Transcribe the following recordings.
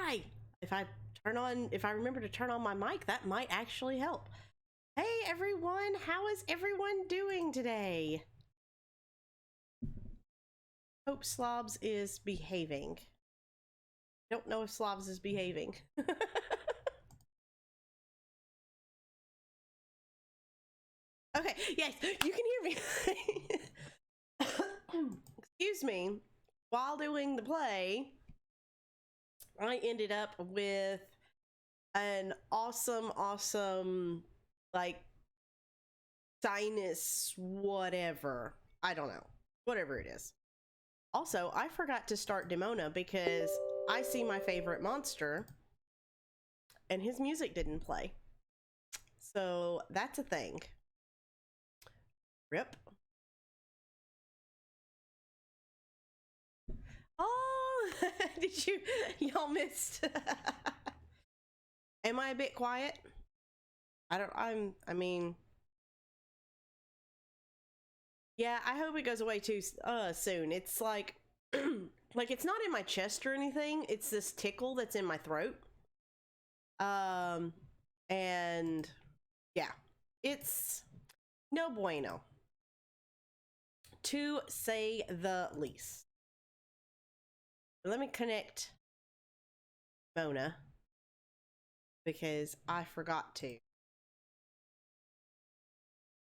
try. If I remember to turn on my mic, that might actually help. Hey everyone, how is everyone doing today? Hope Slobs is behaving. Don't know if Slobs is behaving. Okay, yes, you can hear me. Excuse me. While doing the play, I ended up with an awesome, like, sinus whatever. I don't know. Whatever it is. Also, I forgot to start Demona because I see my favorite monster and his music didn't play. So that's a thing. Rip. Oh, did y'all missed? Am I a bit quiet? I mean, yeah, I hope it goes away too soon. It's like, like it's not in my chest or anything. It's this tickle that's in my throat. And yeah, it's no bueno, to say the least. Let me connect Mona because I forgot to.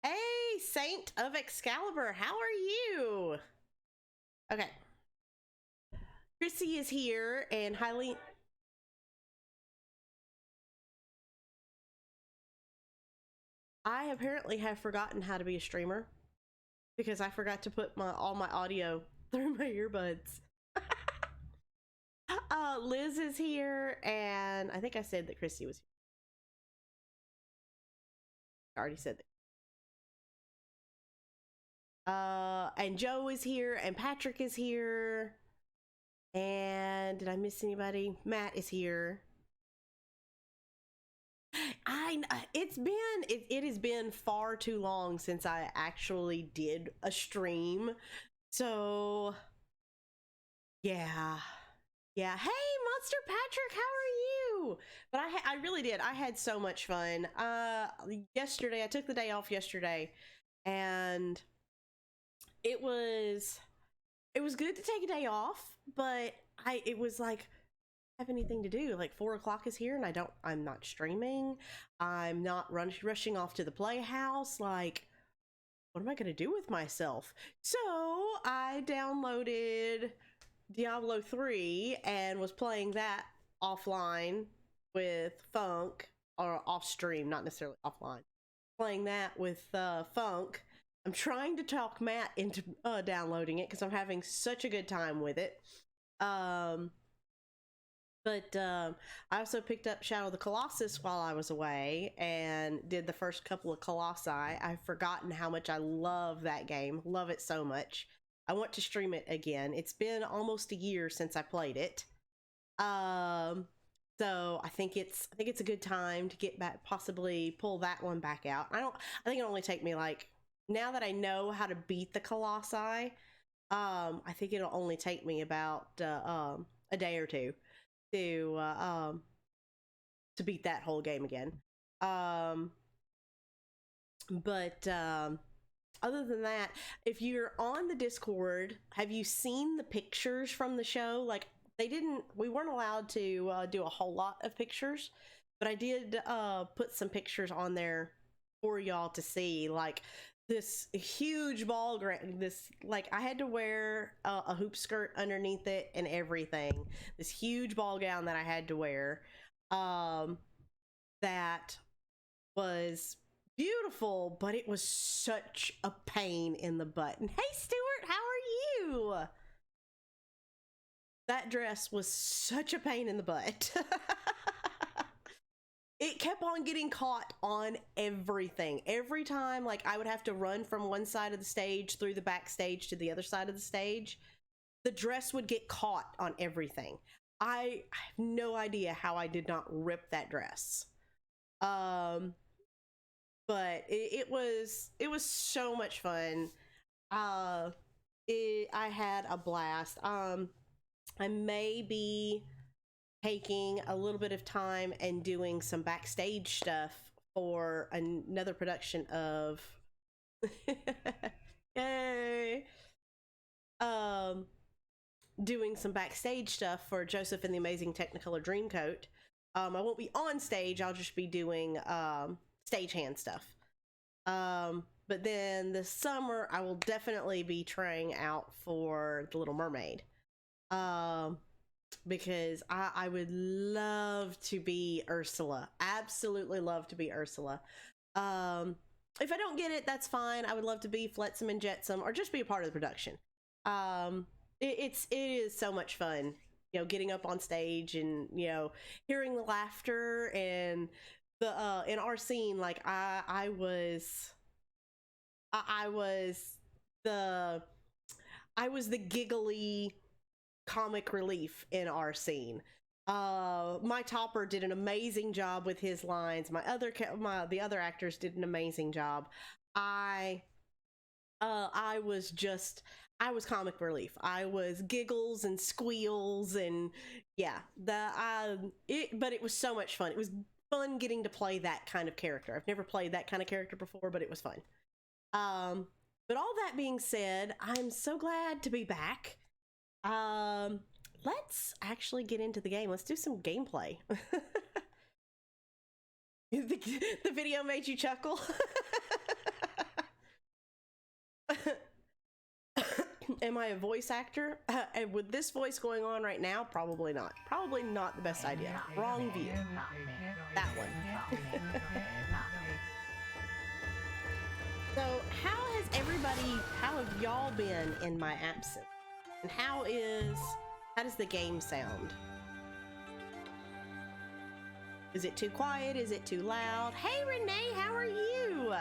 Hey, Saint of Excalibur, how are you? Okay. Chrissy is here and Hylie. I apparently have forgotten how to be a streamer because I forgot to put all my audio through my earbuds. Liz is here, and I think I said that Chrissy was here. I already said that. And Joe is here, and Patrick is here, and did I miss anybody? Matt is here. It has been far too long since I actually did a stream, so yeah. Hey, Monster Patrick, how are you? But I really did. I had so much fun. Yesterday, I took the day off yesterday, and it was good to take a day off, but it was like, I have anything to do. Like 4 o'clock is here, and I'm not streaming. I'm not rushing off to the playhouse. Like, what am I gonna do with myself? So I downloaded Diablo 3 and was playing that offline with Funk, or off stream, not necessarily offline. Playing that with Funk. I'm trying to talk Matt into downloading it because I'm having such a good time with it. But I also picked up Shadow of the Colossus while I was away and did the first couple of Colossi. I've forgotten how much I love that game. Love it so much. I want to stream it again. It's been almost a year since I played it. So I think it's a good time to get back, possibly pull that one back out. I think it'll only take me, like, now that I know how to beat the Colossi, I think it'll only take me about a day or two to beat that whole game again. But other than that, if you're on the Discord, have you seen the pictures from the show? Like, we weren't allowed to do a whole lot of pictures, but I did put some pictures on there for y'all to see. Like, this huge ball ground, like, I had to wear a hoop skirt underneath it and everything. This huge ball gown that I had to wear, that was beautiful, but it was such a pain in the butt. And hey, Stuart, how are you? That dress was such a pain in the butt. It kept on getting caught on everything. Every time, like, I would have to run from one side of the stage through the backstage to the other side of the stage, the dress would get caught on everything. I have no idea how I did not rip that dress. But it was so much fun. I had a blast. I may be taking a little bit of time and doing some backstage stuff for another production of yay, doing some backstage stuff for Joseph and the Amazing Technicolor Dreamcoat. I won't be on stage, I'll just be doing stagehand stuff. But then this summer I will definitely be trying out for The Little Mermaid. Because I would love to be Ursula. Absolutely love to be Ursula. If I don't get it, that's fine. I would love to be Flotsam and Jetsam, or just be a part of the production. It is so much fun, you know, getting up on stage and, you know, hearing the laughter and the in our scene, like I was the giggly comic relief in our scene. My topper did an amazing job with his lines. The other actors did an amazing job. I was comic relief. I was giggles and squeals and yeah, but it was so much fun. It was fun getting to play that kind of character. I've never played that kind of character before, but it was fun. But all that being said, I'm so glad to be back. Let's actually get into the game. Let's do some gameplay. The video made you chuckle? Am I a voice actor? And with this voice going on right now, probably not. Probably not the best idea. Wrong view. That one. So, how have y'all been in my absence? And how does the game sound? Is it too quiet? Is it too loud? Hey Renee, how are you?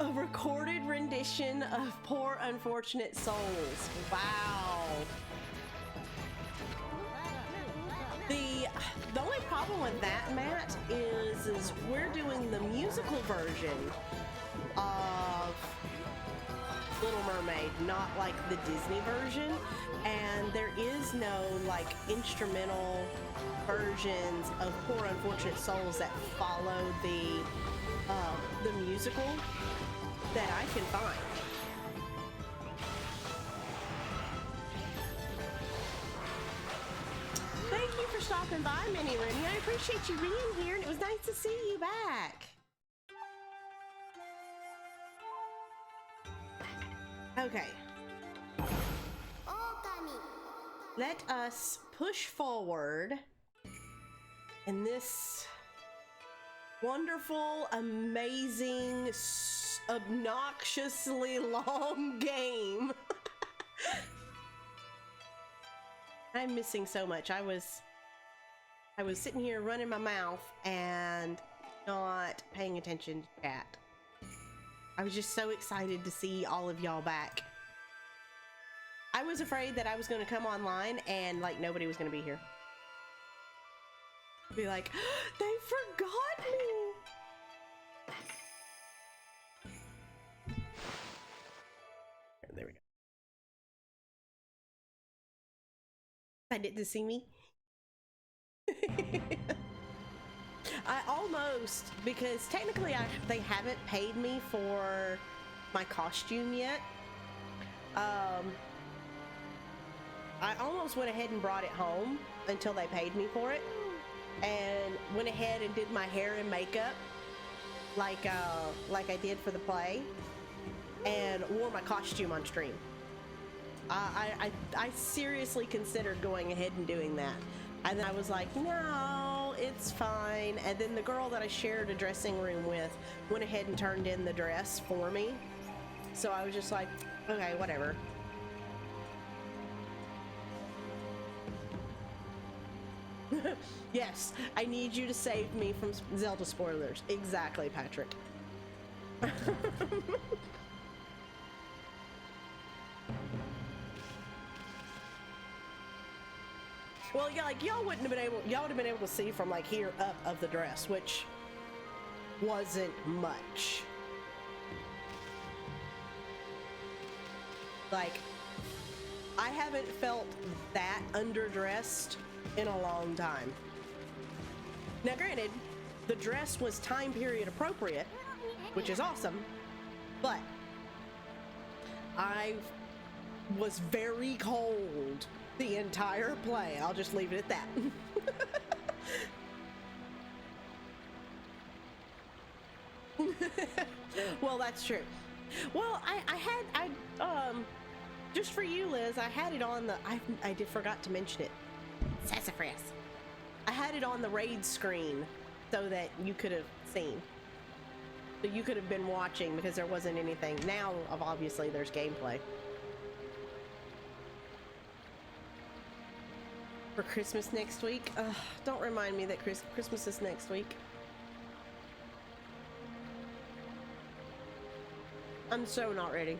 A recorded rendition of Poor Unfortunate Souls. Wow. The only problem with that, Matt, is we're doing the musical version of Little Mermaid, not like the Disney version, and there is no like instrumental versions of Poor Unfortunate Souls that follow the musical that I can find. Thank you for stopping by, Minnie Rennie. I appreciate you being here, and it was nice to see you back. Okay. Okami. Let us push forward in this wonderful, amazing, obnoxiously long game. I'm missing so much. I was sitting here running my mouth and not paying attention to chat. I was just so excited to see all of y'all back. I was afraid that I was going to come online and like nobody was going to be here. I'd be like, they forgot me. There we go. Excited to see me. I almost, because technically they haven't paid me for my costume yet. I almost went ahead and brought it home until they paid me for it, and went ahead and did my hair and makeup like I did for the play, and wore my costume on stream. I seriously considered going ahead and doing that, and then I was like, no, it's fine. And then the girl that I shared a dressing room with went ahead and turned in the dress for me, so I was just like, okay, whatever. Yes, I need you to save me from Zelda spoilers. Exactly, Patrick. Well, yeah, like y'all would have been able to see from like here up of the dress, which wasn't much. Like, I haven't felt that underdressed in a long time. Now, granted, the dress was time period appropriate, which is awesome, but I was very cold the entire play. I'll just leave it at that. Well, that's true. Well, just for you, Liz, I had it on the, I did forgot to mention it. Sassafras. I had it on the raid screen so that you could have seen. So you could have been watching because there wasn't anything. Now, obviously, there's gameplay. For Christmas next week? Don't remind me that Christmas is next week. I'm so not ready.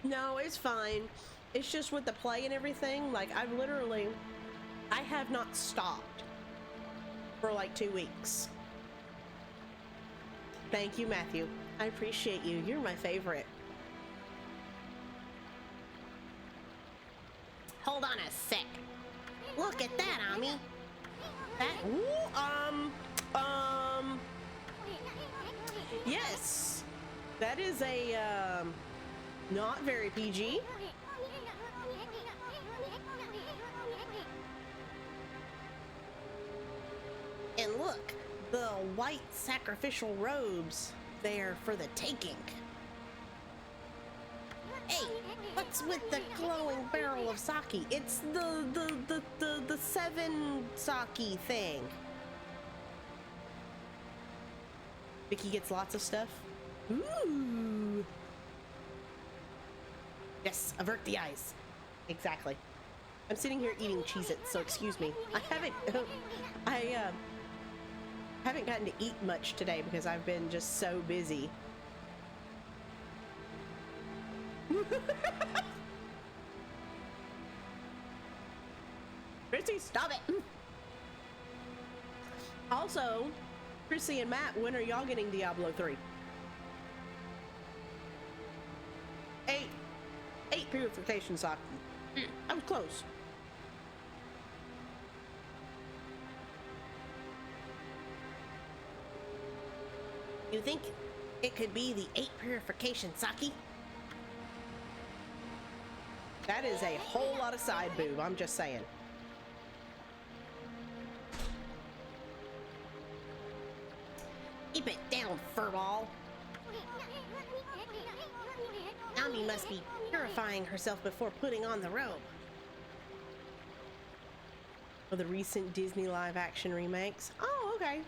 No, it's fine. It's just with the play and everything, like I have not stopped for like 2 weeks. Thank you, Matthew. I appreciate you. You're my favorite. Hold on a sec. Look at that, Ami. That, yes. That is a, not very PG. And look, the white sacrificial robes there for the taking. Hey, what's with the glowing barrel of sake? It's the 7 sake thing. Vicky gets lots of stuff. Ooh. Yes, avert the eyes. Exactly. I'm sitting here eating Cheez-Its, so excuse me. I haven't gotten to eat much today because I've been just so busy. Chrissy, stop it. Also, Chrissy and Matt, when are y'all getting Diablo 3? 8 purification sake. I was close. You think it could be the 8 purification sake? That is a whole lot of side boob, I'm just saying. Keep it down, furball. Nami must be purifying herself before putting on the robe. For the recent Disney live-action remakes. Oh, okay.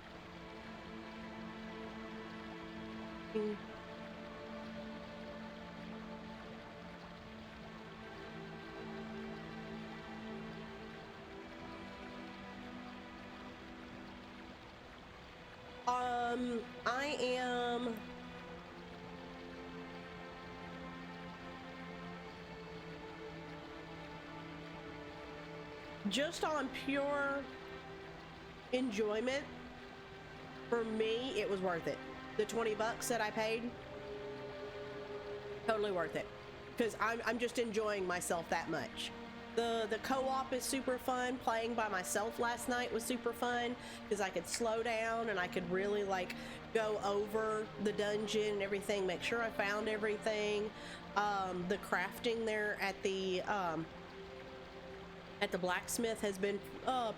I am just on pure enjoyment. For me, it was worth it. The 20 bucks that I paid, totally worth it, because I'm just enjoying myself that much. The co-op is super fun. Playing by myself last night was super fun because I could slow down and I could really like go over the dungeon and everything, make sure I found everything. The crafting there at the blacksmith has been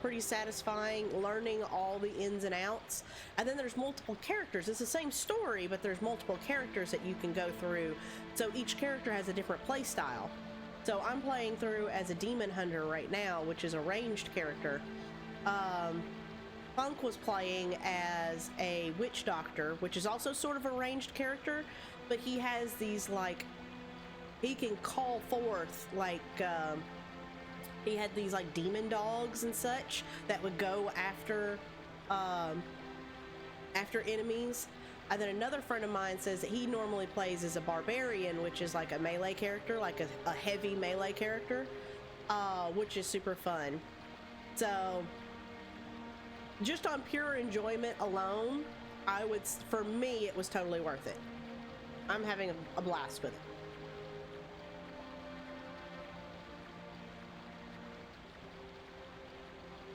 pretty satisfying, learning all the ins and outs. And then there's multiple characters. It's the same story, but there's multiple characters that you can go through. So each character has a different play style. So I'm playing through as a demon hunter right now, which is a ranged character. Funk was playing as a witch doctor, which is also sort of a ranged character, but he has these like, he can call forth like, he had these like demon dogs and such that would go after enemies. And then another friend of mine says that he normally plays as a barbarian, which is like a melee character, like a heavy melee character, which is super fun. So just on pure enjoyment alone, for me, it was totally worth it. I'm having a blast with it.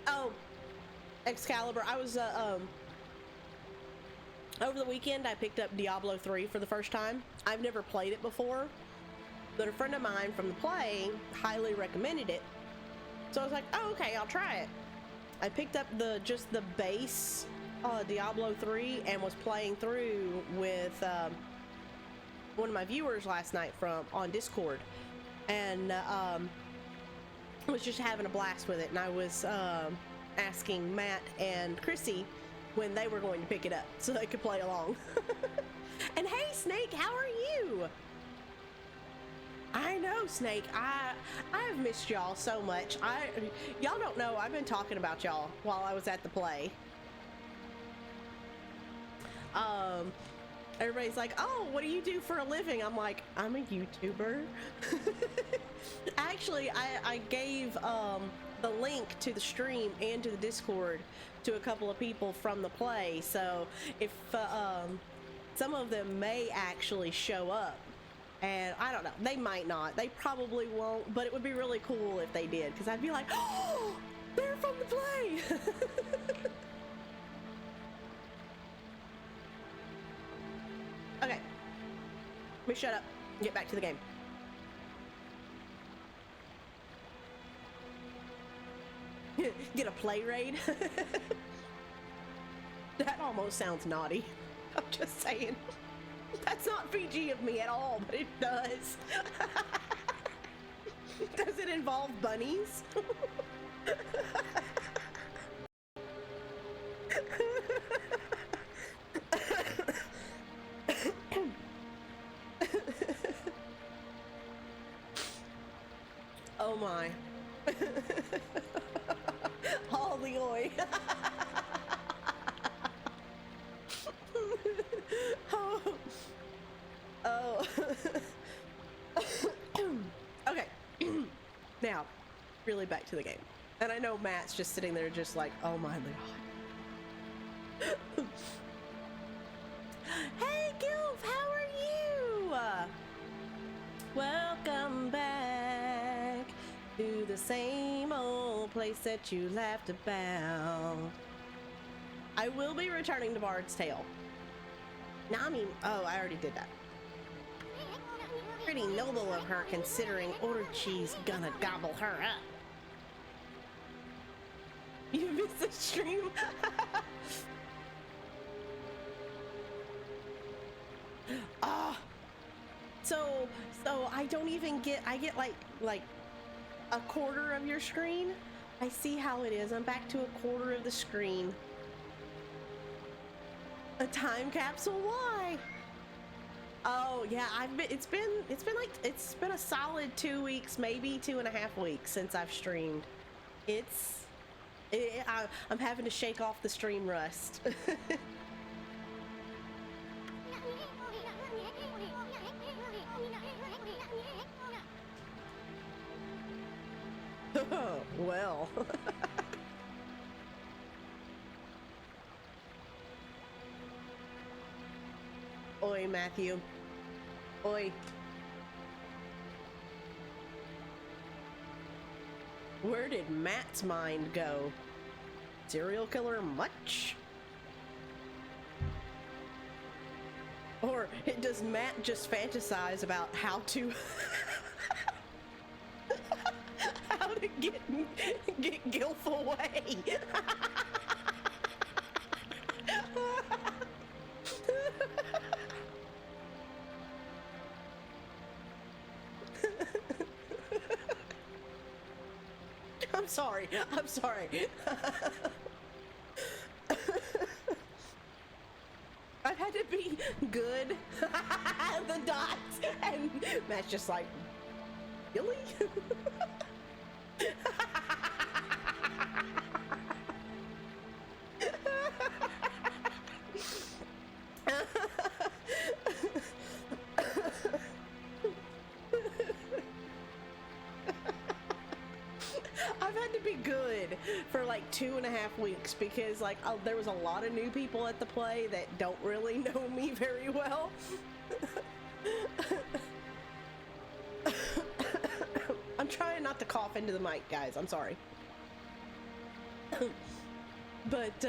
Oh, Excalibur, I was, over the weekend, I picked up Diablo 3 for the first time. I've never played it before, but a friend of mine from the play highly recommended it. So I was like, oh, okay, I'll try it. I picked up just the base Diablo 3 and was playing through with one of my viewers last night on Discord, and was just having a blast with it. And I was asking Matt and Chrissy when they were going to pick it up so they could play along. And hey, Snake, how are you? I know, Snake. I've missed y'all so much. Y'all don't know, I've been talking about y'all while I was at the play. Everybody's like, oh, what do you do for a living? I'm like, I'm a YouTuber. Actually, I gave the link to the stream and to the Discord to a couple of people from the play, so if some of them may actually show up, and I don't know, they might not, they probably won't, but it would be really cool if they did, because I'd be like, oh, they're from the play. Okay, let me shut up and get back to the game. Get a play raid? That almost sounds naughty. I'm just saying. That's not PG of me at all, but it does. Does it involve bunnies? Oh my. All the oi. Oh. Oh. Okay. Now, really back to the game. And I know Matt's just sitting there just like, oh my god. Hey Gilf, how are you? Welcome back to the same old place that you laughed about. I will be returning to Bard's Tale. Nami, oh, I already did that. Pretty noble of her, considering Orochi's gonna gobble her up. You missed the stream? Ah. So I don't even I get like a quarter of your screen. I see how it is. I'm back to a quarter of the screen. A time capsule? Why? Oh yeah, it's been a solid 2 weeks, maybe 2.5 weeks since I've streamed. I'm having to shake off the stream rust. Oh, well. Oi, Matthew. Oi. Where did Matt's mind go? Serial killer much? Or does Matt just fantasize about how to how to get Gilf away? I'm sorry. I've had to be good. The dots, and Matt's just like, really? for like 2.5 weeks because like there was a lot of new people at the play that don't really know me very well. I'm trying not to cough into the mic, guys. I'm sorry. But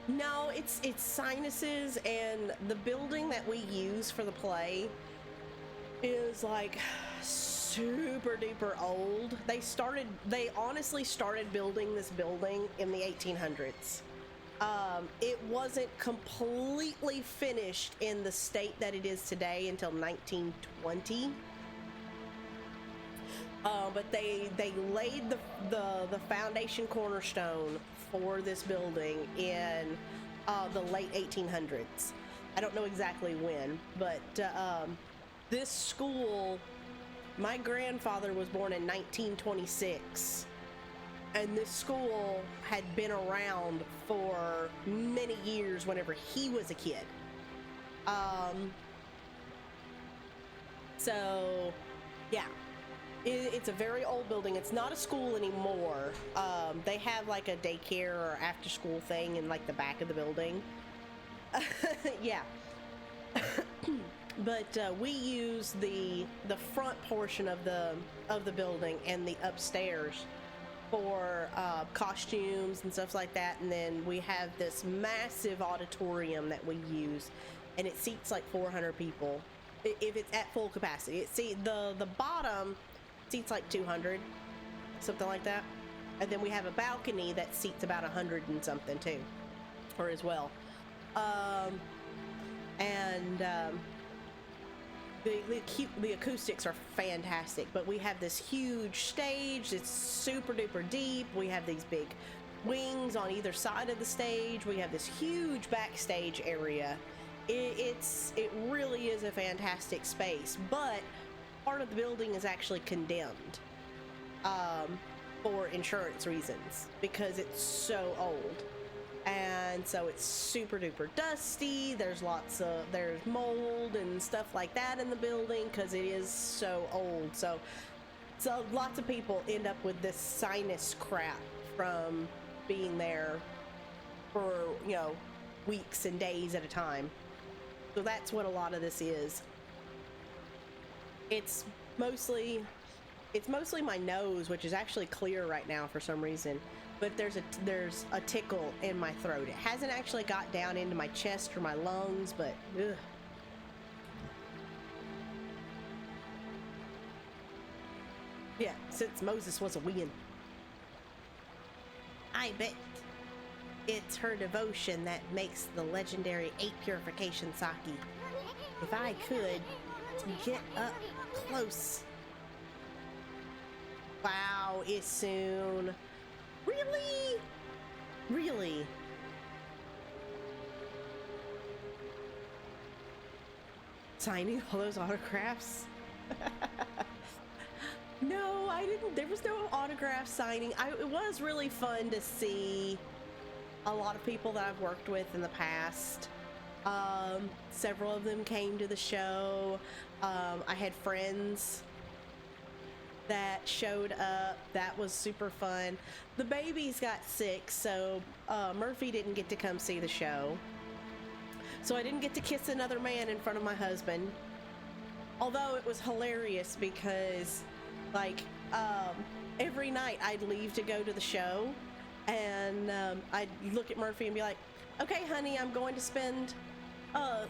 no, it's sinuses, and the building that we use for the play is like super duper old. They honestly started building this building in the 1800s. It wasn't completely finished in the state that it is today until 1920. But they laid the foundation cornerstone for this building in the late 1800s. I don't know exactly when, but this school, my grandfather was born in 1926, and this school had been around for many years whenever he was a kid. So yeah, it's a very old building. It's not a school anymore. They have like a daycare or after school thing in like the back of the building. Yeah. But we use the front portion of the building and the upstairs for costumes and stuff like that. And then we have this massive auditorium that we use, and it seats like 400 people if it's at full capacity. The bottom seats like 200, something like that. And then we have a balcony that seats about 100 and something too, or as well. The acoustics are fantastic, but we have this huge stage. It's super duper deep. We have these big wings on either side of the stage. We have this huge backstage area. It really is a fantastic space, but part of the building is actually condemned for insurance reasons because it's so old. And so it's super duper dusty. There's mold and stuff like that in the building because it is so old. So lots of people end up with this sinus crap from being there for, weeks and days at a time. So that's what a lot of this is. It's mostly my nose, which is actually clear right now for some reason. But there's a tickle in my throat. It hasn't actually got down into my chest or my lungs, but ugh. Yeah, since Moses was a weein'. I bet it's her devotion that makes the legendary 8 purification sake. If I could get up close. Wow, Isoon. Really? Really? Signing all those autographs? No, I didn't. There was no autograph signing. It was really fun to see a lot of people that I've worked with in the past. Several of them came to the show. I had friends that showed up. That was super fun. The babies got sick, so Murphy didn't get to come see the show. So I didn't get to kiss another man in front of my husband. Although it was hilarious because, every night I'd leave to go to the show, and I'd look at Murphy and be like, "Okay, honey, I'm going to spend the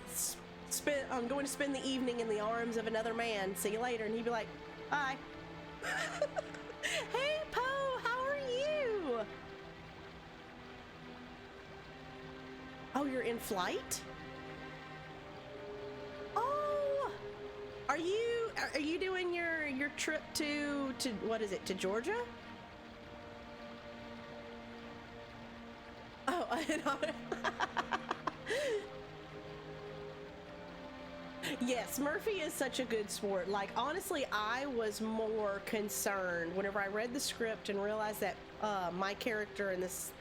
evening in the arms of another man. See you later." And he'd be like, "Bye." Hey, Poe, how are you? Oh, you're in flight? Oh, are you doing your trip to what is it, to Georgia? Oh, I know. Yes, Murphy is such a good sport. Like, honestly, I was more concerned whenever I read the script and realized that my character and this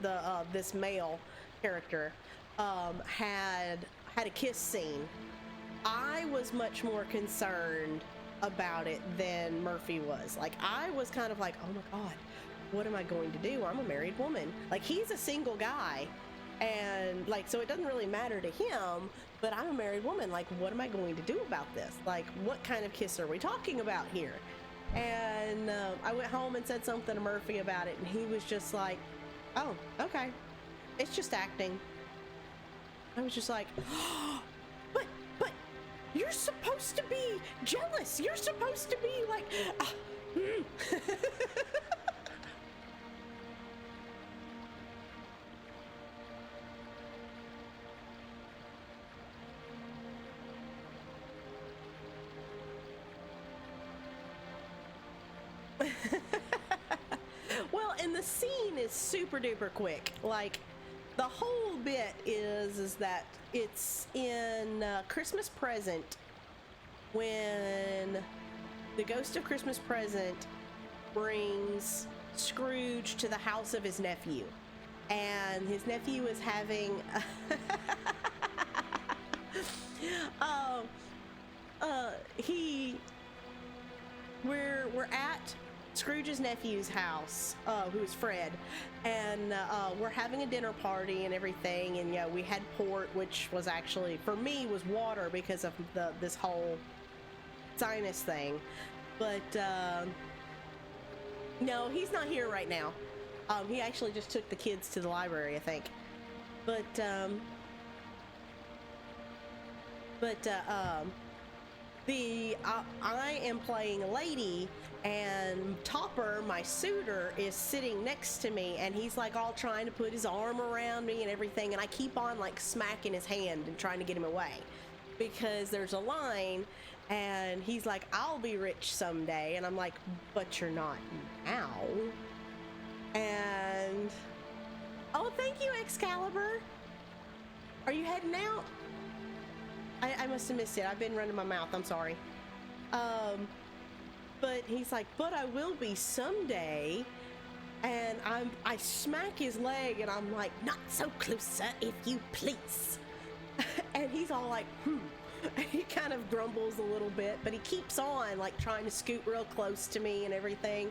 male character had a kiss scene. I was much more concerned about it than Murphy was. Like, I was kind of like, oh my god, what am I going to do? I'm a married woman. Like, he's a single guy, and like, so it doesn't really matter to him, but I'm a married woman. Like, what am I going to do about this? Like, what kind of kiss are we talking about here? And I went home and said something to Murphy about it, and he was just like, oh, okay, it's just acting. I was just like, but you're supposed to be jealous. You're supposed to be like, well, and the scene is super duper quick. Like, the whole bit is that it's in Christmas Present, when the ghost of Christmas Present brings Scrooge to the house of his nephew, and his nephew is having we're at Scrooge's nephew's house, who is Fred, and we're having a dinner party and everything, and we had port, which was actually, for me, was water because of this whole sinus thing. But no, he's not here right now. He actually just took the kids to the library, I think. But I am playing a lady, and Topper, my suitor, is sitting next to me, and he's like all trying to put his arm around me and everything, and I keep on like smacking his hand and trying to get him away, because there's a line, and he's like, I'll be rich someday, and I'm like, but you're not now. And oh, thank you, Excalibur. Are you heading out? I must have missed it. I've been running my mouth. I'm sorry. But he's like, but I will be someday. And I smack his leg, and I'm like, not so close, sir, if you please. And he's all like, And he kind of grumbles a little bit, but he keeps on like trying to scoot real close to me and everything.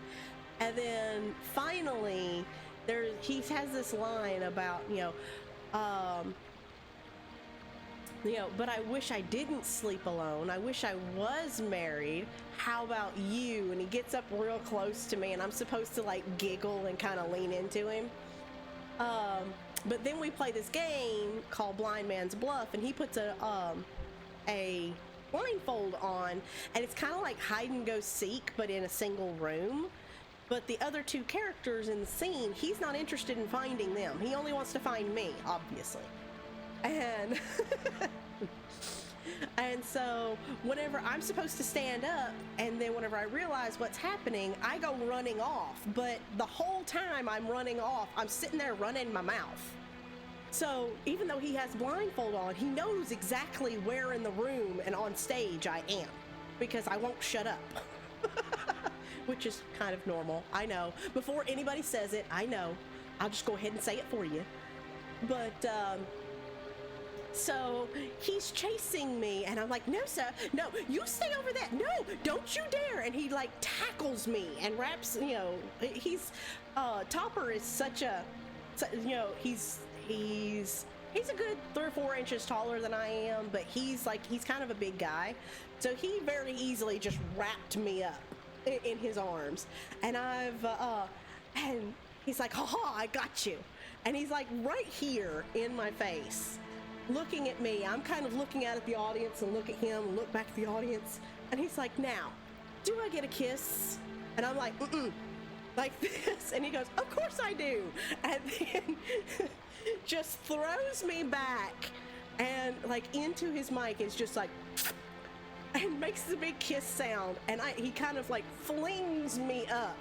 And then finally, he has this line about, but I wish I didn't sleep alone. I wish I was married. How about you? And he gets up real close to me, and I'm supposed to like giggle and kind of lean into him. But then we play this game called Blind Man's Bluff, and he puts a blindfold on, and it's kind of like hide and go seek, but in a single room. But the other two characters in the scene, he's not interested in finding them. He only wants to find me, obviously. And and so whenever I'm supposed to stand up, and then whenever I realize what's happening, I go running off. But the whole time I'm running off, I'm sitting there running my mouth. So even though he has blindfold on, he knows exactly where in the room and on stage I am, because I won't shut up. Which is kind of normal, I know. Before anybody says it, I know. I'll just go ahead and say it for you. But so he's chasing me, and I'm like, no, sir, no, you stay over there. No, don't you dare. And he like tackles me and wraps, he's, Topper is such a, he's a good 3 or 4 inches taller than I am, but he's kind of a big guy. So he very easily just wrapped me up in his arms. And and he's like, ha, I got you. And he's like right here in my face, looking at me. I'm kind of looking out at the audience and look at him and look back at the audience. And he's like, now, do I get a kiss? And I'm like, like this. And he goes, of course I do. And then just throws me back and like into his mic. Is just like, and makes the big kiss sound. And he kind of like flings me up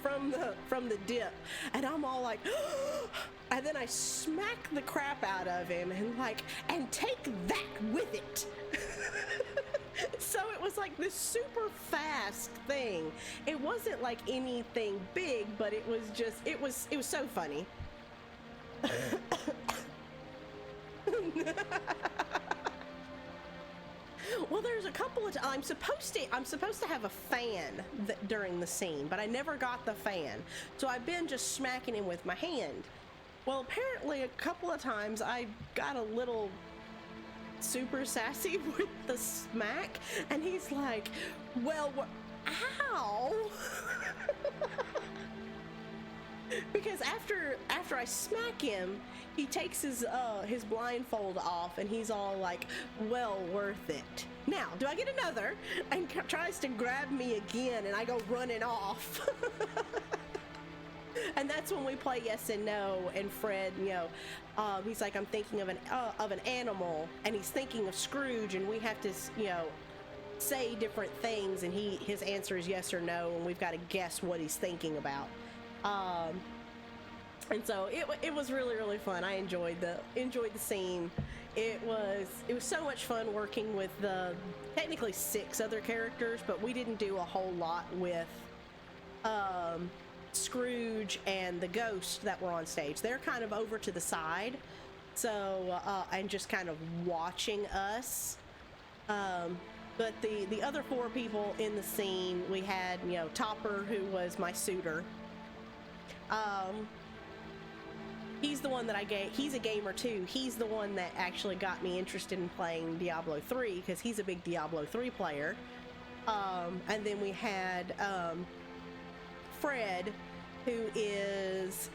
from the dip, and I'm all like, and then I smack the crap out of him and take that with it. So it was like this super fast thing. It wasn't like anything big, but it was so funny. Well, there's a couple of I'm supposed to have a fan during the scene, but I never got the fan. So I've been just smacking him with my hand. Well, apparently a couple of times I got a little super sassy with the smack, and he's like, well, ow. Because after I smack him, he takes his blindfold off, and he's all like, well, worth it. Now, do I get another? And tries to grab me again, and I go running off. And that's when we play yes and no, and Fred, he's like, I'm thinking of an animal, and he's thinking of Scrooge, and we have to, say different things, and his answer is yes or no, and we've got to guess what he's thinking about. And so it was really, really fun. I enjoyed the scene. It was so much fun working with the technically 6 other characters, but we didn't do a whole lot with Scrooge and the ghost that were on stage. They're kind of over to the side, so and just kind of watching us. But the other 4 people in the scene, we had, Topper, who was my suitor. He's the one that he's a gamer too. He's the one that actually got me interested in playing Diablo 3, because he's a big Diablo 3 player. And then we had Fred, who is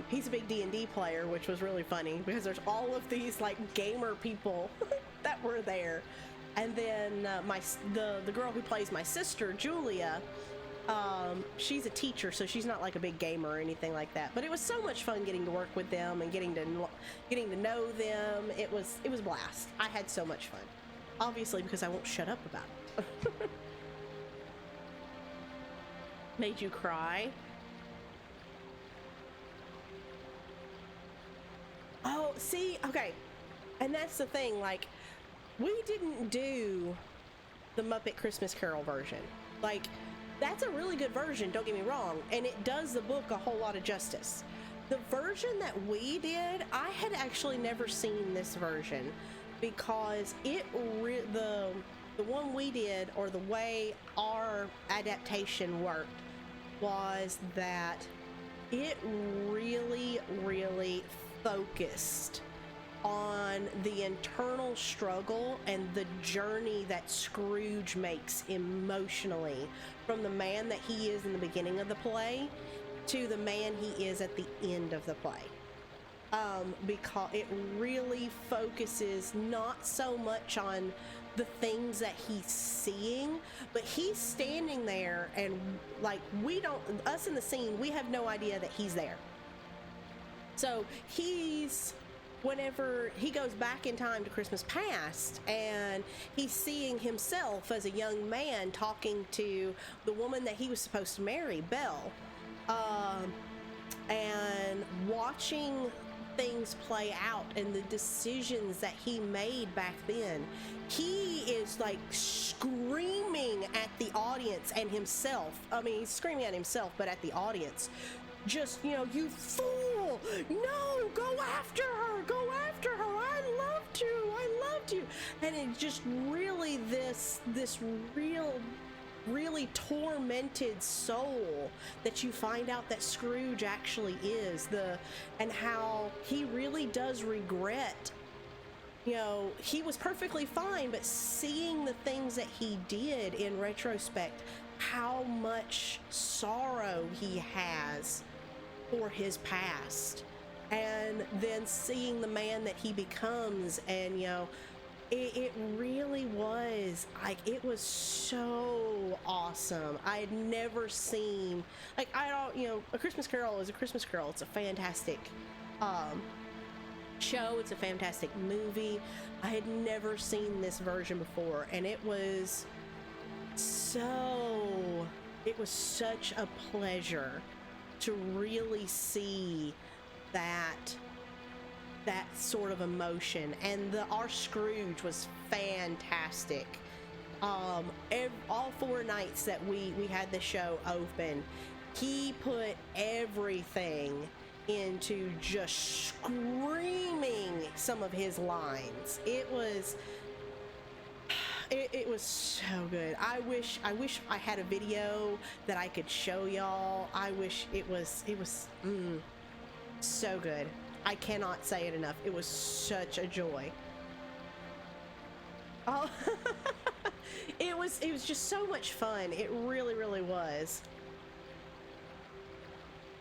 he's a big D&D player, which was really funny because there's all of these like gamer people that were there. And then the girl who plays my sister, Julia, she's a teacher, so she's not like a big gamer or anything like that. But it was so much fun getting to work with them and getting to know them. It was a blast. I had so much fun, obviously, because I won't shut up about it. Made you cry? Oh, see, okay, and that's the thing. Like, we didn't do the Muppet Christmas Carol version. Like, that's a really good version, don't get me wrong, and it does the book a whole lot of justice. The version that we did, I had actually never seen this version, because the one we did, or the way our adaptation worked, was that it really, really focused on the internal struggle and the journey that Scrooge makes emotionally, from the man that he is in the beginning of the play to the man he is at the end of the play. Because it really focuses not so much on the things that he's seeing, but he's standing there, and like, us in the scene, we have no idea that he's there. So whenever he goes back in time to Christmas past, and he's seeing himself as a young man talking to the woman that he was supposed to marry, Belle, and watching things play out and the decisions that he made back then, he is like screaming at the audience and himself. I mean, he's screaming at himself, but at the audience. Just, you fool! No, go after her! Go after her! I loved you! And it just really this really tormented soul that you find out that Scrooge actually is, and how he really does regret. He was perfectly fine, but seeing the things that he did in retrospect, how much sorrow he has for his past, and then seeing the man that he becomes, and it really was like, it was so awesome. I had never seen, like, A Christmas Carol is A Christmas Carol. It's a fantastic show. It's a fantastic movie. I had never seen this version before, and it was such a pleasure to really see that sort of emotion. And our Scrooge was fantastic. All 4 nights that we had the show open, he put everything into just screaming some of his lines. It was it was so good. I wish I had a video that I could show y'all. I wish it was so good. I cannot say it enough. It was such a joy. Oh, it was just so much fun. It really, really was.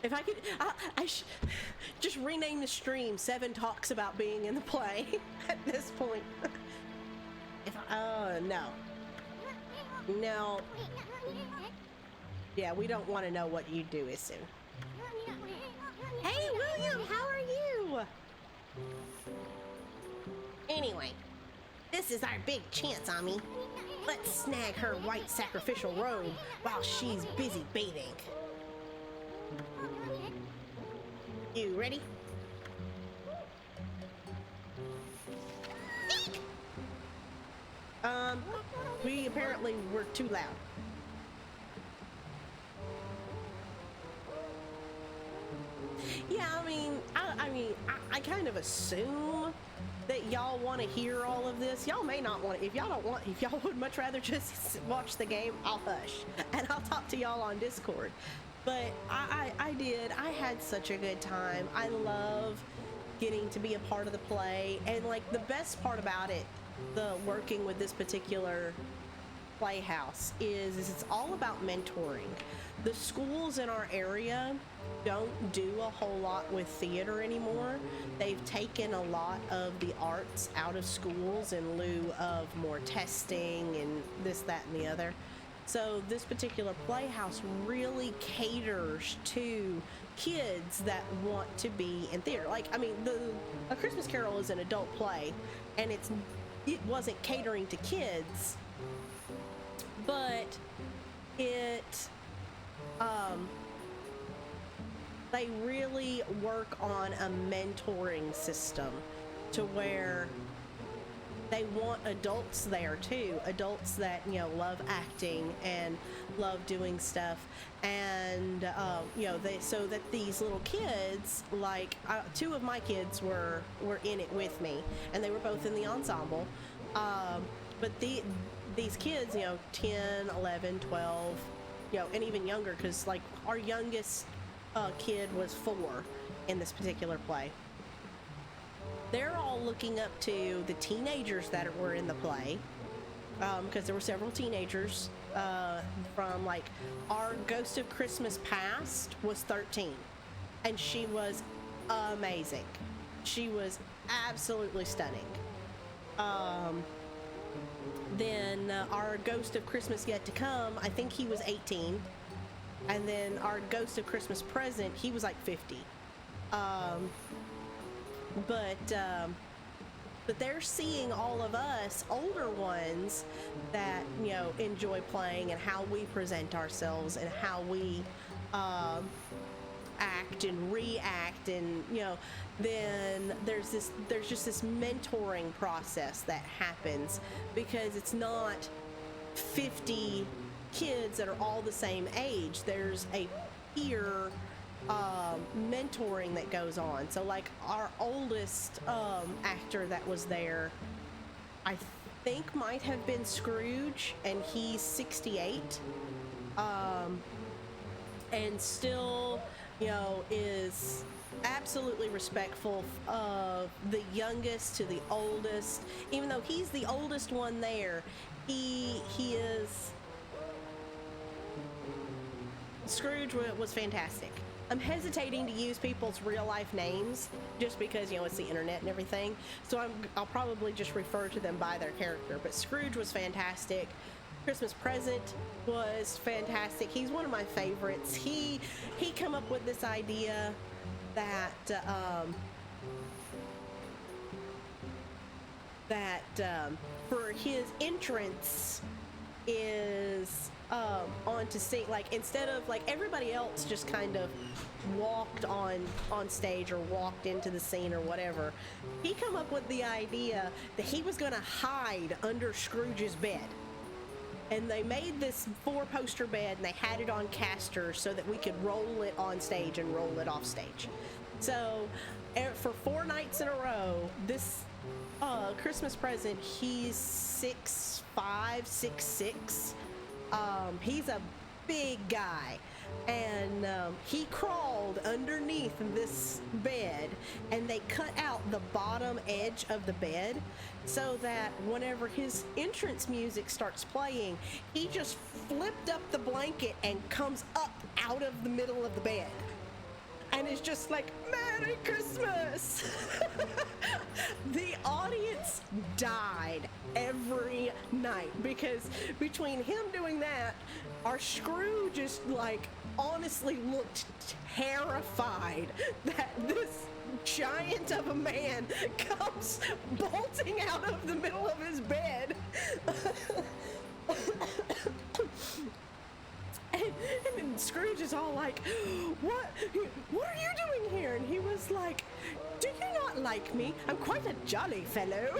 If I could, I just rename the stream 7 Talks About Being in the Play at this point. If no. No. Yeah, we don't want to know what you do as soon. Hey, William, how are you? Anyway, this is our big chance, Ami. Let's snag her white sacrificial robe while she's busy bathing. You ready? We apparently were too loud. Yeah, I kind of assume that y'all want to hear all of this. Y'all may not want to. If y'all would much rather just watch the game, I'll hush and I'll talk to y'all on Discord. But I did. I had such a good time. I love getting to be a part of the play, and like the best part about it, the working with this particular playhouse is it's all about mentoring. The schools in our area don't do a whole lot with theater anymore. They've taken a lot of the arts out of schools in lieu of more testing and this, that, and the other. So this particular playhouse really caters to kids that want to be in theater. Like, I mean, A Christmas Carol is an adult play, and it wasn't catering to kids, but they really work on a mentoring system to where they want adults there too, adults that, you know, love acting and love doing stuff, and so that these little kids, like 2 of my kids were in it with me, and they were both in the ensemble, but these kids, you know, 10, 11, 12, you know, and even younger, because like our youngest kid was 4 in this particular play. They're all looking up to the teenagers that were in the play, because there were several teenagers from, like, our Ghost of Christmas Past was 13, and she was amazing. She was absolutely stunning. Then our Ghost of Christmas Yet to Come, I think he was 18, and then our Ghost of Christmas Present, he was like 50. But they're seeing all of us older ones that, you know, enjoy playing, and how we present ourselves and how we act and react, and, you know, then there's just this mentoring process that happens, because it's not 50 kids that are all the same age. There's a peer mentoring that goes on. So like our oldest actor that was there, I think might have been Scrooge, and he's 68, and still, you know, is absolutely respectful of the youngest to the oldest. Even though he's the oldest one there, he is. Scrooge was fantastic. I'm hesitating to use people's real life names just because, you know, it's the internet and everything. So I'll probably just refer to them by their character. But Scrooge was fantastic. Christmas Present was fantastic. He's one of my favorites. He come up with this idea that for his entrance is on to sing, like, instead of like everybody else just kind of walked on stage or walked into the scene or whatever, he come up with the idea that he was gonna hide under Scrooge's bed. And they made this 4-poster bed, and they had it on casters so that we could roll it on stage and roll it off stage. So for 4 nights in a row, this Christmas present. He's 6'5", 6'6". He's a big guy, and he crawled underneath this bed, and they cut out the bottom edge of the bed so that whenever his entrance music starts playing, he just flipped up the blanket and comes up out of the middle of the bed. And it's just like, Merry Christmas! The audience died every night because between him doing that, our Screw just like honestly looked terrified that this giant of a man comes bolting out of the middle of his bed. And Scrooge is all like, what are you doing here? And he was like, do you not like me? I'm quite a jolly fellow.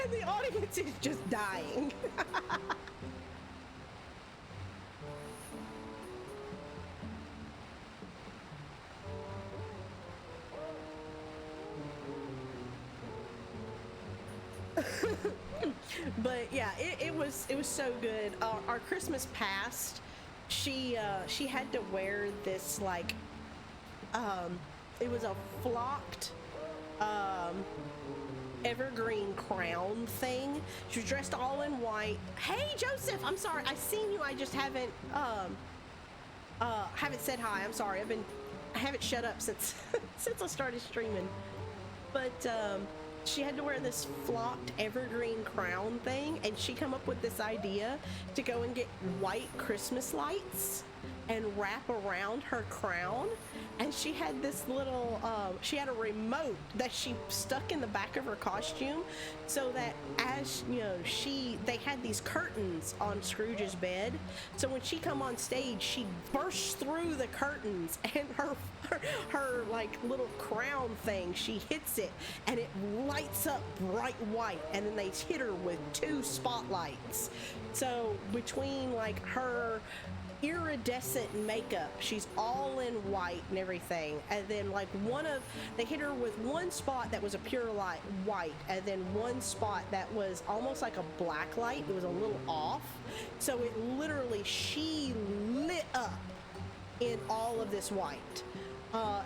And the audience is just dying. But yeah, it was so good. Our Christmas past, she had to wear this like it was a flocked evergreen crown thing. She was dressed all in white. Hey Joseph, I'm sorry, I seen you. I just haven't said hi. I'm sorry. I haven't shut up since since I started streaming. But she had to wear this flocked evergreen crown thing, and she come up with this idea to go and get white Christmas lights and wrap around her crown. And she had this little she had a remote that she stuck in the back of her costume, so that as you know, they had these curtains on Scrooge's bed, so when she come on stage, she bursts through the curtains, and her like little crown thing, she hits it and it lights up bright white, and then they hit her with 2 spotlights. So between like her iridescent makeup, she's all in white and everything, and then like they hit her with one spot that was a pure light white, and then one spot that was almost like a black light. It was a little off, so it literally, she lit up in all of this white,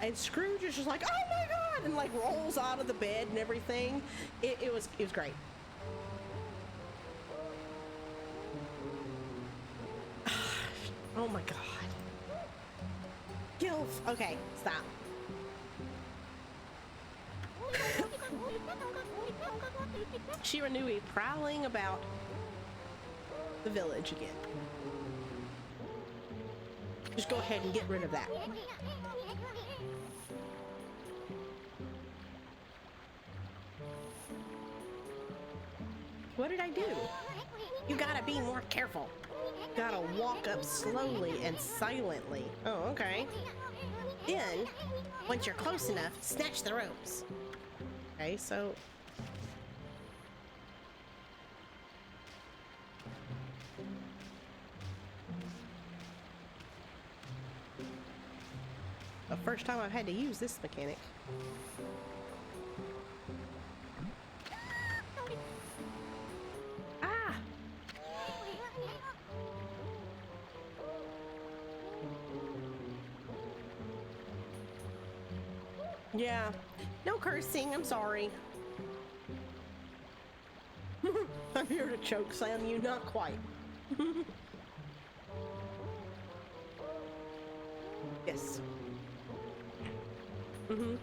and Scrooge is just like, oh my god, and like rolls out of the bed and everything. It was great. Oh my god. Gilf. Okay, stop. Shiranui prowling about the village again. Just go ahead and get rid of that. What did I do? You gotta be more careful. Gotta walk up slowly and silently. Oh, okay. Then, once you're close enough, snatch the ropes. Okay, so... the first time I've had to use this mechanic. Ah! Yeah, no cursing, I'm sorry. I'm here to choke slam you, not quite. Yes. Mm-hmm.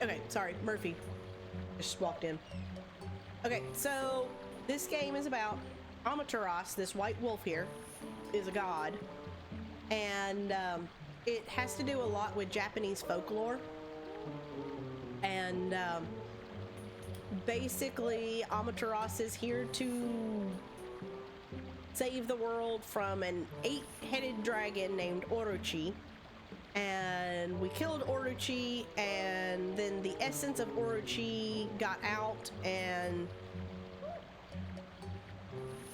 Okay, sorry, Murphy just walked in. Okay, so this game is about Amaterasu. This white wolf here is a god, and it has to do a lot with Japanese folklore. And basically, Amaterasu is here to save the world from an 8-headed dragon named Orochi. and we killed Orochi, and then the essence of Orochi got out and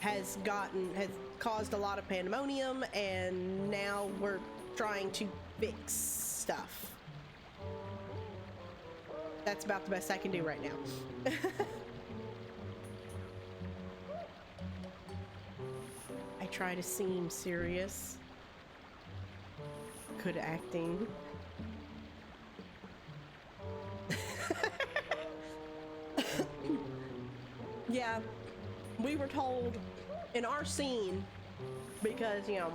has caused a lot of pandemonium, and now we're trying to fix stuff. That's about the best I can do right now. I try to seem serious. Good acting. Yeah, we were told in our scene, because, you know,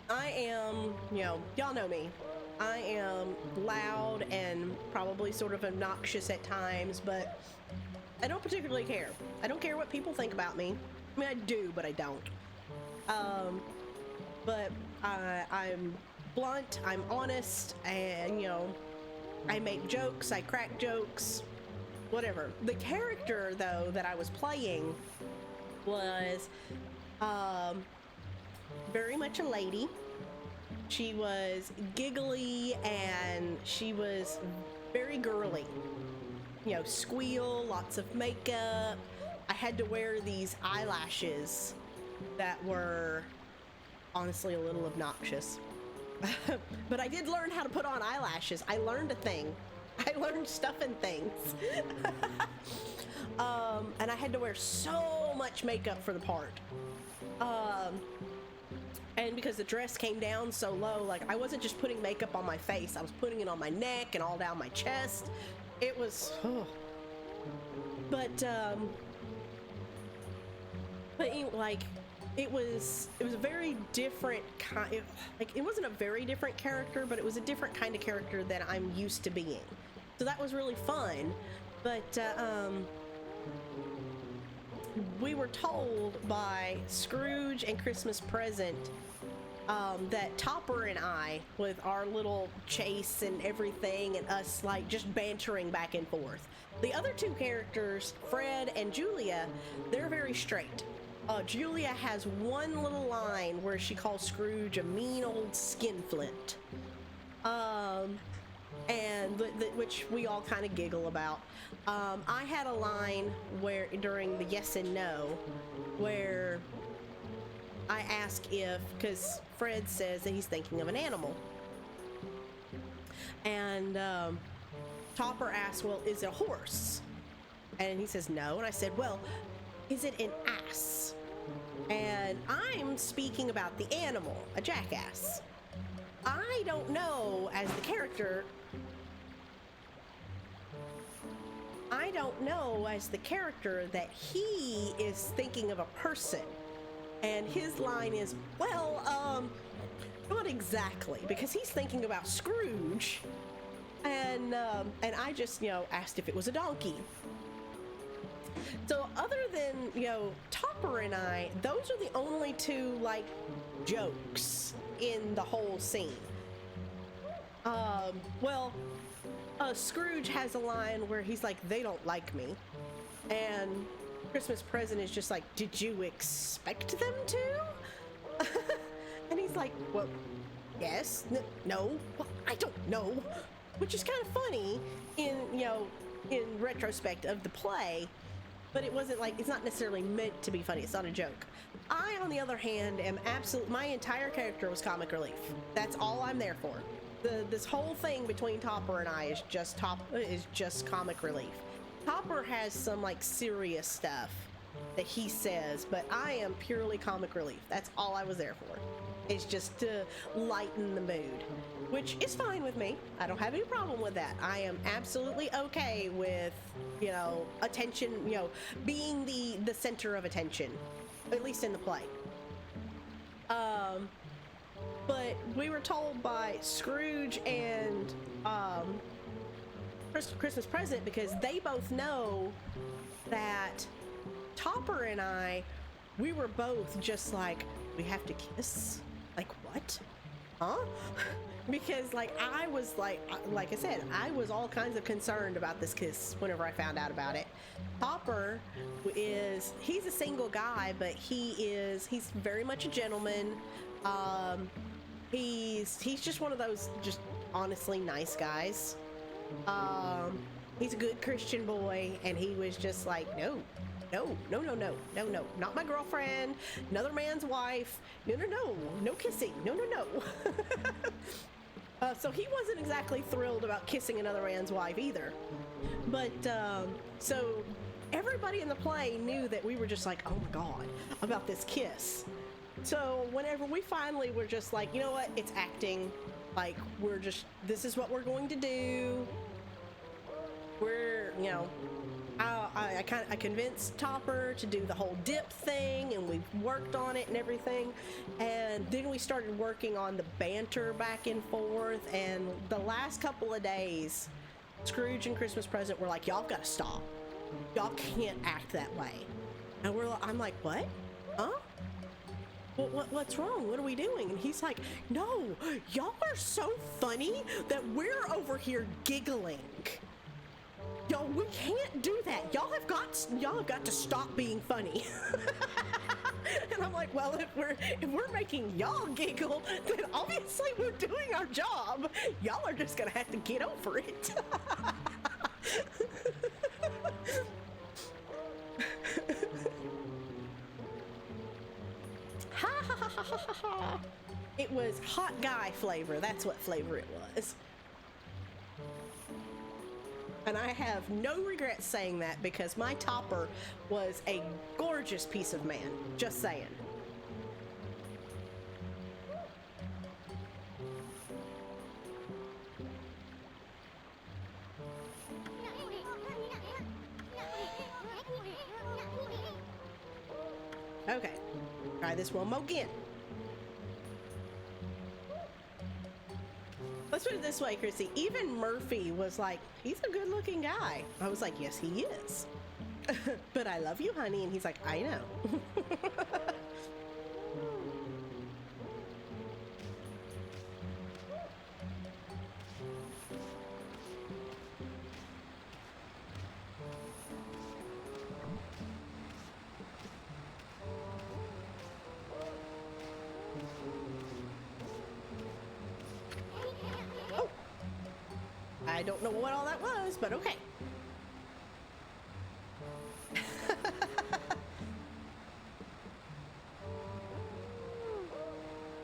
I am, you know, y'all know me. I am loud and probably sort of obnoxious at times, but I don't particularly care. I don't care what people think about me. I mean, I do, but I don't. But I'm blunt, I'm honest, and, you know, I make jokes, I crack jokes, whatever. The character, though, that I was playing was very much a lady. She was giggly and she was very girly. You know, squeal, lots of makeup. I had to wear these eyelashes that were honestly a little obnoxious. But I did learn how to put on eyelashes. I learned a thing. I learned stuff and things. And I had to wear so much makeup for the part. And because the dress came down so low, like, I wasn't just putting makeup on my face, I was putting it on my neck and all down my chest. It was, but like, it was a very different kind, like, it wasn't a very different character, but it was a different kind of character than I'm used to being. So that was really fun. But we were told by Scrooge and Christmas Present that Topper and I, with our little chase and everything, and us like just bantering back and forth. The other two characters, Fred and Julia, they're very straight. Julia has one little line where she calls Scrooge a mean old skinflint, and which we all kind of giggle about. I had a line where during the yes and no, where I ask if, because Fred says that he's thinking of an animal, and Topper asks, well, is it a horse? And he says no, and I said, well, is it an ass? And I'm speaking about the animal, a jackass. I don't know as the character, that he is thinking of a person. And his line is, well, not exactly, because he's thinking about Scrooge. And I just, you know, asked if it was a donkey. So other than, you know, Topper and I, those are the only two, like, jokes in the whole scene. Scrooge has a line where he's like, they don't like me. And Christmas Present is just like, did you expect them to? And he's like, well, yes, no, well, I don't know. Which is kind of funny in, you know, in retrospect of the play, but it wasn't like, it's not necessarily meant to be funny. It's not a joke. I, on the other hand, am my entire character was comic relief. That's all I'm there for. This whole thing between Topper and I is just comic relief. Topper has some like serious stuff that he says, but I am purely comic relief. That's all I was there for. It's just to lighten the mood, which is fine with me. I don't have any problem with that. I am absolutely okay with, you know, attention, you know, being the center of attention, at least in the play. But we were told by Scrooge and Christmas Present, because they both know that Topper and I, we were both just like, we have to kiss? Like, what? huh? Because like I was like I said, I was all kinds of concerned about this kiss whenever I found out about it. Hopper he's a single guy, but he's very much a gentleman. He's just one of those just honestly nice guys. He's a good Christian boy, and he was just like, no, not my girlfriend, another man's wife. No kissing. No. So he wasn't exactly thrilled about kissing another man's wife either. But so everybody in the play knew that we were just like, oh my God, about this kiss. So whenever we finally were just like, you know what, it's acting. Like, this is what we're going to do. We're, I convinced Topper to do the whole dip thing, and we worked on it and everything. And then we started working on the banter back and forth. And the last couple of days, Scrooge and Christmas Present were like, y'all gotta stop. Y'all can't act that way. And I'm like, what? Huh? What's wrong? What are we doing? And he's like, no, y'all are so funny that we're over here giggling. Yo, we can't do that. Y'all have got to stop being funny. And I'm like, well, if we're making y'all giggle, then obviously we're doing our job. Y'all are just gonna have to get over it. It was hot guy flavor. That's what flavor it was. And I have no regrets saying that, because my Topper was a gorgeous piece of man. Just saying. Okay, try this one more again. Let's put it this way, Chrissy. Even Murphy was like, he's a good looking guy. I was like, yes, he is. But I love you, honey. And he's like, I know. I don't know what all that was, but okay.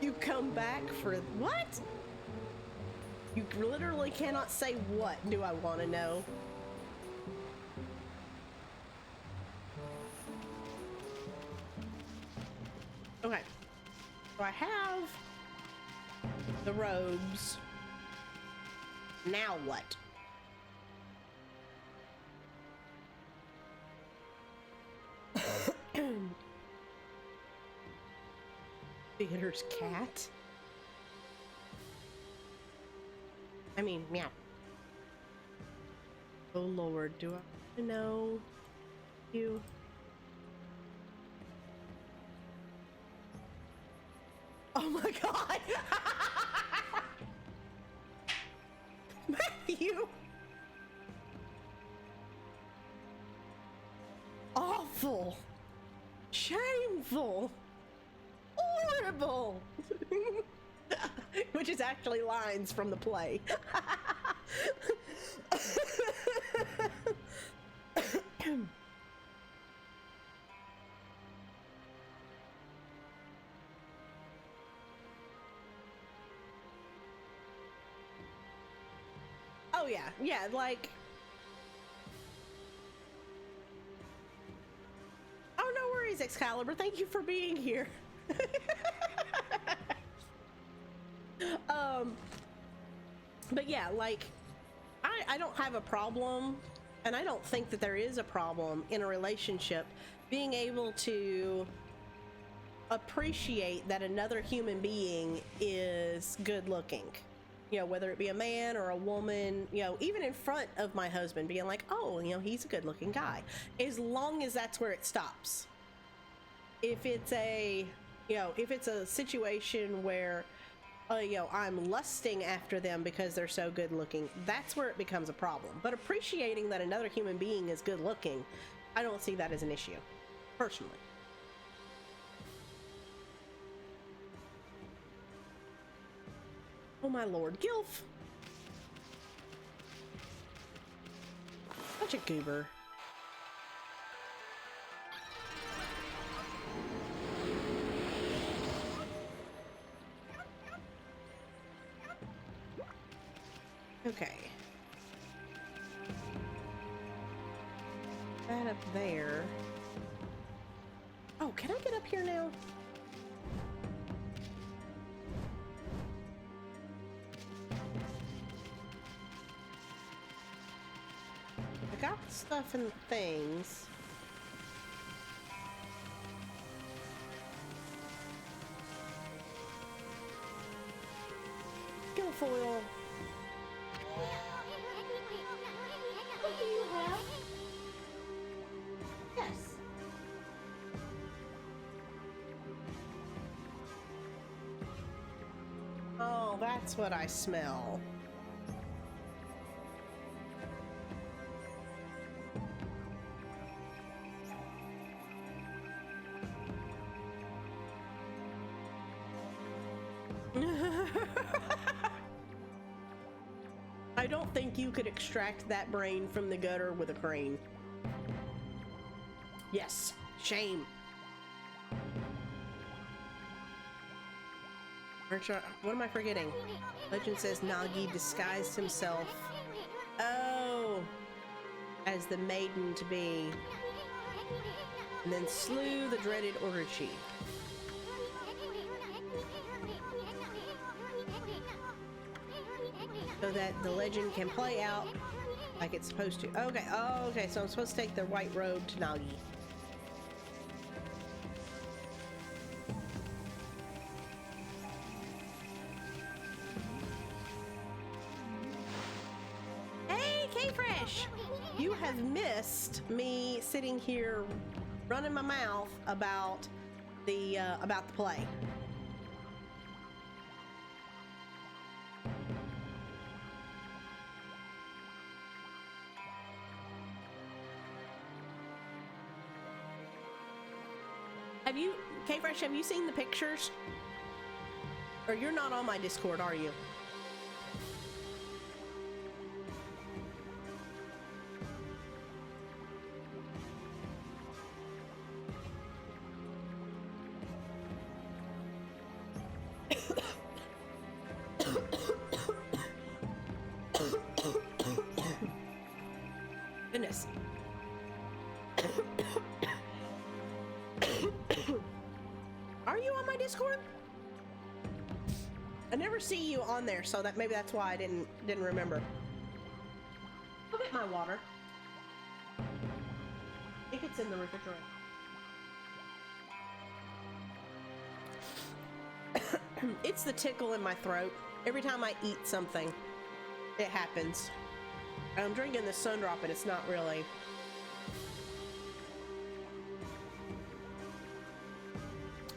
You come back for what? You literally cannot say what, do I want to know? Okay. So I have the robes. Now what? Theater's cat? I mean, meow. Oh Lord, do I know you? Oh my God! Matthew! Awful! Shameful! Horrible! Which is actually lines from the play. Oh yeah, like, oh, no worries, Excalibur, thank you for being here. But yeah, like, I don't have a problem, and I don't think that there is a problem in a relationship being able to appreciate that another human being is good looking. You know, whether it be a man or a woman, you know, even in front of my husband, being like, oh, you know, he's a good looking guy, as long as that's where it stops. If it's a, you know, if it's a situation where I'm lusting after them because they're so good looking, that's where it becomes a problem. But appreciating that another human being is good looking, I don't see that as an issue, personally. Oh my lord, Gilf! Such a goober. Okay. That up there. Oh, can I get up here now? I got the stuff and things. Gilfoil. What do you have? Yes. Oh, that's what I smell. I don't think you could extract that brain from the gutter with a crane. Yes, shame. What am I forgetting? Legend says Nagi disguised himself. Oh, as the maiden to be, and then slew the dreaded order chief. So that the legend can play out like it's supposed to. Okay, oh, okay, so I'm supposed to take the white robe to Nagi. Hey, K-Fresh! You have missed me sitting here running my mouth about the play. Have you, K-Fresh, have you seen the pictures? Or you're not on my Discord, are you? Goodness. Are you on my Discord? I never see you on there, so that maybe that's why I didn't remember. Look at my water. I think it's in the refrigerator. It's the tickle in my throat. Every time I eat something, it happens. I'm drinking the sun drop and it's not really.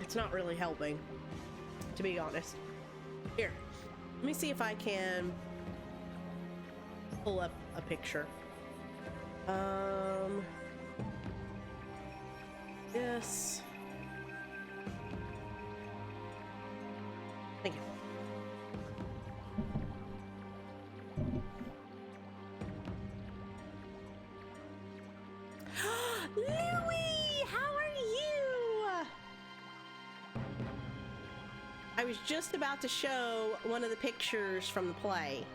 It's not really helping, to be honest. Here, let me see if I can pull up a picture. This. Thank you. Louie, how are you? I was just about to show one of the pictures from the play.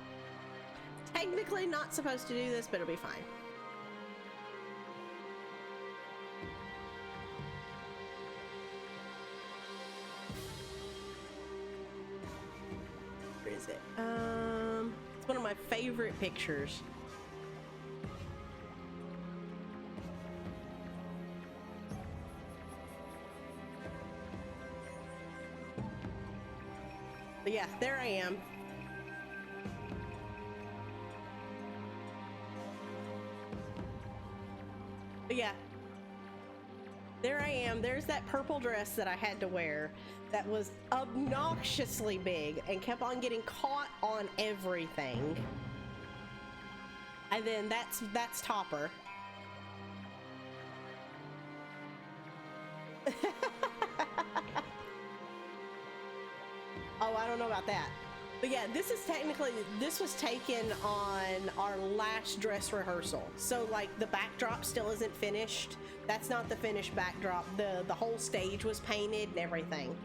Technically not supposed to do this, but it'll be fine. Where is it? It's one of my favorite pictures. But yeah, there I am. But yeah, there I am. There's that purple dress that I had to wear that was obnoxiously big and kept on getting caught on everything. And then that's Topper. Oh, I don't know about that. But yeah, this was taken on our last dress rehearsal. So like the backdrop still isn't finished. That's not the finished backdrop. The whole stage was painted and everything.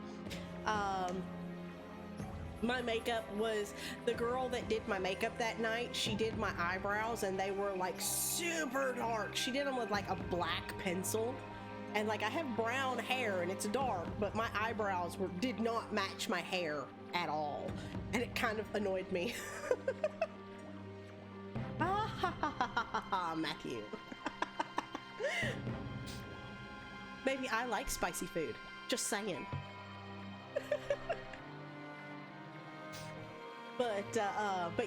My makeup was, the girl that did my makeup that night, she did my eyebrows and they were like super dark. She did them with like a black pencil. And like I have brown hair and it's dark, but my eyebrows did not match my hair at all. And it kind of annoyed me. Ah, ha, ha, ha, ha, ha, Matthew. Maybe I like spicy food. Just saying. But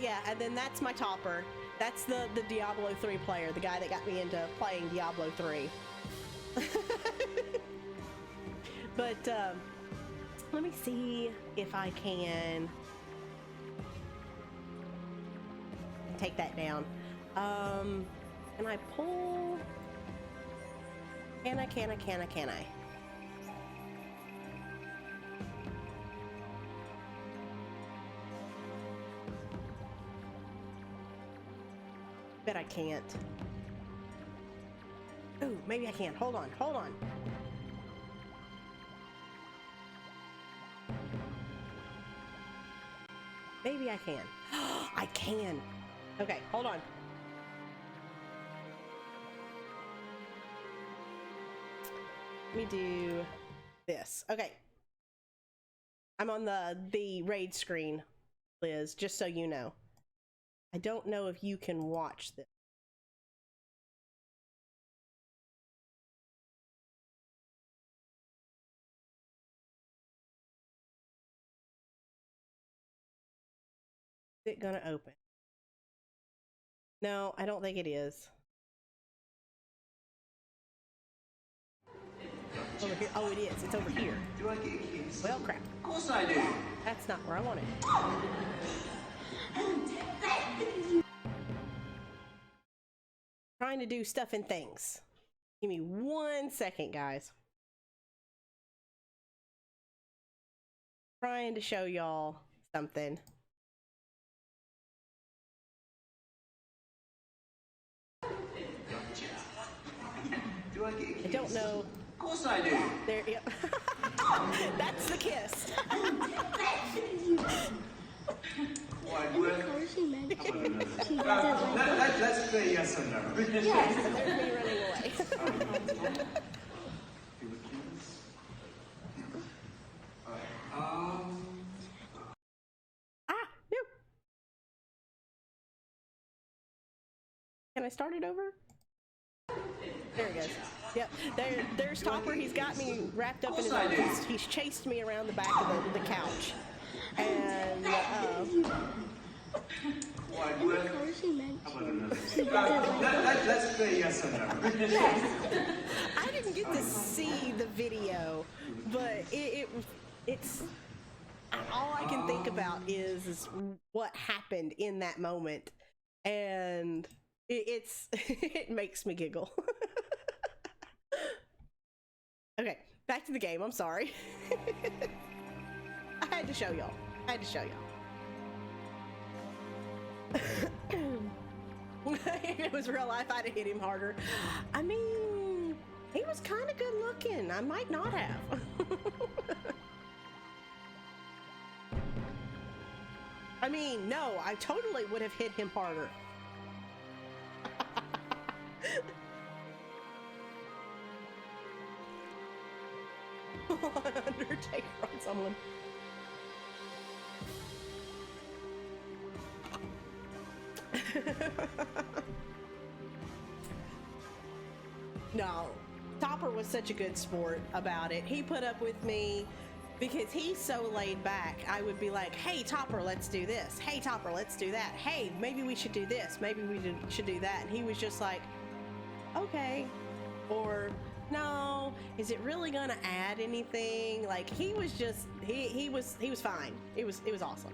yeah, and then that's my Topper. That's the Diablo 3 player, the guy that got me into playing Diablo 3. But let me see if I can take that down. Can I pull? Can I? Bet I can't. Ooh, maybe I can. Hold on. Maybe I can. I can. Okay, hold on. Let me do this. Okay. I'm on the raid screen, Liz, just so you know. I don't know if you can watch this. Is it gonna open? No, I don't think it is. Over here. Oh, it is. It's over here. Do I get keys? Well, crap. Of course I do. That's not where I want it. Trying to do stuff and things. Give me 1 second, guys. Trying to show y'all something. Do I get keys? I don't know. Of course I do. There, yep. That's the kiss. Why, let's play yes or no. Yes. And there's me running away. No. Can I start it over? There he goes. Yep. There's Topper. He's got me wrapped up in his arms. He's chased me around the back of the couch. And let's play yes or no. yes. I didn't get to see the video, but it's all I can think about is what happened in that moment, and it makes me giggle. Okay, back to the game. I'm sorry. I had to show y'all. If it was real life, I'd have hit him harder. I mean, he was kind of good looking. I might not have. I mean, no, I totally would have hit him harder. Undertaker on someone. No, Topper was such a good sport about it. He put up with me because he's so laid back. I would be like, hey Topper, let's do this. Hey Topper, let's do that. Hey, maybe we should do this. Maybe we should do that. And he was just like, okay. Or no, is it really gonna add anything? Like he was just he was fine. It was awesome.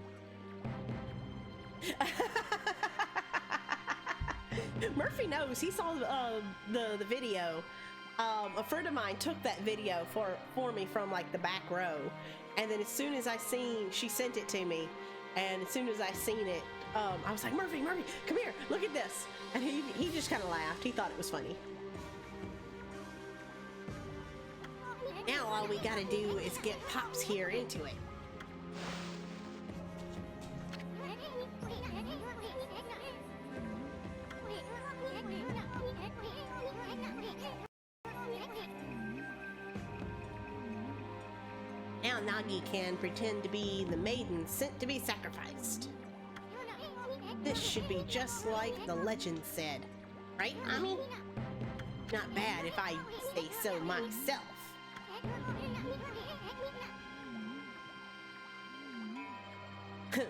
Murphy knows. He saw the video. A friend of mine took that video for me from like the back row, and then as soon as she sent it to me, and as soon as I seen it, I was like, Murphy, come here, look at this, and he just kind of laughed. He thought it was funny. Now all we gotta do is get Pops here into it. Now Nagi can pretend to be the maiden sent to be sacrificed. This should be just like the legend said. Right, Ami? Not bad if I say so myself.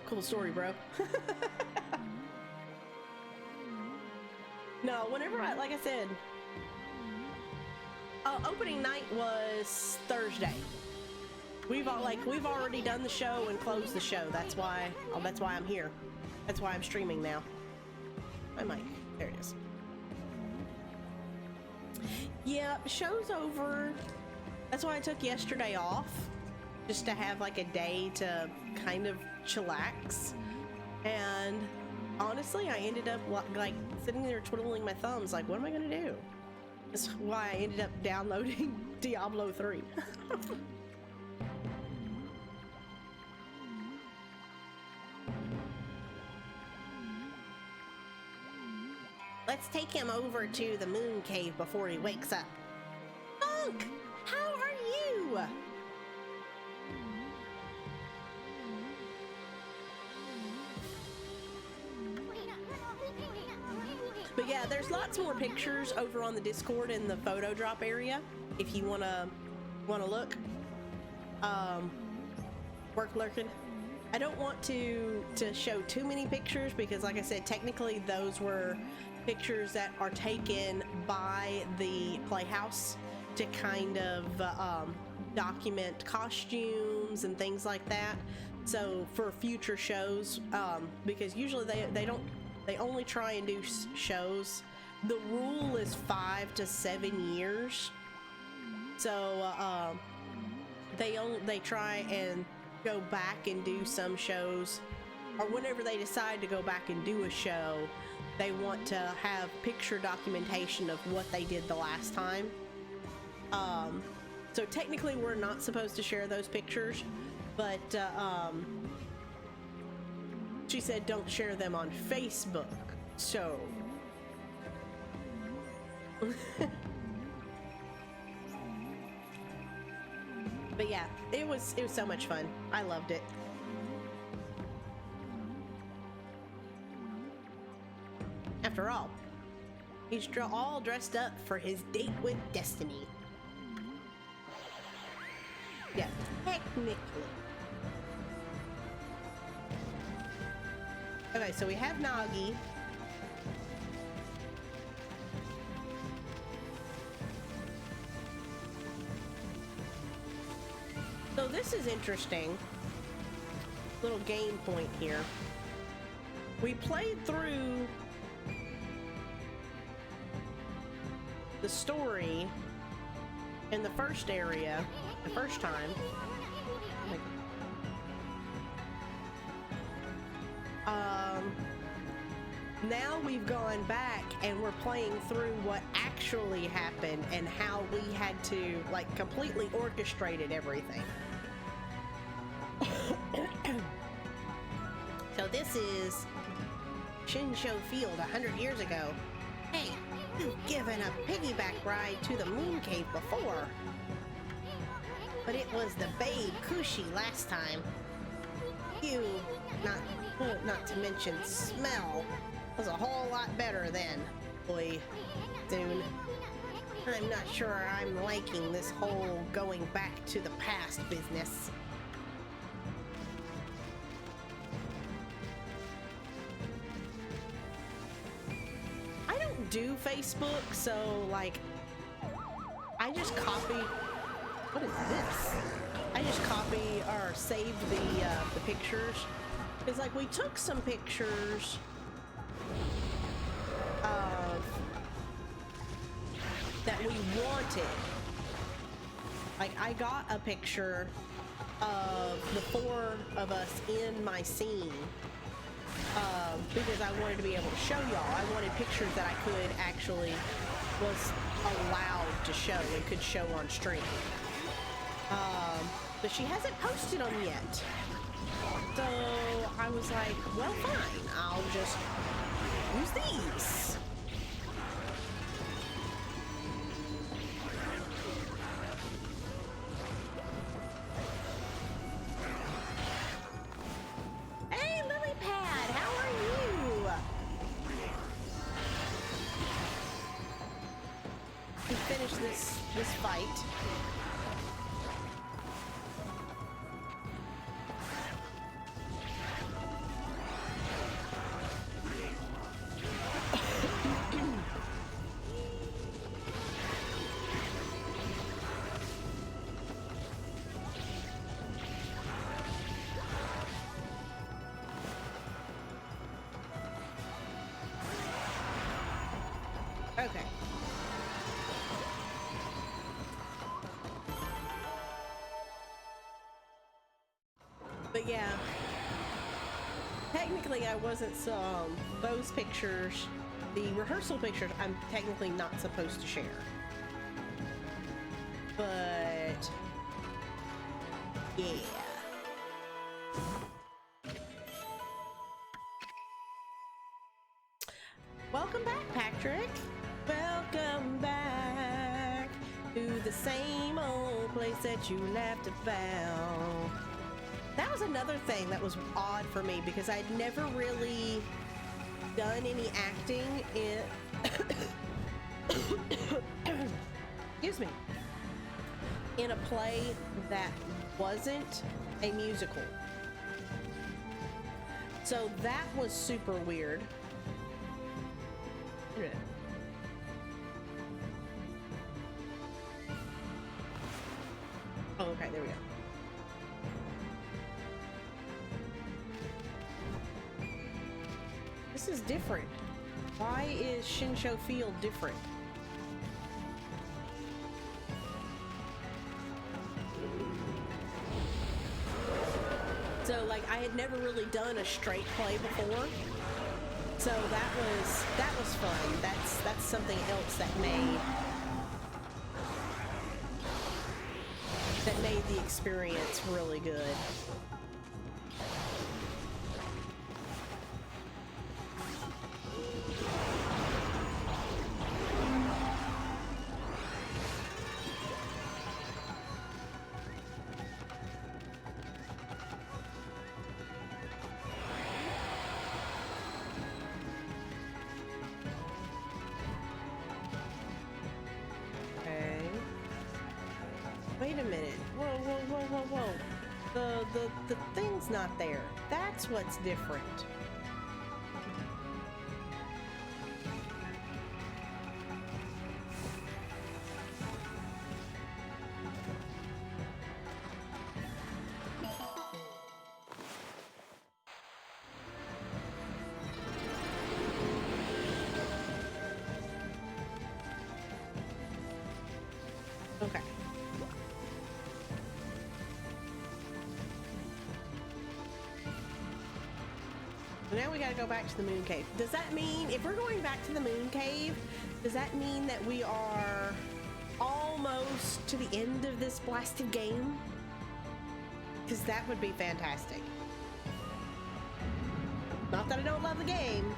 Cool story, bro. No, whenever like I said, opening night was Thursday. We've already done the show and closed the show. That's why I'm here. That's why I'm streaming now. My mic. There it is. Yeah, show's over. That's why I took yesterday off, just to have like a day to kind of chillax. And honestly, I ended up like sitting there twiddling my thumbs, like, what am I gonna do? That's why I ended up downloading Diablo 3. Let's take him over to the moon cave before he wakes up. Monk, how are you? But yeah, there's lots more pictures over on the Discord in the photo drop area if you wanna look. Work lurking. I don't want to show too many pictures because, like I said, technically those were pictures that are taken by the Playhouse to kind of document costumes and things like that. So for future shows, because usually they only try and do shows. The rule is 5 to 7 years. So they try and go back and do some shows, or whenever they decide to go back and do a show, they want to have picture documentation of what they did the last time. So technically we're not supposed to share those pictures, but she said don't share them on Facebook. So but yeah, it was so much fun. I loved it. After all, he's all dressed up for his date with Destiny. Yeah, technically. Okay, so we have Nagi. So this is interesting. Little game point here. We played through the story in the first area the first time. Now we've gone back and we're playing through what actually happened and how we had to like completely orchestrated everything. So this is Shinsho Field 100 years ago. Hey, you've given a piggyback ride to the moon cave before. But it was the babe Kushi last time. You, not to mention smell, was a whole lot better then, boy. Soon. I'm not sure I'm liking this whole going back to the past business. I don't do Facebook, so like I I just copied. What is this? I just copy or saved the pictures. It's like we took some pictures of that we wanted. Like I got a picture of the 4 of us in my scene because I wanted to be able to show y'all. I wanted pictures that I could actually was allowed to show and could show on stream. But she hasn't posted them yet. So I was like, well, fine. I'll just use these. Hey, Lily Pad, how are you? We finished this fight. Okay. But yeah, technically I wasn't, those pictures, the rehearsal pictures, I'm technically not supposed to share. But, yeah. Welcome back, Patrick. Welcome back to the same old place that you left about. That was another thing that was odd for me because I'd never really done any acting in excuse me, in a play that wasn't a musical. So that was super weird. Oh, okay, there we go. This is different. Why is Shinsho Field different? So, like, I had never really done a straight play before. So that was fun. That's something else that made the experience really good. Wait a minute. Whoa. The thing's not there. That's what's different. Okay. So now we gotta go back to the moon cave. Does that mean, if we're going back to the moon cave, does that mean that we are almost to the end of this blasted game? Because that would be fantastic. Not that I don't love the game,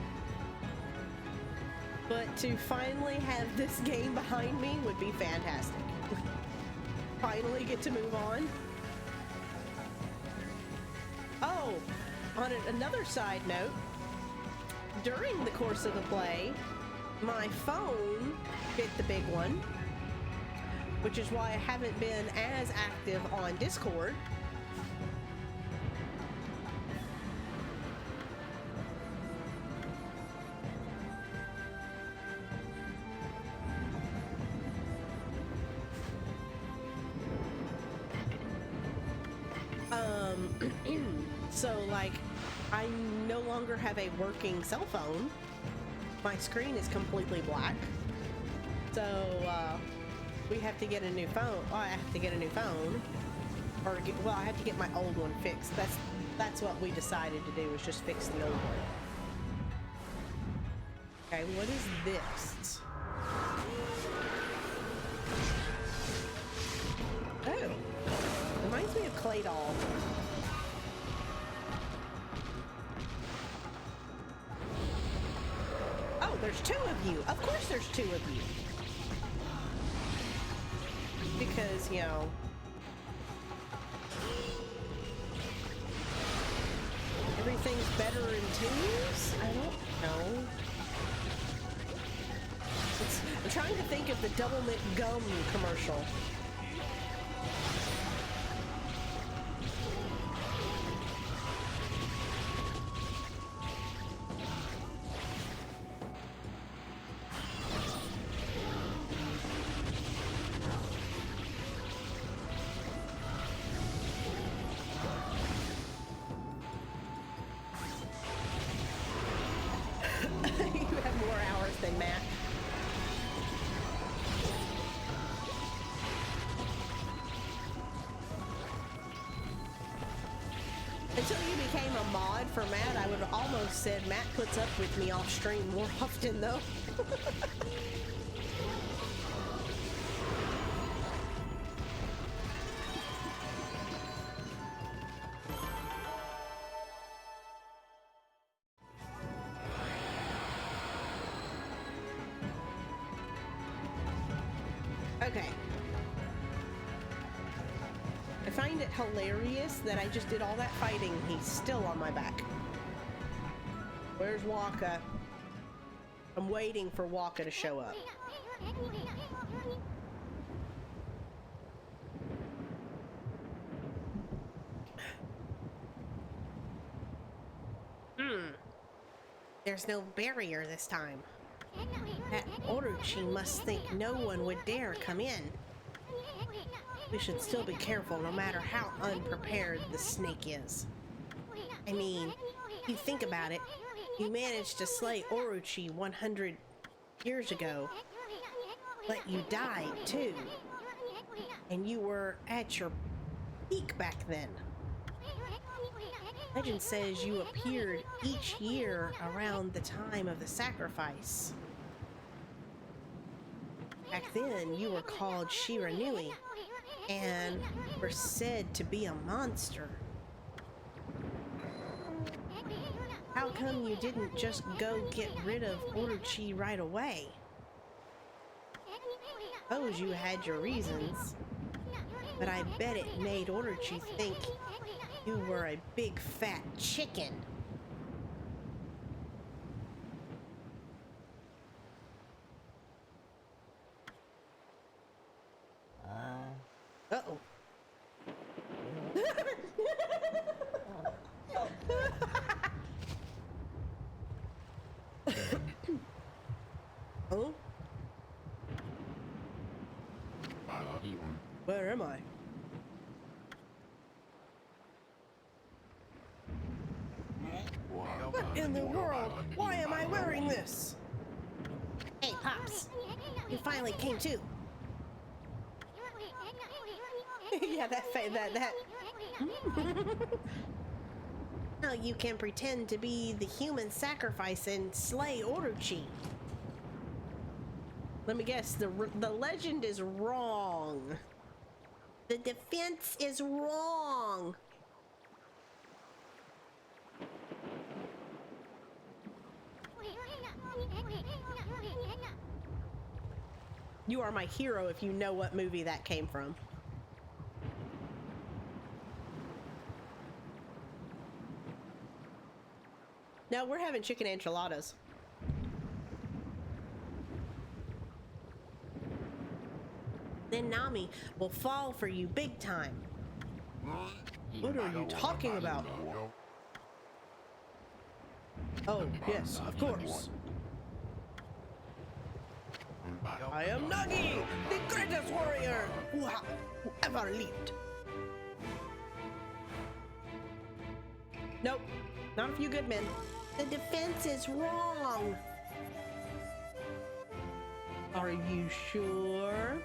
but to finally have this game behind me would be fantastic. Finally get to move on. Oh, on another side note, during the course of the play, my phone hit the big one, which is why I haven't been as active on Discord. So, like, I no longer have a working cell phone. My screen is completely black. So, we have to get a new phone. Well, I have to get a new phone. Well, I have to get my old one fixed. That's what we decided to do, was just fix the old one. Okay, what is this? Oh, reminds me of Clay Doll. Oh, there's two of you. Of course there's two of you. Because, you know, everything's better in twos? I don't know. I'm trying to think of the Double Mint Gum commercial. You have more hours than Matt. Until you became a mod for Matt, I would have almost said Matt puts up with me off stream more often, though. Okay. I find it hilarious that I just did all that fighting. He's still on my back. Where's Waka? I'm waiting for Waka to show up. There's no barrier this time. That Orochi must think no one would dare come in. We should still be careful no matter how unprepared the snake is. I mean, if you think about it, you managed to slay Orochi 100 years ago, but you died too. And you were at your peak back then. Legend says you appeared each year around the time of the sacrifice. Back then, you were called Shiranui, and were said to be a monster. How come you didn't just go get rid of Orochi right away? Suppose you had your reasons, but I bet it made Orochi think you were a big fat chicken. Uh-oh. Oh? Where am I? What in the world? Why am I wearing this? Hey, Pops. You finally came to. Yeah, that. Now you can pretend to be the human sacrifice and slay Orochi. Let me guess, the legend is wrong. The defense is wrong. You are my hero if you know what movie that came from. No, we're having chicken enchiladas. Then Nami will fall for you big time. What are you talking about? Oh, yes, of course. I am Nagi, the greatest warrior who ever lived. Nope, not a few good men. The defense is wrong. Are you sure?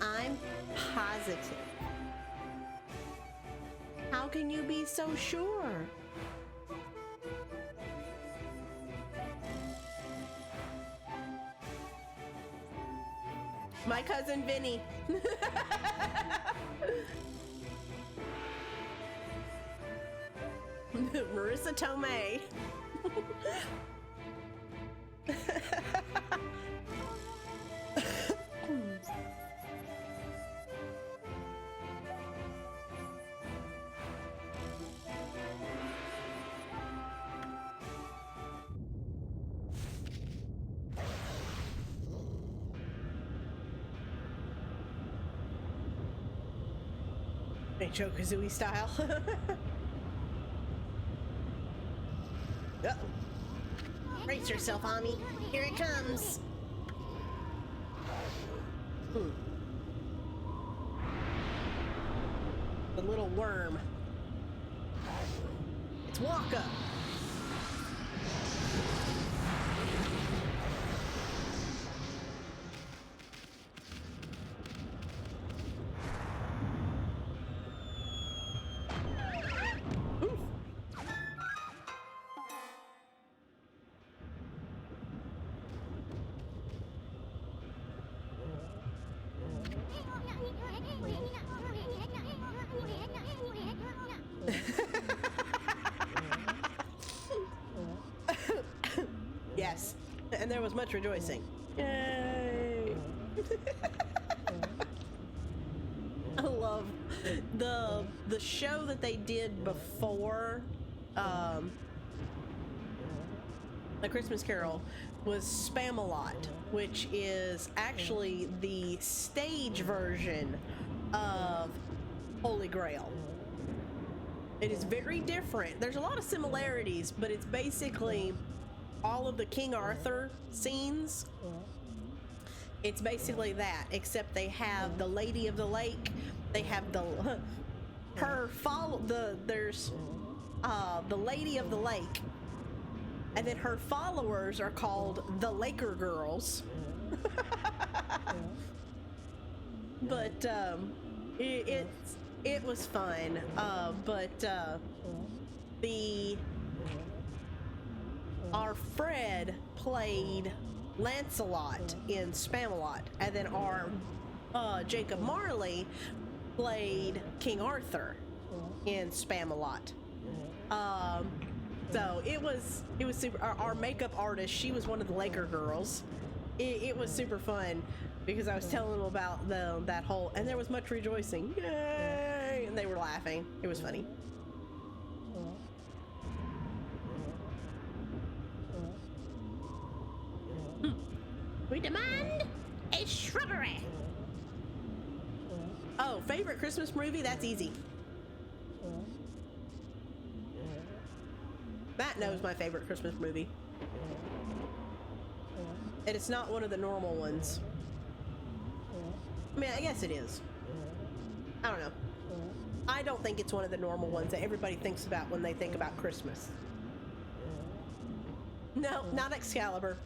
I'm positive. How can you be so sure? My cousin Vinny. Marissa Tomei. Banjo-Kazooie style. Uh-oh. Brace yourself, Ami. Here it comes. The little worm. It's Waka. Yes, and there was much rejoicing. Yay! I love the show that they did before The Christmas Carol was Spam-A-Lot, which is actually the stage version of Holy Grail. It is very different. There's a lot of similarities, but it's basically all of the King Arthur scenes. It's basically that, except they have the Lady of the Lake. They have there's the Lady of the Lake, and then her followers are called the Laker Girls. But it was fun. Our Fred played Lancelot in Spam-A-Lot, and then our Jacob Marley played King Arthur in Spam-A-Lot. So it was super. Our makeup artist, she was one of the Laker girls. It was super fun because I was telling them about that whole, and there was much rejoicing. Yay! And they were laughing. It was funny. We demand a shrubbery. Oh, favorite Christmas movie? That's easy. Matt knows my favorite Christmas movie. And it's not one of the normal ones. I mean, I guess it is. I don't know. I don't think it's one of the normal ones that everybody thinks about when they think about Christmas. No, not Excalibur.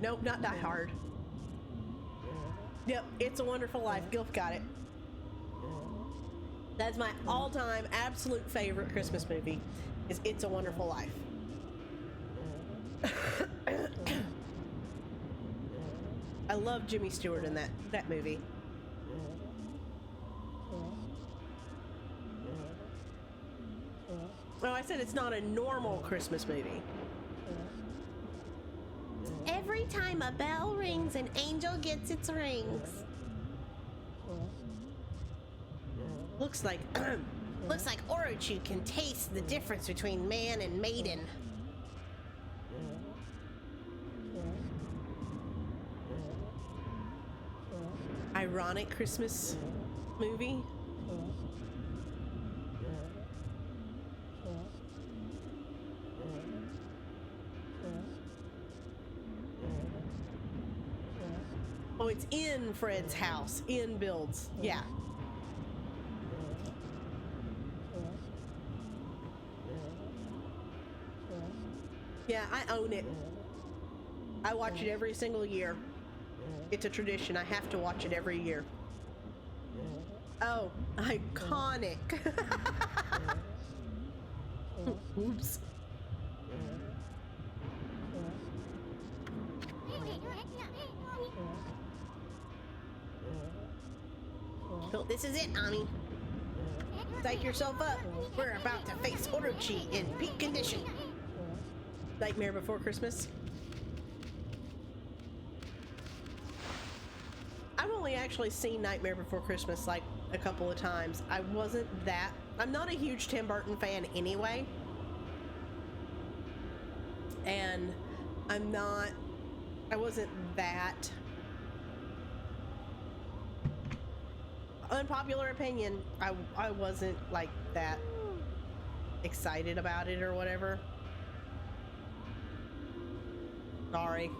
Nope, not Die Hard. Yep, It's a Wonderful Life. Gilf got it. That's my all-time absolute favorite Christmas movie, is It's a Wonderful Life. I love Jimmy Stewart in that movie. Well, I said it's not a normal Christmas movie. Every time a bell rings, an angel gets its rings. Looks like Orochi can taste the difference between man and maiden. Ironic Christmas movie. Oh, it's in Fred's house, in builds. Yeah. Yeah, I own it. I watch it every single year. It's a tradition. I have to watch it every year. Oh, iconic. Oops. Well, this is it, Ami. Psych yourself up. We're about to face Orochi in peak condition. Nightmare Before Christmas. I've only actually seen Nightmare Before Christmas like a couple of times. I'm not a huge Tim Burton fan anyway. And I wasn't that unpopular opinion. I wasn't like that excited about it or whatever. Sorry.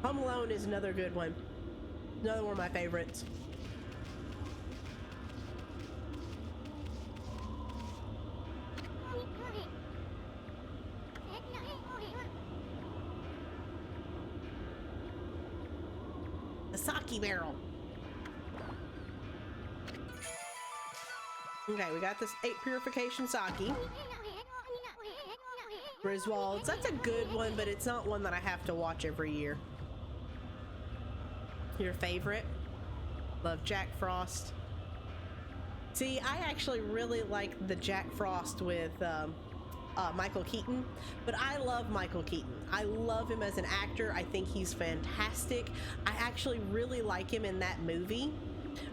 Home Alone is another good one. Another one of my favorites. The sake barrel. Okay, we got this 8 purification sake. Griswolds, that's a good one, but it's not one that I have to watch every year. Your favorite? Love Jack Frost. See, I actually really like the Jack Frost with Michael Keaton, but I love Michael Keaton. I love him as an actor. I think he's fantastic. I actually really like him in that movie.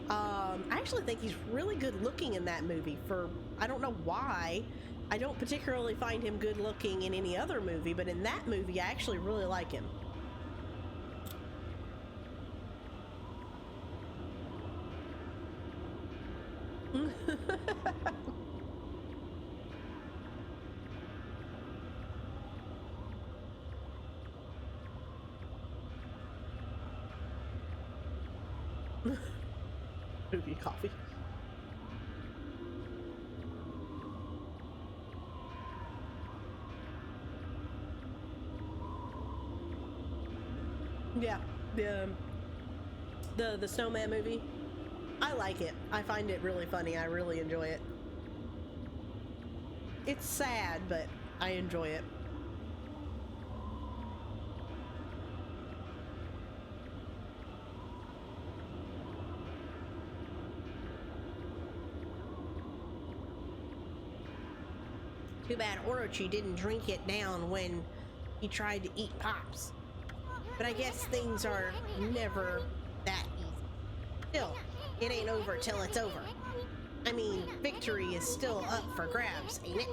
I actually think he's really good looking in that movie. I don't know why. I don't particularly find him good looking in any other movie, but in that movie I actually really like him. Movie coffee. Yeah, the snowman movie. I like it. I find it really funny. I really enjoy it. It's sad, but I enjoy it. Too bad Orochi didn't drink it down when he tried to eat Pops. But I guess things are never that easy. Still, it ain't over till it's over. I mean, victory is still up for grabs, ain't it?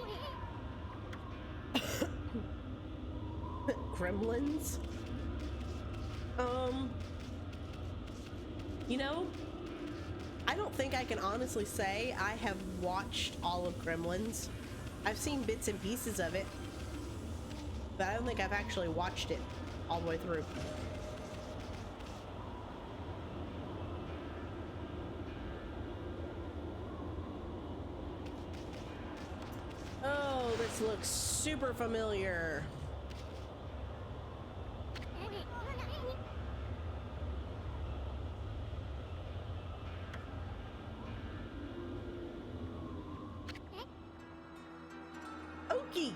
Gremlins? You know, I don't think I can honestly say I have watched all of Gremlins. I've seen bits and pieces of it, but I don't think I've actually watched it all the way through. Oh, this looks super familiar. Okie!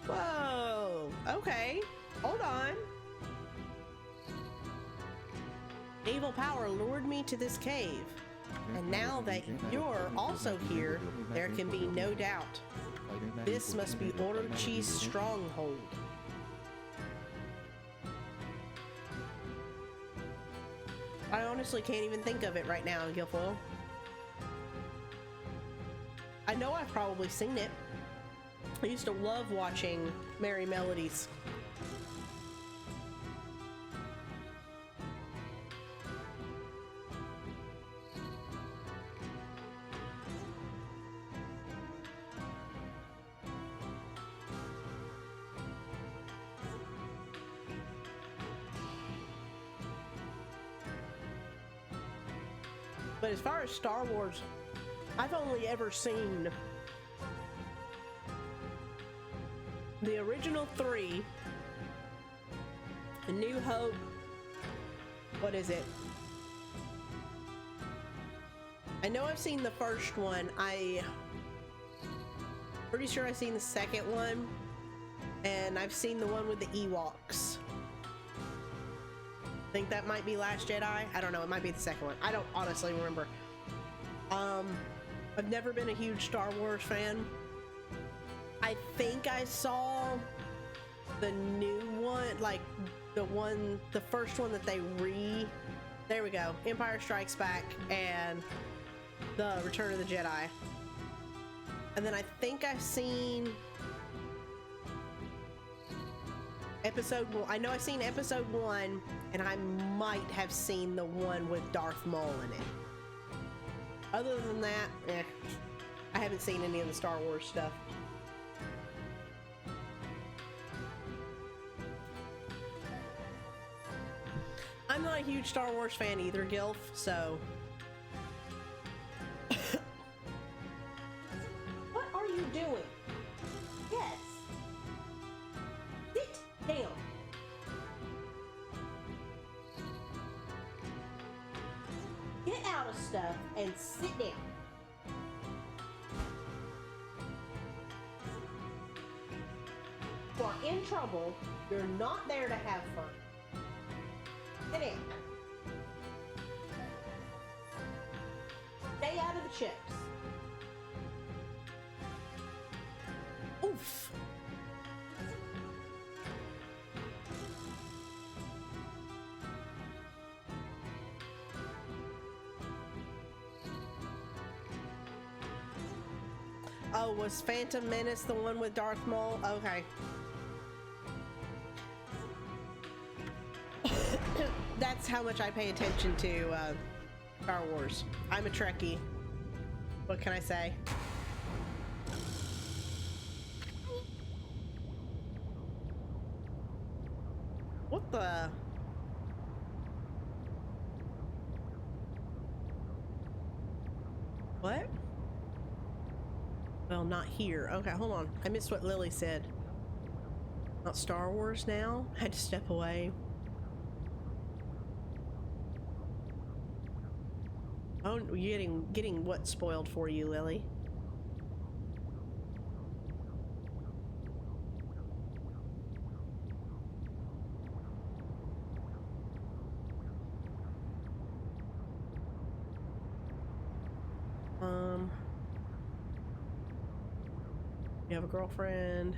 Whoa! Okay, hold on. Evil power lured me to this cave, and now that you're also here, there can be no doubt. This must be Orochi's stronghold. I honestly can't even think of it right now, Guilfoyle. I know I've probably seen it. I used to love watching Merry Melodies. But as far as Star Wars, I've only ever seen the original 3, A New Hope, what is it? I know I've seen the first one. Pretty sure I've seen the second one, and I've seen the one with the Ewoks. I think that might be Last Jedi. I don't know. It might be the second one. I don't honestly remember. I've never been a huge Star Wars fan. I think I saw the new one, like the first one that there we go, Empire Strikes Back and the Return of the Jedi. And then I think I've seen episode 1. I know I've seen episode 1, and I might have seen the one with Darth Maul in it. Other than that, I haven't seen any of the Star Wars stuff. I'm not a huge Star Wars fan either, Gilf, so... What are you doing? Yes. Sit down. Get out of stuff and sit down. You are in trouble. You're not there to have fun. Sit down. Stay out of the chips. Oof. Oh, was Phantom Menace the one with Darth Maul? Okay. That's how much I pay attention to Star Wars. I'm a Trekkie. What can I say? What the? What? Well, not here. Okay, hold on. I missed what Lily said. Not Star Wars now? I had to step away. Oh, you're getting what spoiled for you, Lily? You have a girlfriend?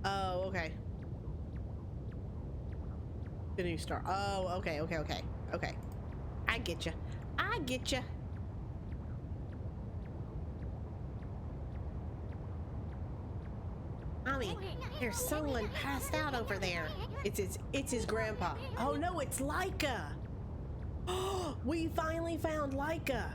Oh, okay. The new star. Oh, okay. I get you. I get you. Mommy, there's someone passed out over there. It's his grandpa. Oh no, it's Laika. Oh, we finally found Laika.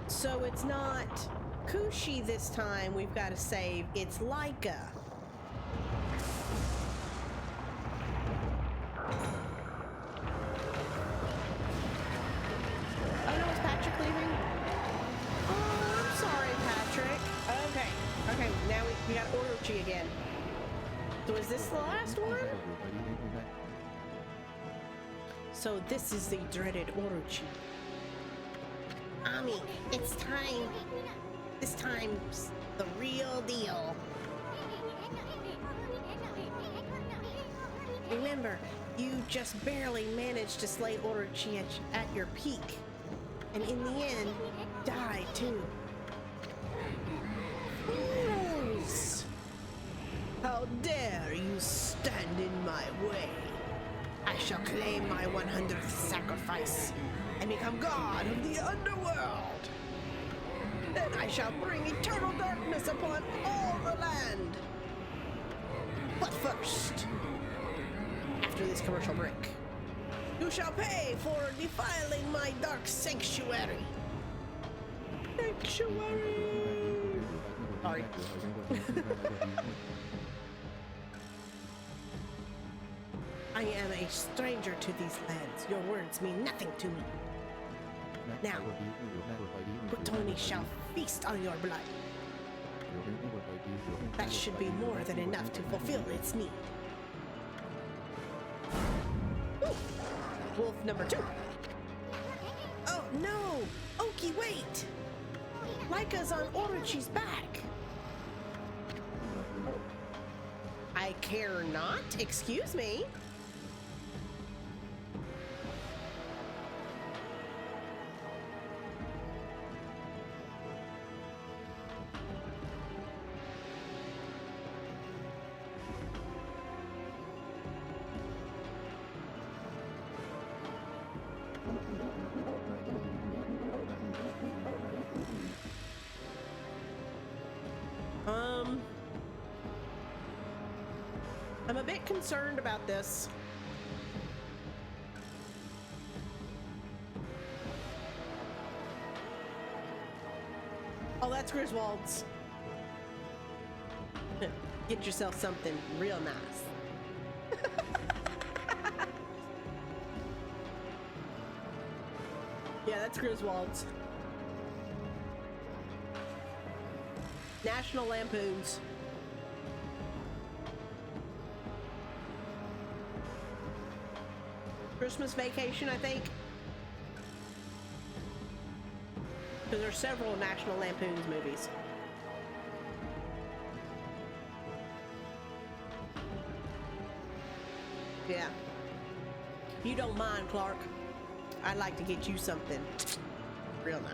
So it's not Kushi this time we've got to save, it's Laika. Oh no, is Patrick leaving? Oh, I'm sorry, Patrick. Okay, now we got Orochi again. So is this the last one? So this is the dreaded Orochi. Ami, it's time. This time's the real deal. Remember, you just barely managed to slay Orochi at your peak. And in the end, died too. Fools! How dare you stand in my way? I shall claim my 100th sacrifice and become god of the underworld. Then I shall bring eternal darkness upon all the land. But first, after this commercial break, you shall pay for defiling my dark sanctuary. Sanctuary. Sorry. I am a stranger to these lands. Your words mean nothing to me. Now, Butoni shall feast on your blood. That should be more than enough to fulfill its need. Ooh. Wolf number 2. Oh no! Oki, wait! Laika's on Orochi's back. I care not. Excuse me. I'm a bit concerned about this. Oh, that's Griswold's. Get yourself something real nice. Yeah, that's Griswold's. National Lampoons. Christmas Vacation, I think. Because there's several National Lampoons movies. Yeah. You don't mind, Clark. I'd like to get you something real nice.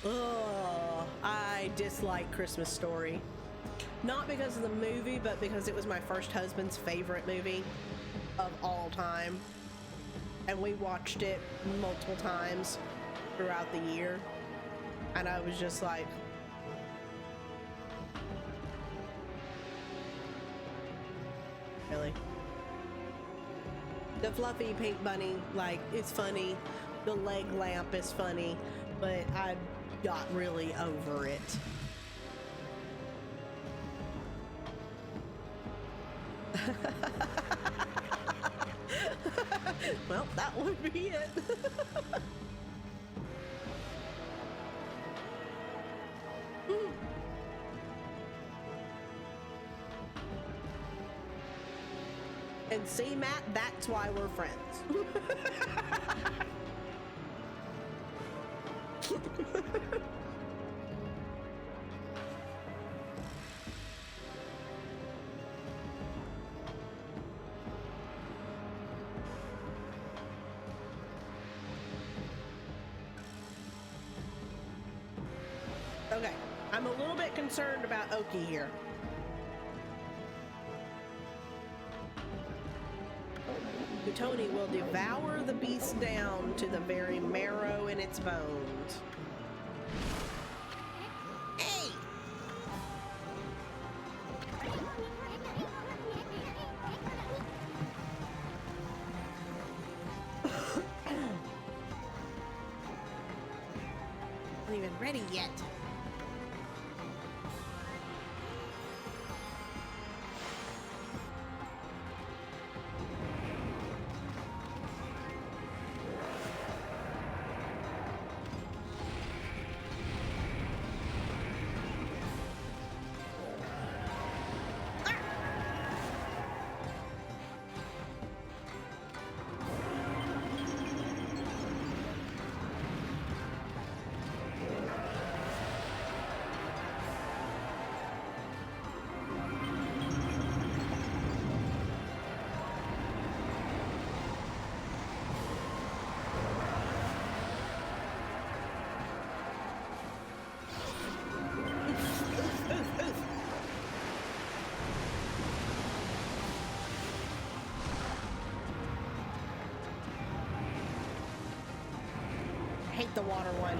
Oh, I dislike Christmas Story. Not because of the movie, but because it was my first husband's favorite movie of all time. And we watched it multiple times throughout the year. And I was just like, really? The fluffy pink bunny, like, it's funny. The leg lamp is funny, but I got really over it. Well, that would be it. And see, Matt, that's why we're friends. Okay, I'm a little bit concerned about Oki here. Tony will devour the beast down to the very marrow in its bones. Hey! Not even ready yet. Hate the water one.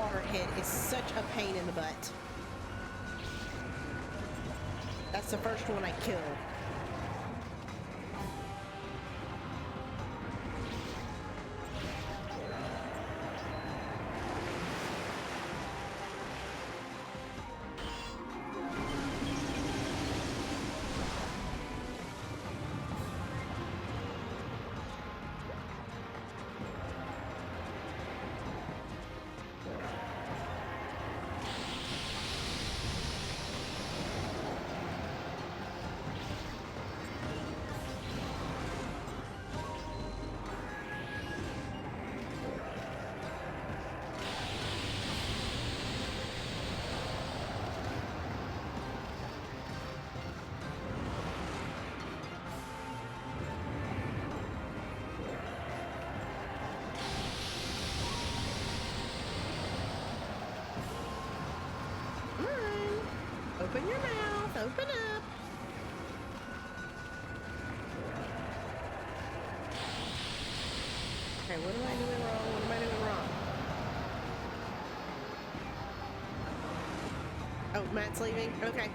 water hit is such a pain in the butt. That's the first one I kill. Open your mouth, open up. Okay, what am I doing wrong? What am I doing wrong? Oh, Matt's leaving? Okay.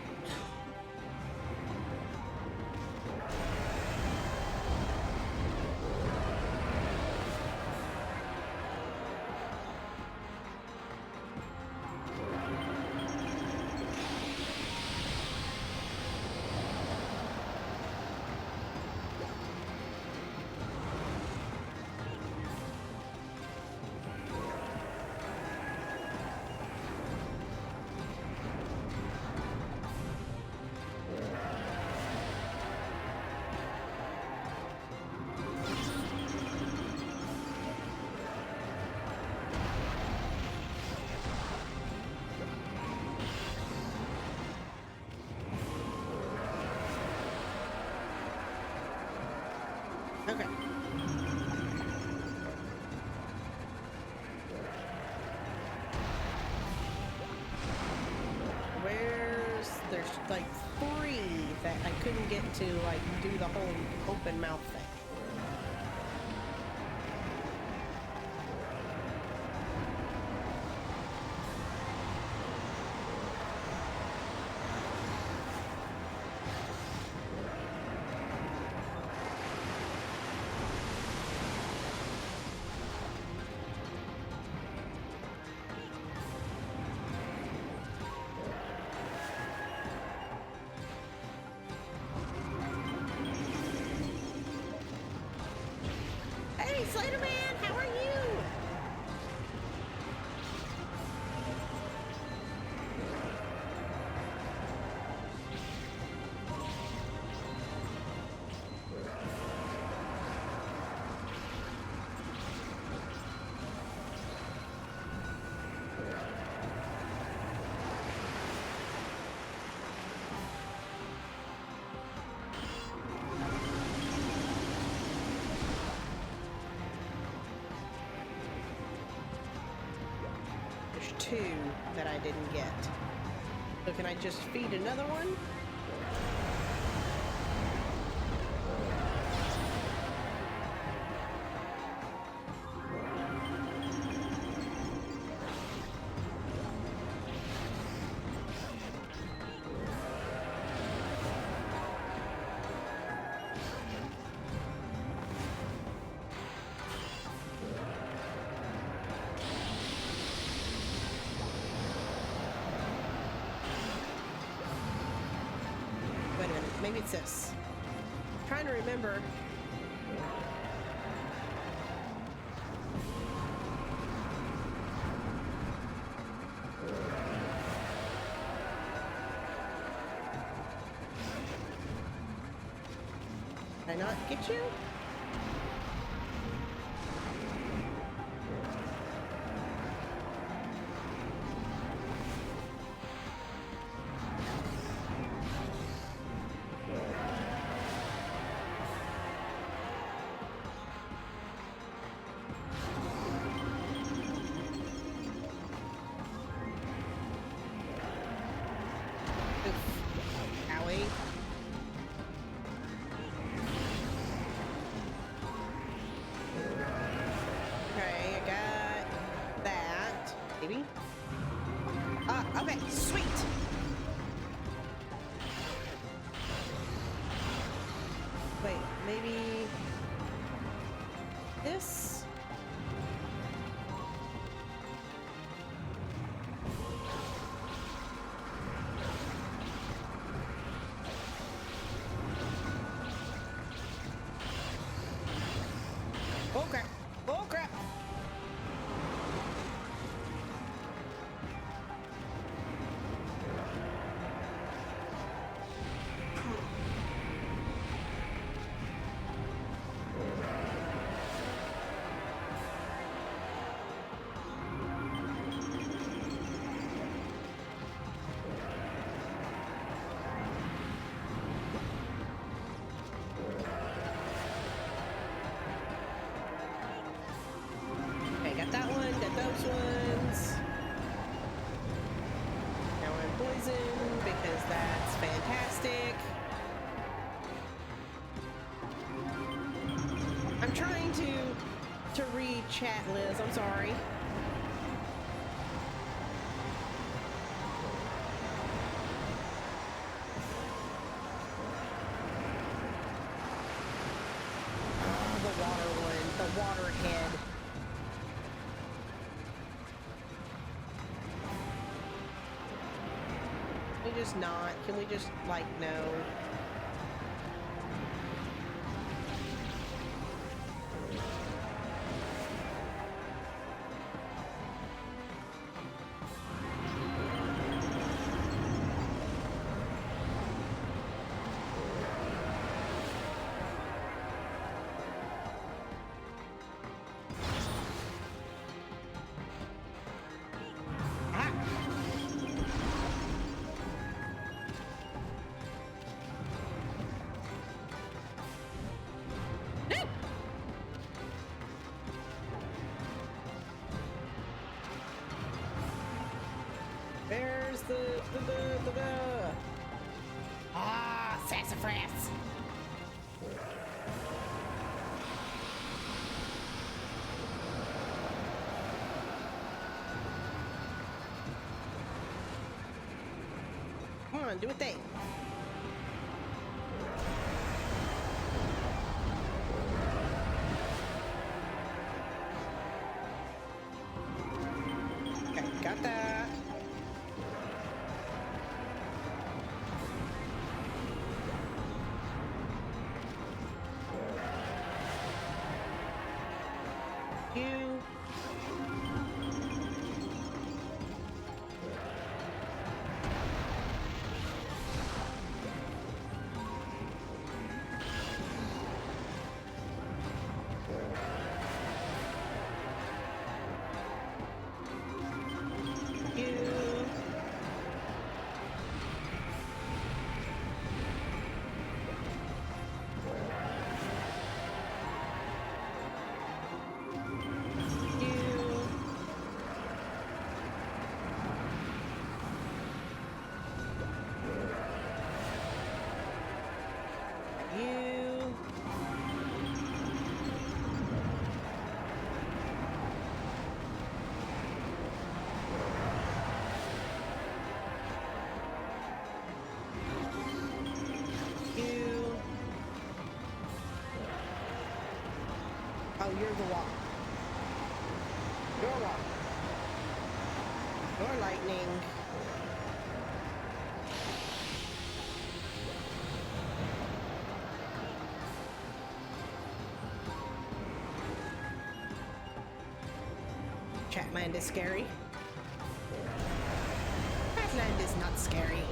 Okay. There's like 3 that I couldn't get to, like, do the whole open mouth thing. Hey, Slenderman, how are you? There's 2 that I didn't get. So can I just feed another one? Wait a minute, maybe it's this. I'm trying to remember. Did I not get you? Owie. Okay, I got that. Maybe? Okay, sweet. Wait, maybe this? Oh crap! Oh crap! Okay, got that one, got those ones. Now I'm poisoned because that's fantastic. I'm trying to read chat, Liz. I'm sorry. Oh, the water one, the water head. Can we just not? Can we just, like, no? Ah! No! There's the ah, sassafras. Come on, do a thing. Okay, got that. You. You. You. You. You. Oh, you're the wall. You're wall. You're lightning. Chatland is scary. Chatland is not scary.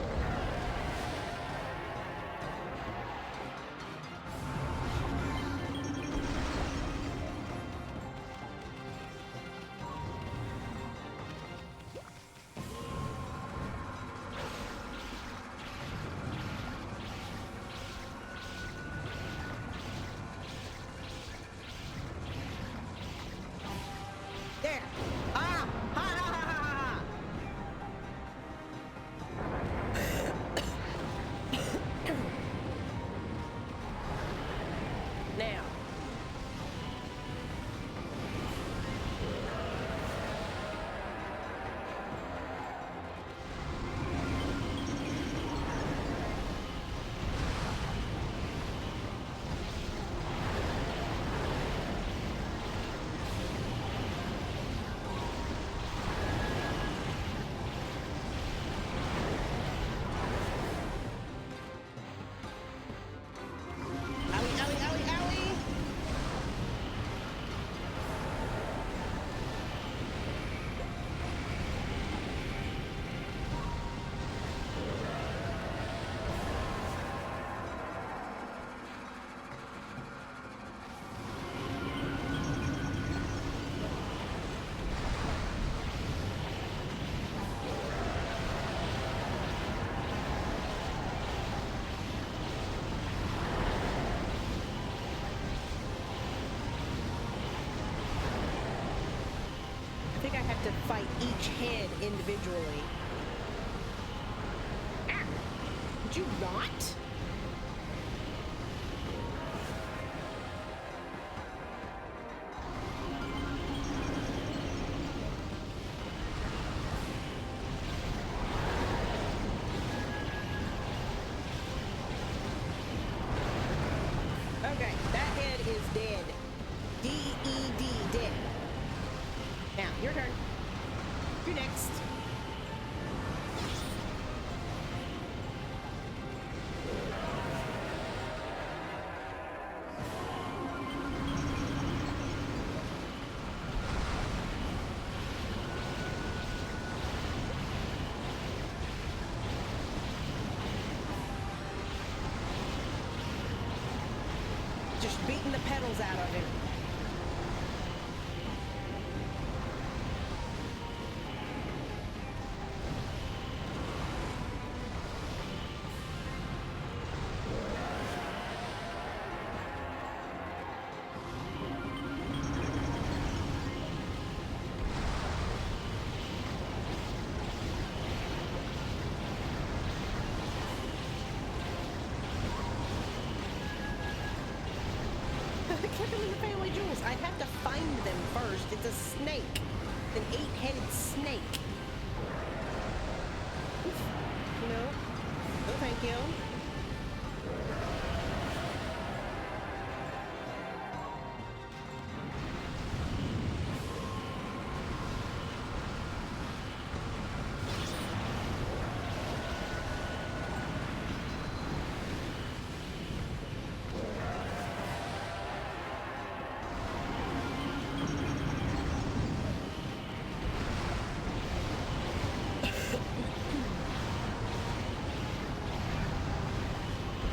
There. Ah! Ha ha ha ha ha! Now. fight each head individually. Ah! Would you not? Okay, that head is dead. D-E-D, dead. Now, your turn. You next. Just beating the pedals out of him. Kept him in the family jewels. I have to find them first. It's a snake. An 8-headed snake. No. No, thank you.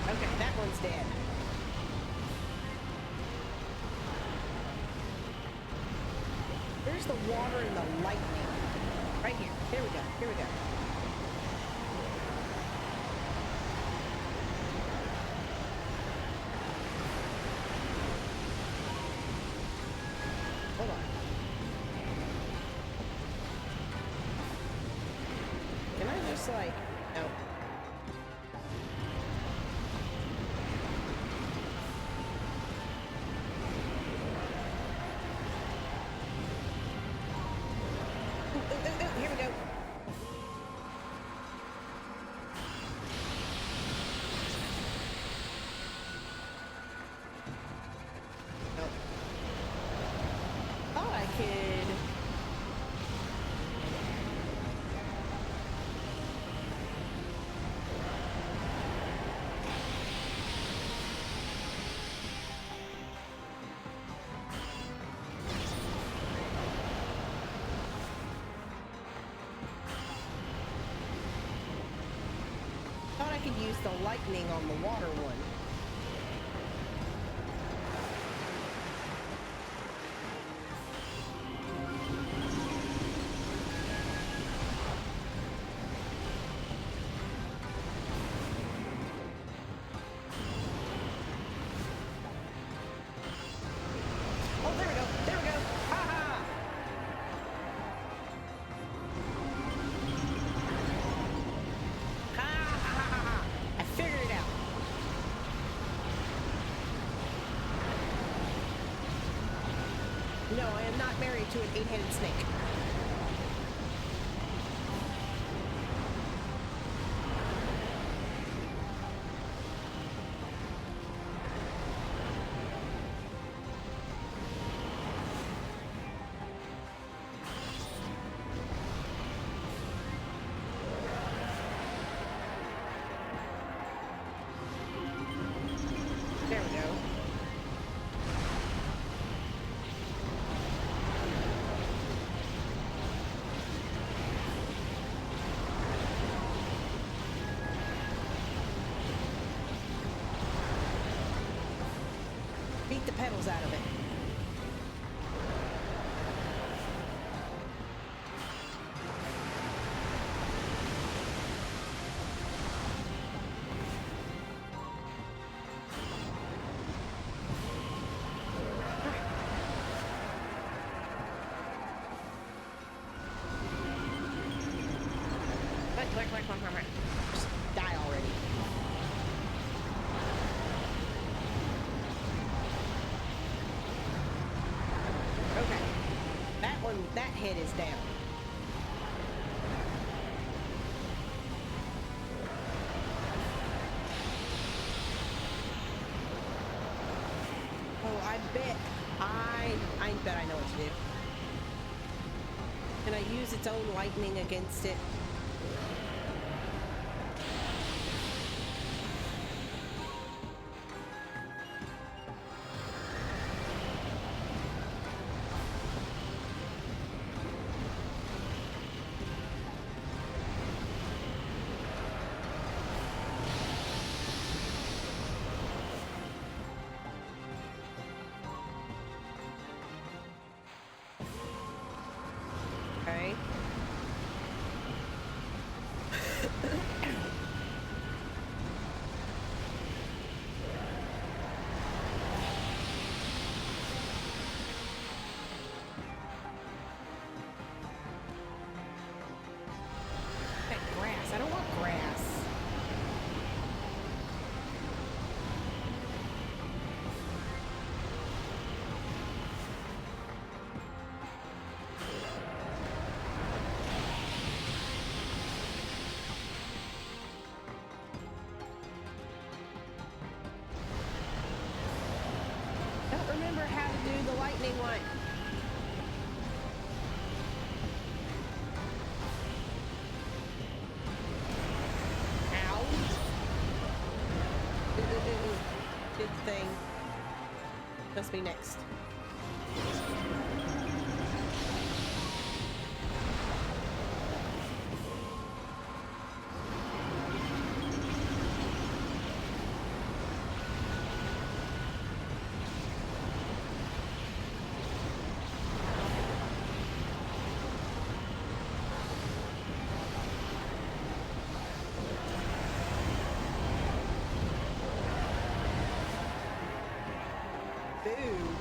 Okay, that one's dead. There's the water and the lightning. Right here. Here we go. Here we go. Hold on. Can I just like... No. Here we go. Nope. Thought I could. Thought I could use the lightning on the water one. Oh, there we go. There we go. Ha ha! Ha ha ha ha ha! I figured it out. No, I am not married to an 8-headed snake. There we go. Beat the pedals out of it. that head is down. Oh, I bet I know what to do. Can I use its own lightning against it? Okay. That grass. I don't want grass. Don't remember how to do the lightning one. Ow. Good thing. Must be next.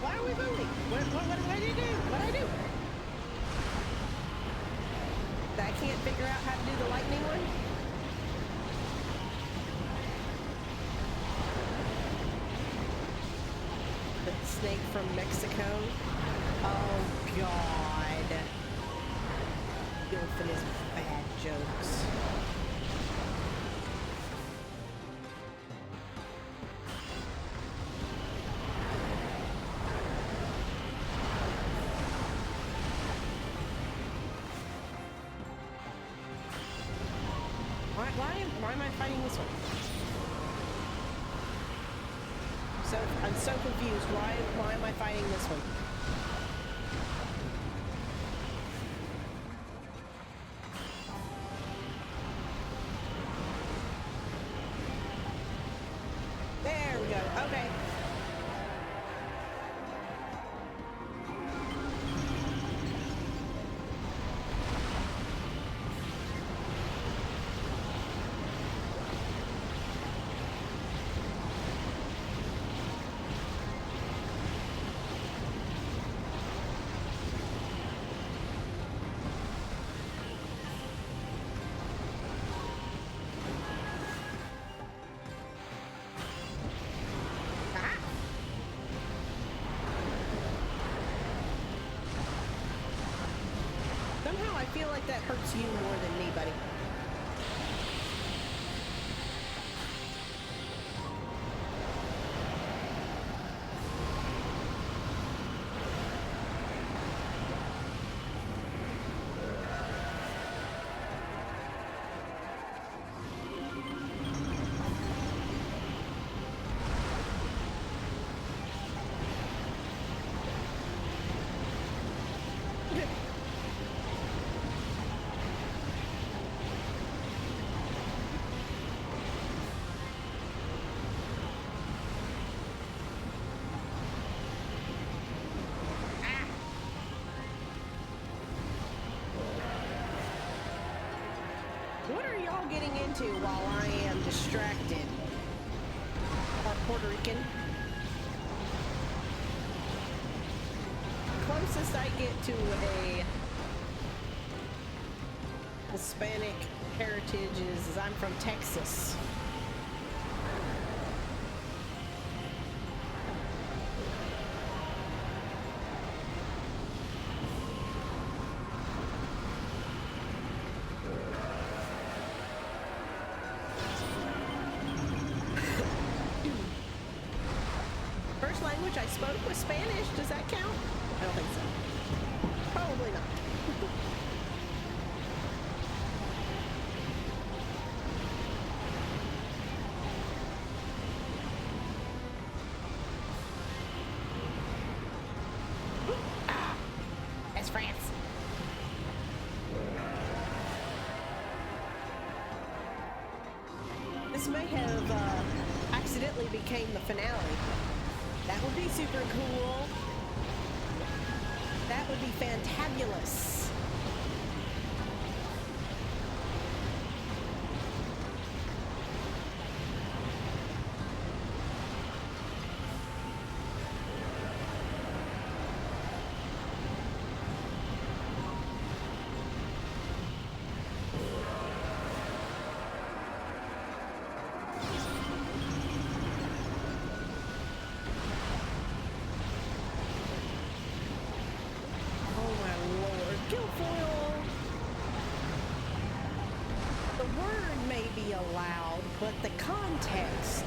Why are we moving? What did I do? What did I do? I can't figure out how to do the lightning one? The snake from Mexico? Oh, God. Gilf and his bad jokes. Why am I fighting this one? I'm so confused. Why am I fighting this one? There we go. Okay. Somehow I feel like that hurts you more than me, buddy. What are y'all getting into while I am distracted? Our Puerto Rican? Closest I get to a Hispanic heritage is I'm from Texas. language I spoke was Spanish. Does that count? I don't think so. Probably not. That's France. This may have accidentally became the finale. That would be super cool. That would be fantabulous. Allowed, but the context.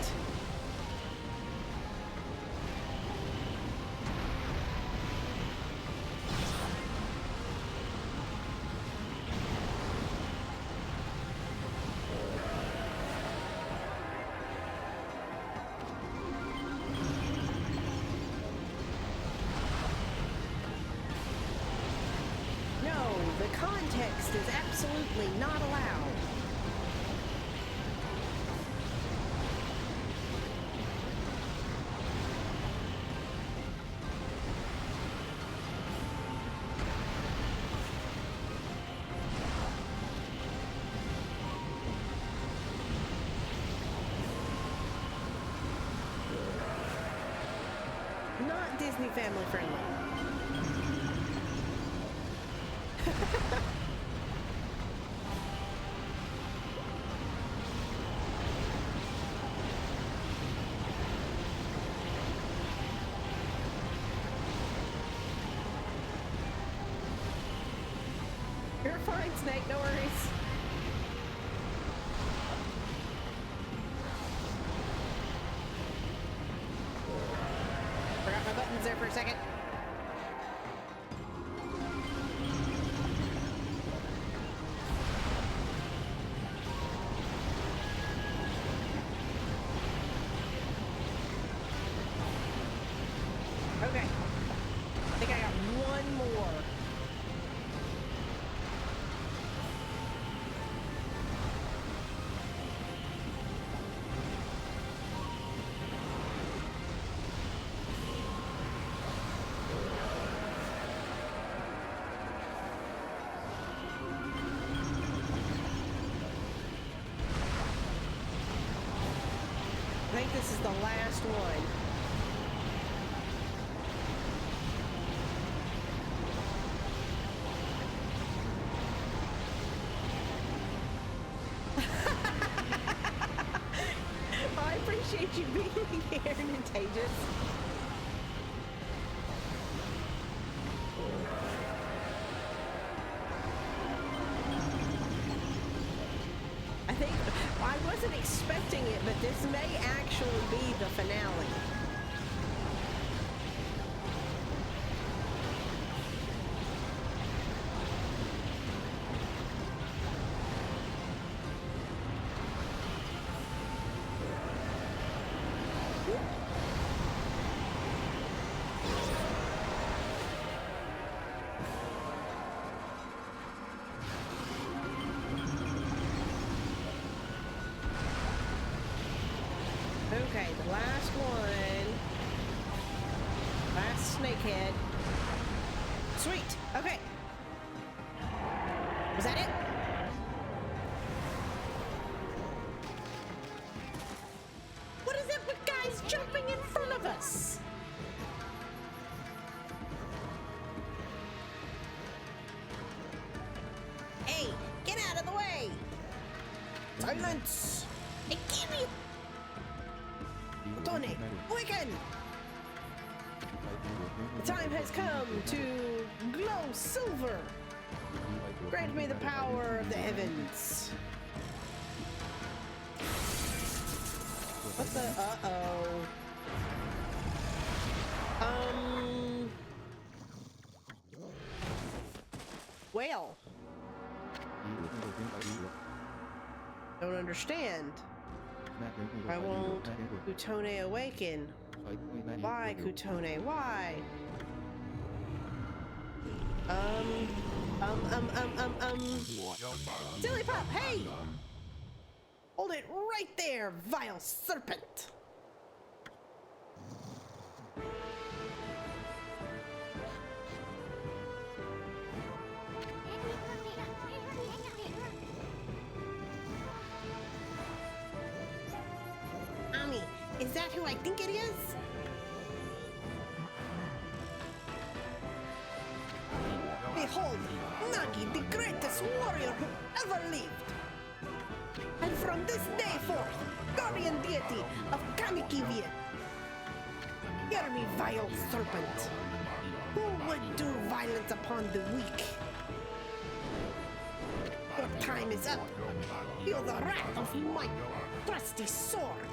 No, the context is absolutely not allowed. Not Disney family friendly. You're fine, Snake, no worries. Forgot my buttons there for a second. Okay. I think I got one more. I think this is the last one. I appreciate you being here, Contagious. I think I wasn't expecting it, but this may actually be the finale. Okay, the last one. Last snakehead. Sweet. Okay. Was that it? What is it with guys jumping in front of us? Hey, get out of the way! Silence! Hey, give me! Tony, quicken! The time has come to glow silver. Grant me the power of the heavens. What the? Uh-oh. Well. Don't understand. I won't Kutone awaken. Why, Kutone? Why? Silly pup, hey! Hold it right there, vile serpent! Ami, is that who I think it is? Behold, Nagi, the greatest warrior who ever lived. And from this day forth, guardian deity of Kamikivia. Hear me, vile serpent. Who would do violence upon the weak? Your time is up. Feel the wrath of my trusty sword.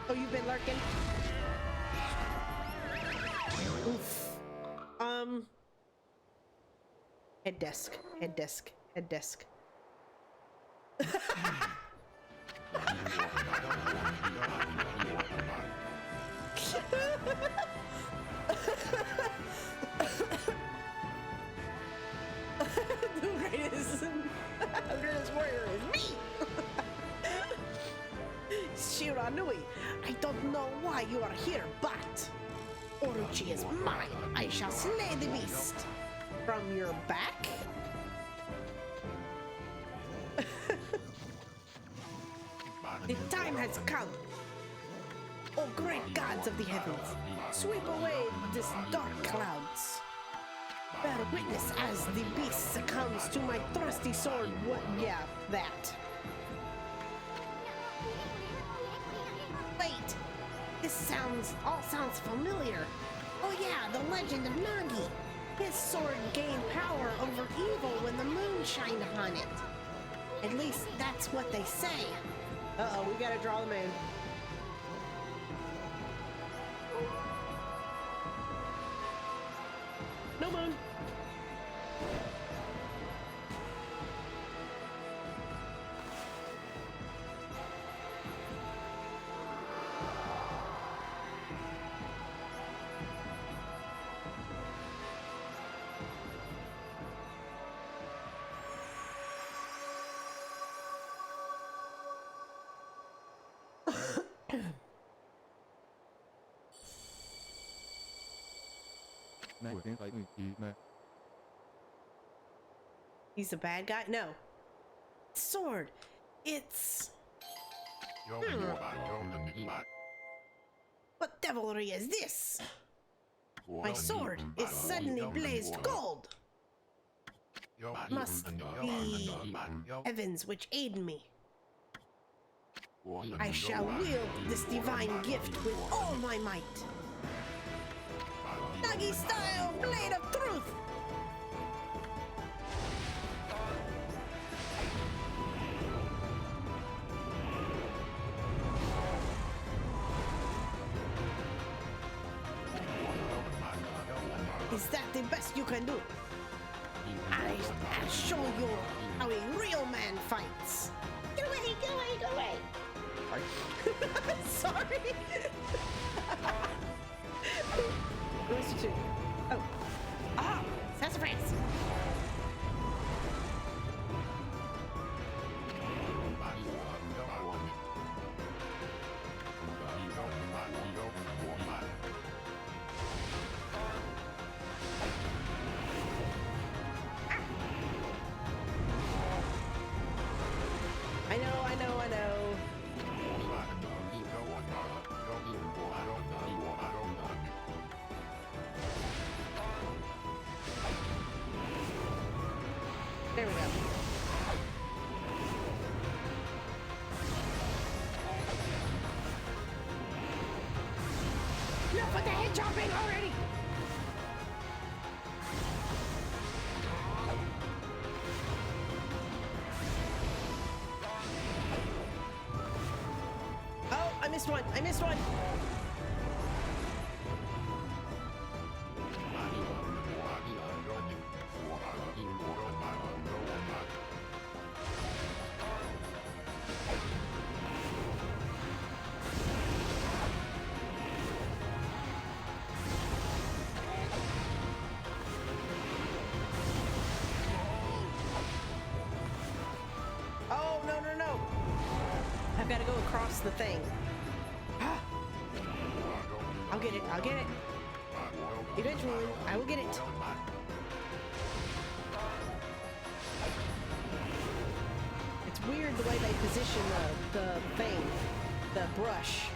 Oh, you've been lurking? Oof. Head desk, head desk, head desk. The greatest warrior is me! Shiranui, I don't know why you are here, but Orochi is mine. I shall slay the beast. From your back? The time has come. O great gods of the heavens, sweep away this dark clouds. Bear witness as the beast succumbs to my trusty sword. What? Yeah, that. Wait, this all sounds familiar. Oh yeah, the legend of Nagi. His sword gained power over evil when the moon shined upon it. At least that's what they say. Uh-oh, we gotta draw the moon. No moon. He's a bad guy? No. Sword. It's... What devilry is this? My sword is suddenly blazed gold. Must be heavens which aid me. I shall wield this divine gift with all my might. Nagi style blade of truth! Is that the best you can do? I'll show you how a real man fights. Get away, get away, get away! Sorry! Where's you two? Oh. Ah! Sassafras! I know, I know, I know. There we go. Enough with the head chopping already! Oh, I missed one. I missed one. gotta go across the thing. Ah. I'll get it. I'll get it. Eventually, I will get it. It's weird the way they position the thing, the brush.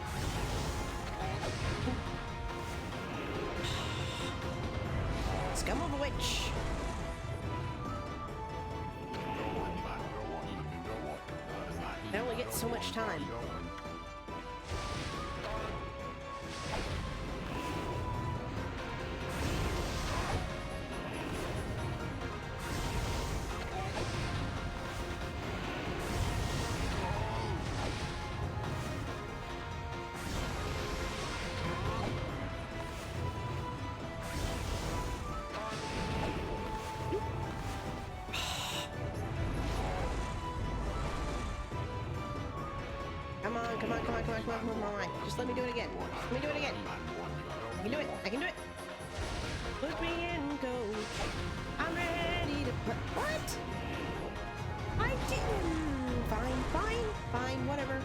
Scum of a witch. I only get so much time. Come on. Just let me do it again. Let me do it again. I can do it. I can do it. Put me in, go. I'm ready to put. What? I didn't. Fine. Whatever.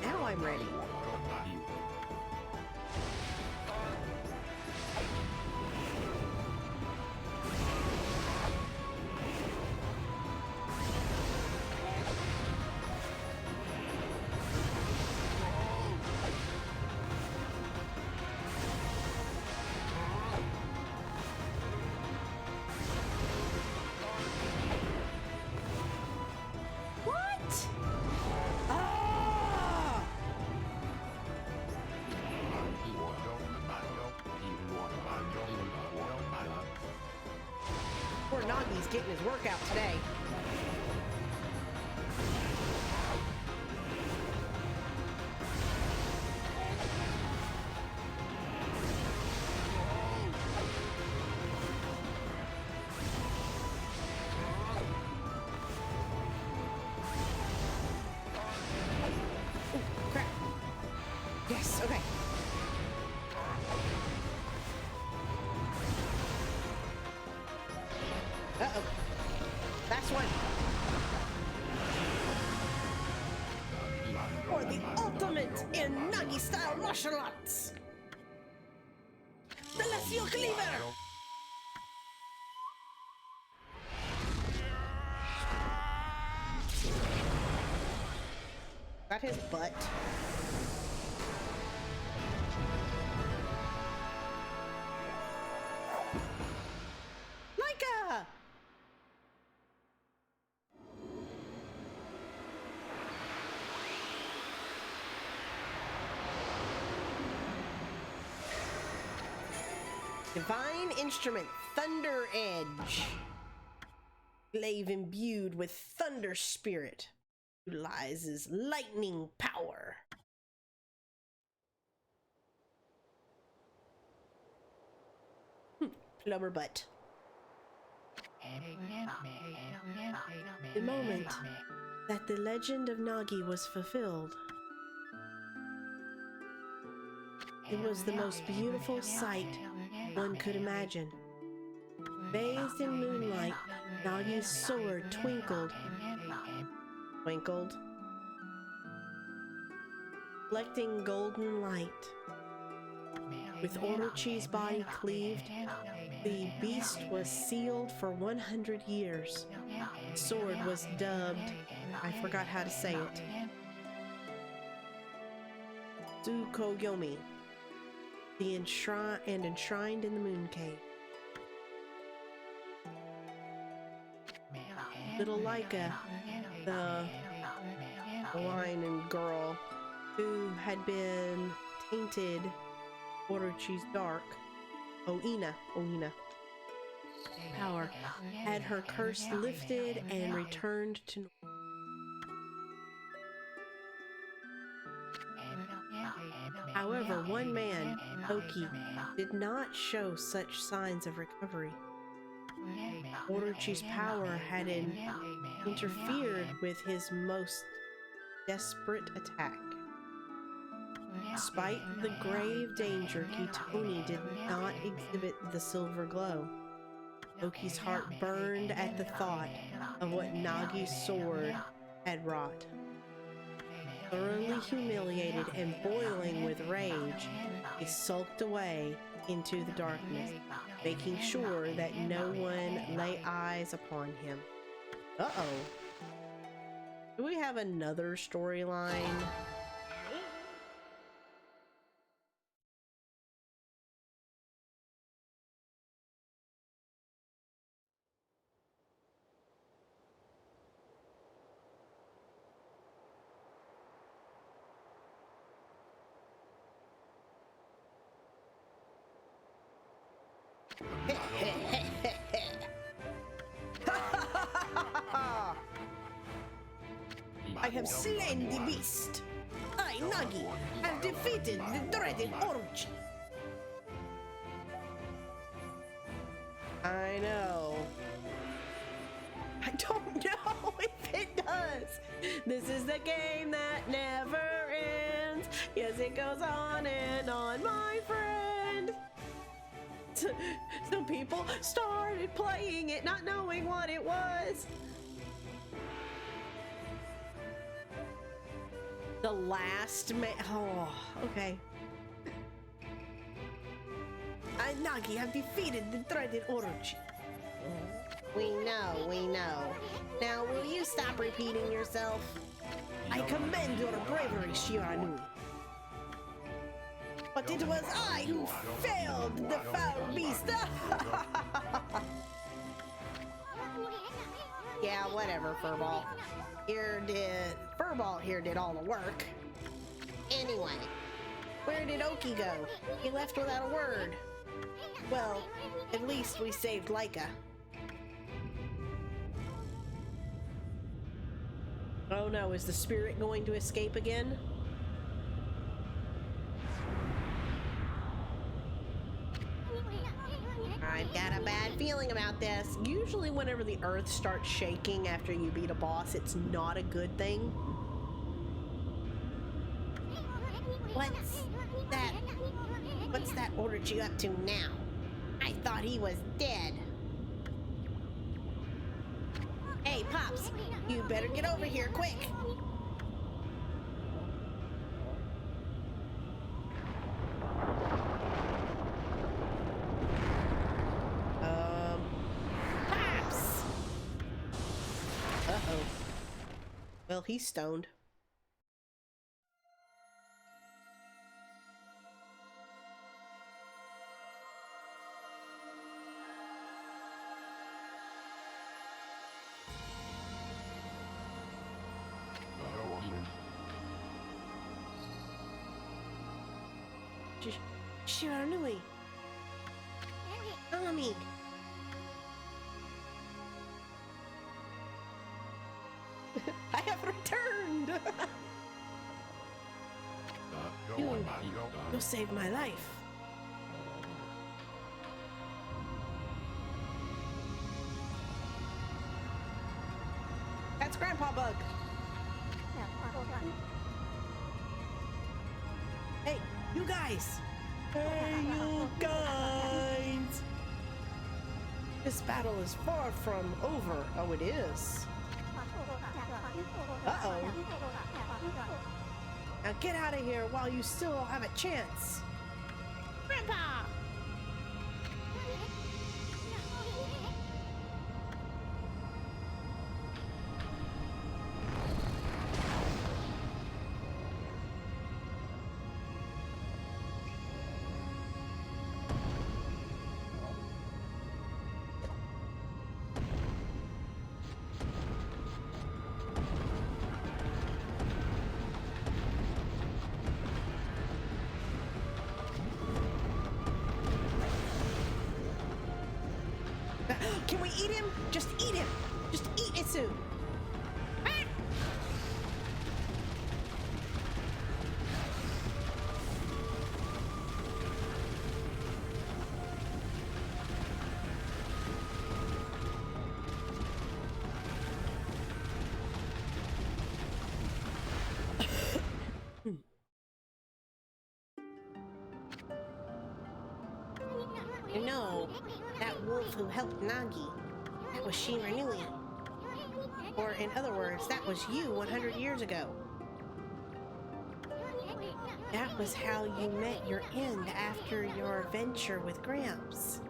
Now I'm ready. Poor Nagi's getting his workout today. Ooh, crap. Yes, okay. Uh-oh. That's one. For the ultimate in Nagi-style martial arts. Celestial Cleaver! Got his butt. Laika! Divine instrument, Thunder Edge. Glaive imbued with thunder spirit. Utilizes lightning power. Plumber butt. The moment that the legend of Nagi was fulfilled, it was the most beautiful sight one could imagine. Bathed in moonlight, Nagi's sword twinkled, reflecting golden light. With Orochi's body cleaved, the beast was sealed for 100 years. The sword was dubbed, I forgot how to say it, Tsukuyomi, the enshrined in the moon cave. Little Laika, the Hawaiian girl who had been tainted Orochi's dark, Oina power, had her curse lifted and returned to normal. However, one man, Oki, did not show such signs of recovery. Orochi's power had interfered with his most desperate attack. Despite the grave danger, Kitoni did not exhibit the silver glow. Oki's heart burned at the thought of what Nagi's sword had wrought. Thoroughly humiliated and boiling with rage, he sulked away into the darkness, making sure that no one lay eyes upon him. Uh-oh. Do we have another storyline? I have slain the beast. I, Nagi, have defeated the dreaded Orochi. I know. I don't know if it does. This is the game that never ends. Yes, it goes on and on, my friend. Some people started playing it not knowing what it was. The last oh, okay. I, Nagi, have defeated the dreaded Orochi. We know, we know. Now, will you stop repeating yourself? I commend your bravery, Shiranui. But it was I who failed the foul beast. Yeah, whatever, Furball. Furball here did all the work. Anyway, where did Oki go? He left without a word. Well, at least we saved Laika. Oh no, is the spirit going to escape again? I've got a bad feeling about this. Usually whenever the earth starts shaking after you beat a boss, it's not a good thing. What's that Orochi up to now? I thought he was dead. Hey, Pops, you better get over here quick. Pops! Uh-oh. Well, he's stoned. Shiranui! Okami! I have returned! You saved my life. That's Grandpa Bug. Hey, you guys! Hey, you guys! This battle is far from over. Oh, it is. Uh-oh. Now get out of here while you still have a chance. Grandpa! Can we eat him? Just eat him! Just eat Isu! Ah! You know, that wolf who helped Nagi, that was Shiranui. Or in other words, that was you 100 years ago. That was how you met your end after your adventure with Gramps.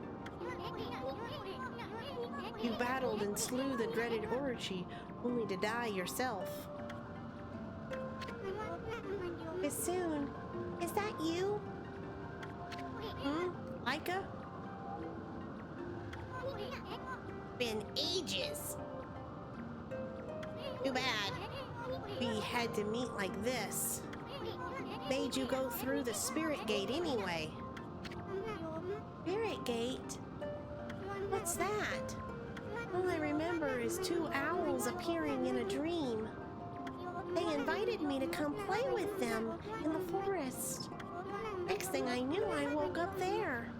You battled and slew the dreaded Orochi, only to die yourself. Bassoon, is that you? Laika? Been ages. Too bad. We had to meet like this. Made you go through the spirit gate anyway. Spirit gate? What's that? All I remember is two owls appearing in a dream. They invited me to come play with them in the forest. Next thing I knew, I woke up there.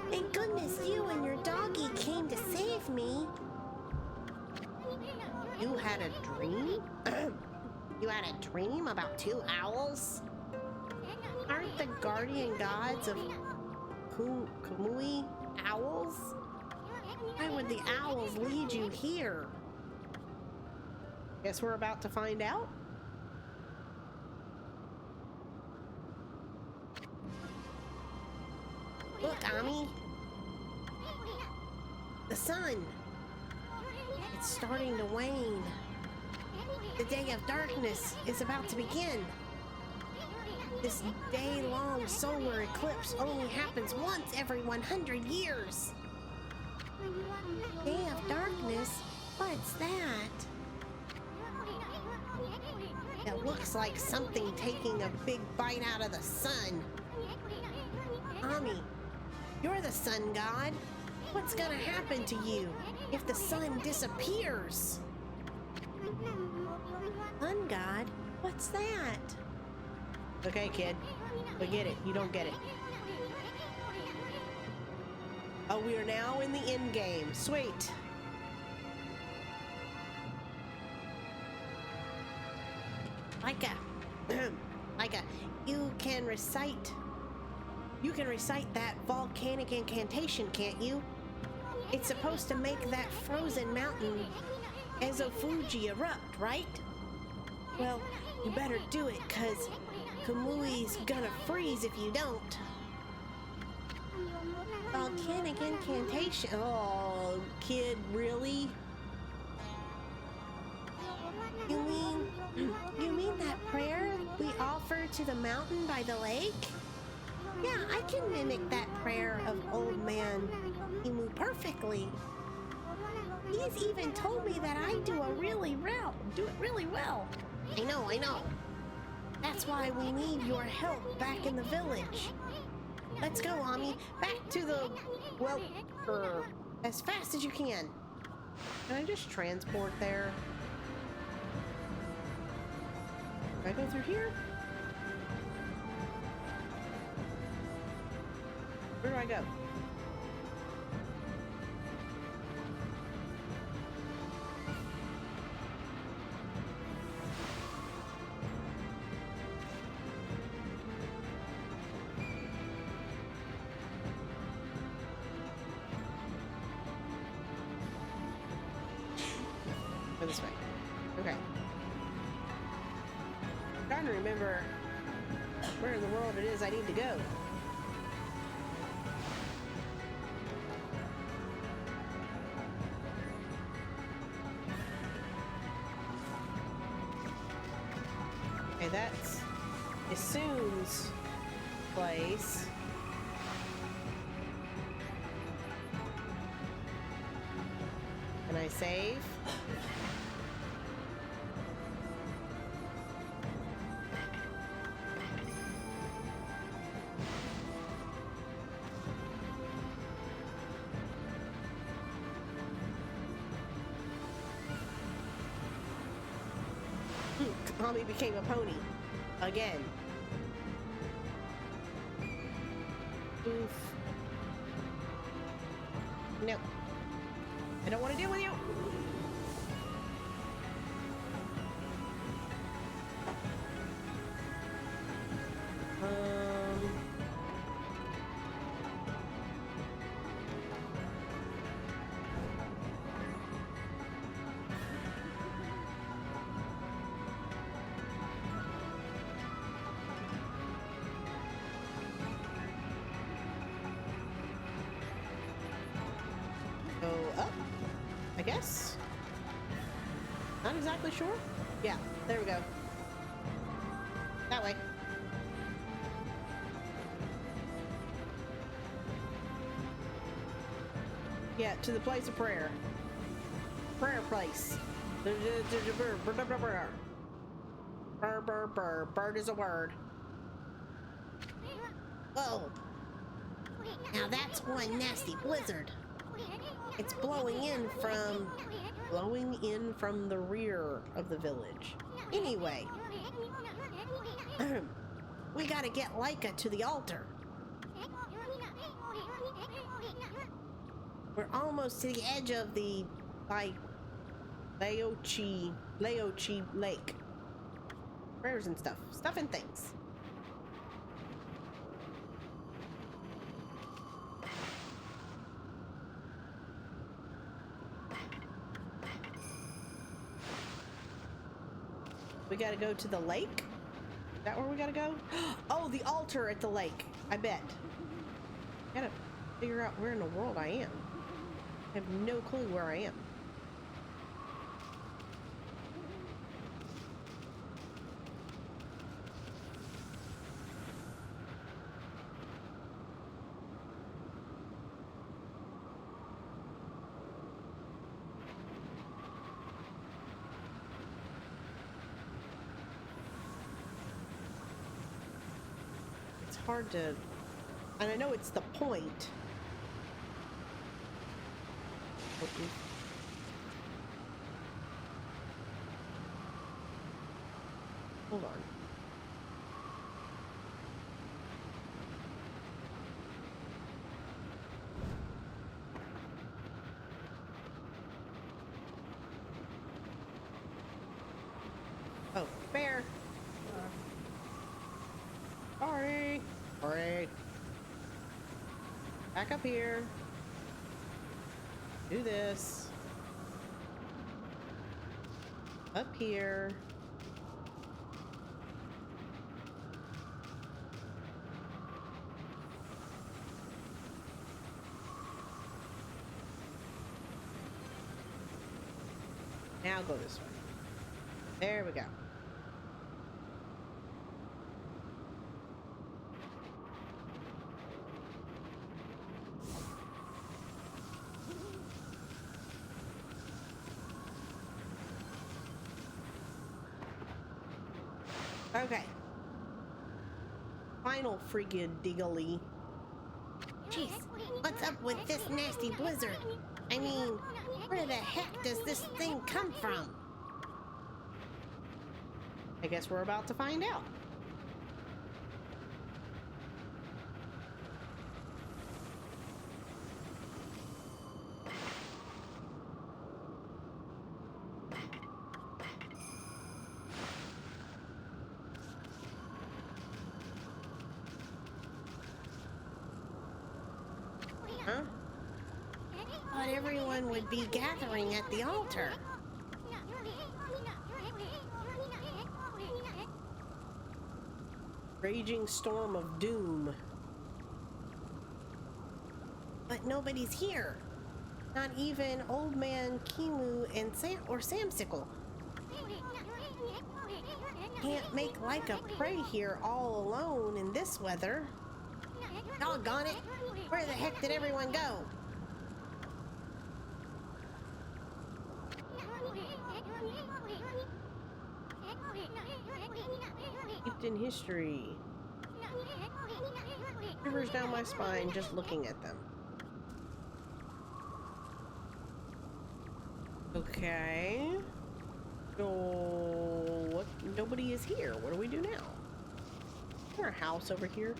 Thank goodness you and your doggy came to save me. You had a dream? You had a dream about two owls? Aren't the guardian gods of Kamui owls? Why would the owls lead you here? Guess we're about to find out. Look, Ami. The sun. It's starting to wane. The day of darkness is about to begin. This day-long solar eclipse only happens once every 100 years. Day of darkness? What's that? It looks like something taking a big bite out of the sun. Ami, you're the sun god. What's gonna happen to you if the sun disappears? Sun god? What's that? Okay, kid. We get it. You don't get it. Oh, we are now in the end game. Sweet. Laika. Laika, you can recite that volcanic incantation, can't you? It's supposed to make that frozen mountain Ezofuji erupt, right? Well, you better do it, cause Kamui's gonna freeze if you don't. Volcanic incantation. Oh, kid, really? You mean that prayer we offer to the mountain by the lake? Yeah, I can mimic that prayer of old man Imu perfectly. He's even told me that I do it really well. I know. That's why we need your help back in the village. Let's go, Ami. Back to the, as fast as you can. Can I just transport there? Can I go through here? Where do I go? Go this way. Okay. I'm trying to remember where in the world it is I need to go. Okay, that's Issoon's place. Can I save? Tommy became a pony. Again. Oof. No. I don't want to deal with you. I guess. Not exactly sure. Yeah, there we go. That way. Yeah, to the place of prayer. Prayer place. Bird is a word. Whoa. Now that's one nasty blizzard. It's blowing in from the rear of the village. Anyway, we gotta get Leica to the altar. We're almost to the edge of the Laochi Lake. Prayers and stuff and things. We gotta go to the lake? Is that where we gotta go? Oh, the altar at the lake. I bet. Gotta figure out where in the world I am. I have no clue where I am. It's hard to... And I know it's the point. Hold on. Oh, bear. Sorry. Sorry. Back up here. Do this. Up here. Now go this way. There we go. Okay. Final friggin' diggly. Jeez, what's up with this nasty blizzard? I mean, where the heck does this thing come from? I guess we're about to find out. Huh? Thought everyone would be gathering at the altar. Raging storm of doom. But nobody's here. Not even Old Man Kimu and Samsicle. Can't make like a prey here all alone in this weather. Doggone it! Where the heck did everyone go? Steeped in history. Shivers down my spine just looking at them. Okay. So what? Nobody is here. What do we do now? Is there a house over here?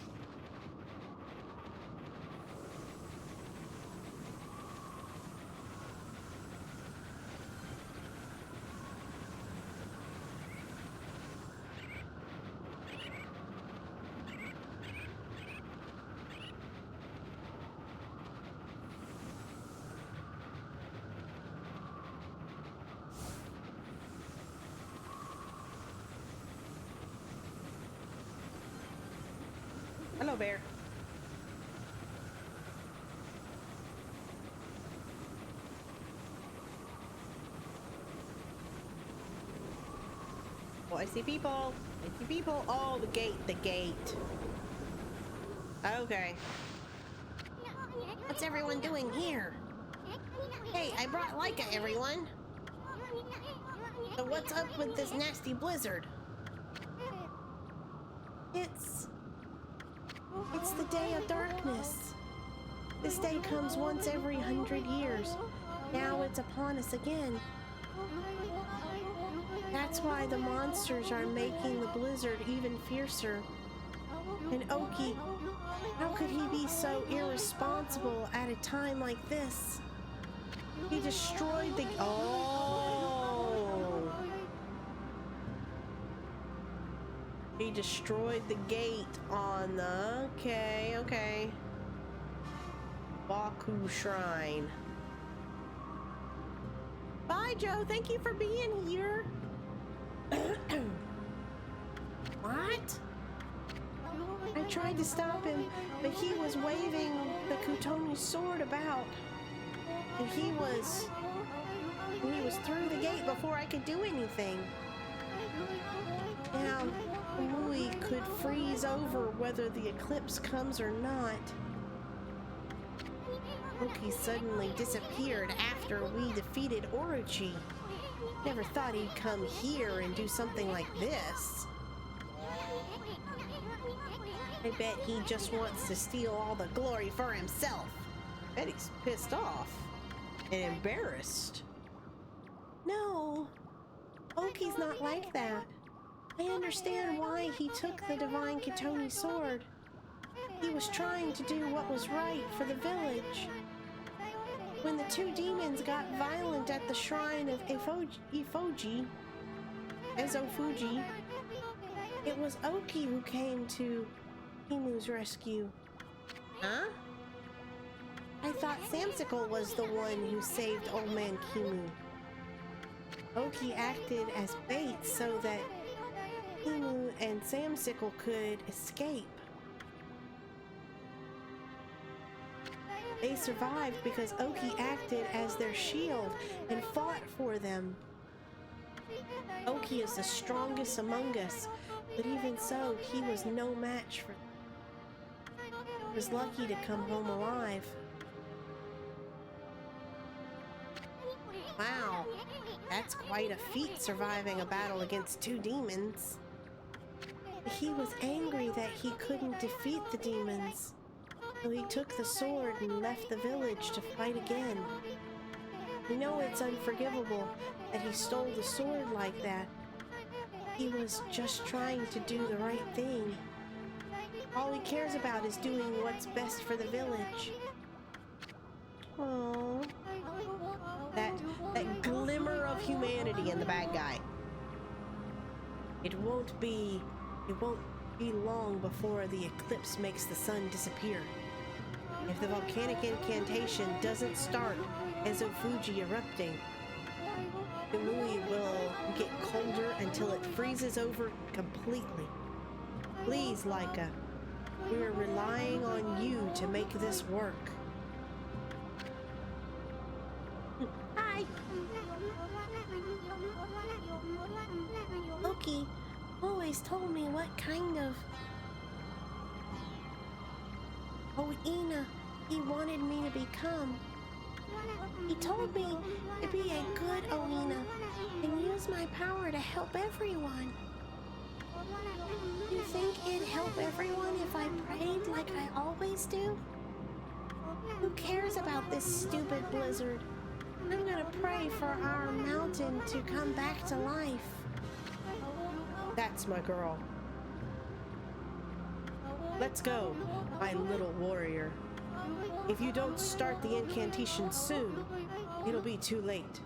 Hello, bear. I see people. I see people. Oh, the gate, the gate. Okay. What's everyone doing here? Hey, I brought Leica, everyone. So what's up with this nasty blizzard? It's the day of darkness. This day comes once every 100 years. Now it's upon us again. That's why the monsters are making the blizzard even fiercer. And Oki, how could he be so irresponsible at a time like this? He destroyed the... Oh! He destroyed the gate on the... Okay. Baku Shrine. Bye, Joe. Thank you for being here. What? I tried to stop him, but he was waving the Kutoni sword about. And he was through the gate before I could do anything. Now, Louis could freeze over whether the eclipse comes or not. Oki suddenly disappeared after we defeated Orochi. Never thought he'd come here and do something like this. I bet he just wants to steal all the glory for himself. Bet he's pissed off and embarrassed. No, Oki's not like that. I understand why he took the divine Kitoni sword. He was trying to do what was right for the village. When the two demons got violent at the shrine of Ezofuji, it was Oki who came to Kimu's rescue. Huh? I thought Samsicle was the one who saved Old Man Kimu. Oki acted as bait so that Kimu and Samsicle could escape. They survived because Oki acted as their shield and fought for them. Oki is the strongest among us, but even so, he was no match for them. He was lucky to come home alive. Wow, that's quite a feat, surviving a battle against two demons. He was angry that he couldn't defeat the demons, so he took the sword and left the village to fight again. You know it's unforgivable that he stole the sword like that. He was just trying to do the right thing. All he cares about is doing what's best for the village. Oh, that glimmer of humanity in the bad guy. It won't be long before the eclipse makes the sun disappear. If the volcanic incantation doesn't start Ezofuji erupting, Kamui will get colder until it freezes over completely. Please, Leica, we're relying on you to make this work. Hi! Loki always told me what kind of Oina he wanted me to become. He told me to be a good Oina and use my power to help everyone. You think it'd help everyone if I prayed like I always do? Who cares about this stupid blizzard? I'm gonna pray for our mountain to come back to life. That's my girl. Let's go, my little warrior. If you don't start the incantation soon, it'll be too late.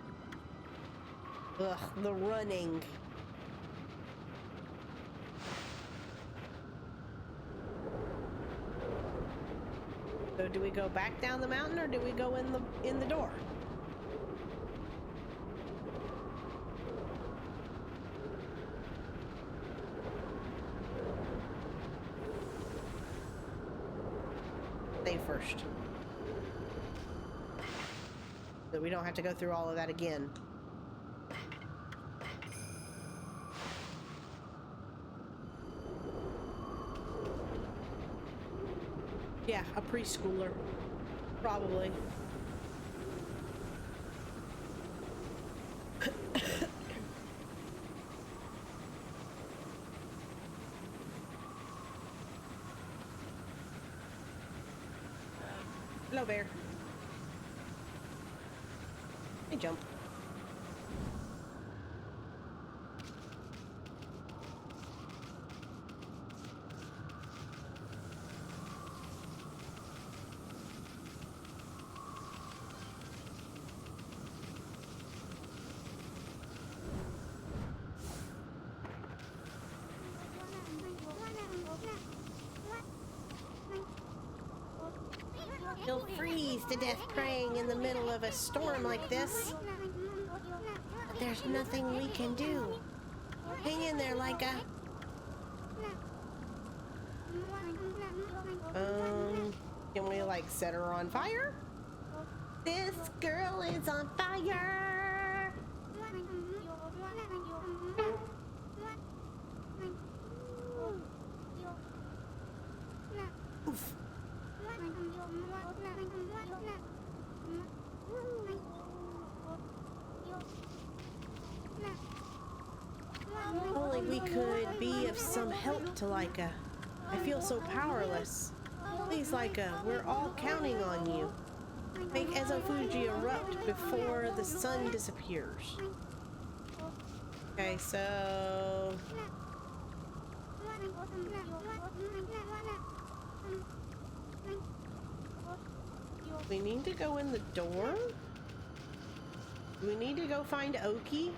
Ugh, the running. So do we go back down the mountain or do we go in the door? Stay first. So we don't have to go through all of that again. Yeah, a preschooler. Probably. Hello, bear. Hey, jump. You'll freeze to death praying in the middle of a storm like this. But there's nothing we can do. Hang in there, Laika. Can we like set her on fire? This girl is on fire. Oof. Only we could be of some help to Laika. I feel so powerless. Please, Laika, we're all counting on you. Make Ezofuji erupt before the sun disappears. Okay, so... we need to go in the door? Do we need to go find Oki?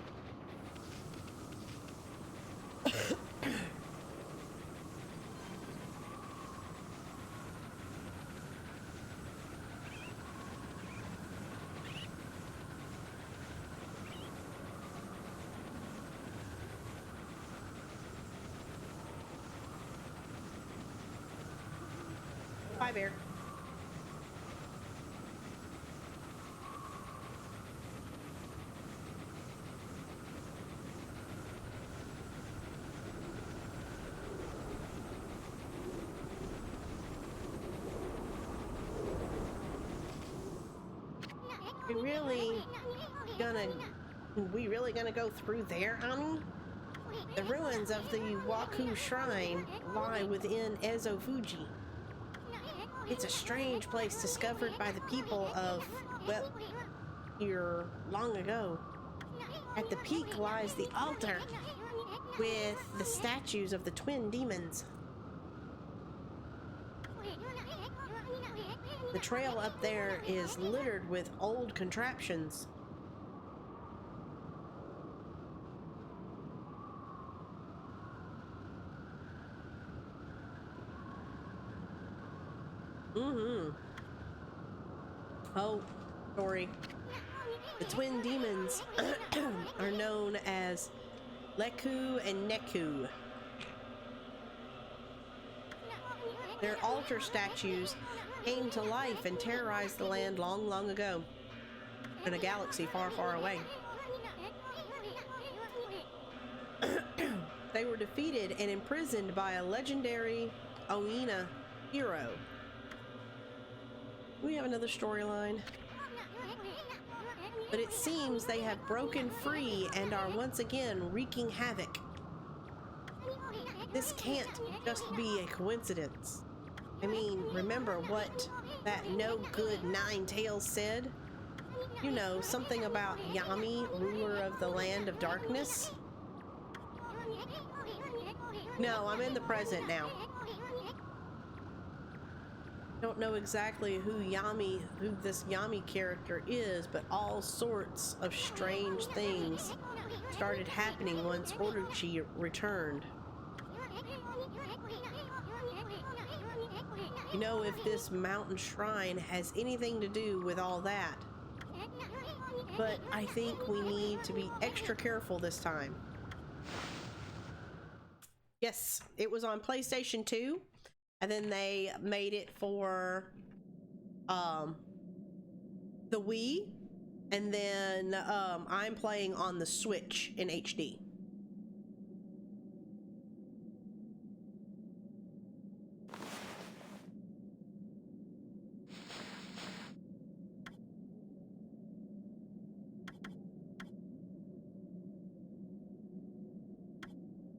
Bye, bear. We really gonna go through there, honey? The ruins of the Waku Shrine lie within Ezofuji. It's a strange place discovered by the people of, well, here long ago. At the peak lies the altar with the statues of the twin demons. The trail up there is littered with old contraptions. Oh, sorry. The twin demons are known as Leku and Neku. Their altar statues came to life and terrorized the land long, long ago, in a galaxy far, far away. They were defeated and imprisoned by a legendary Oina hero. We have another storyline. But it seems they have broken free and are once again wreaking havoc. This can't just be a coincidence. I mean, remember what that no-good Nine-Tails said? You know, something about Yami, ruler of the land of darkness? No, I'm in the present now. Don't know exactly who this Yami character is, but all sorts of strange things started happening once Orochi returned. You know, if this mountain shrine has anything to do with all that. But I think we need to be extra careful this time. Yes, it was on PlayStation 2. And then they made it for the Wii, and then I'm playing on the Switch in HD.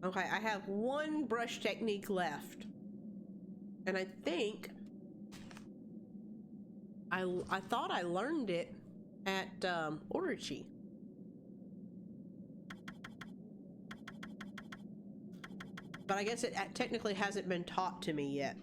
Okay, I have one brush technique left. And I think I thought I learned it at Orochi. But I guess it technically hasn't been taught to me yet.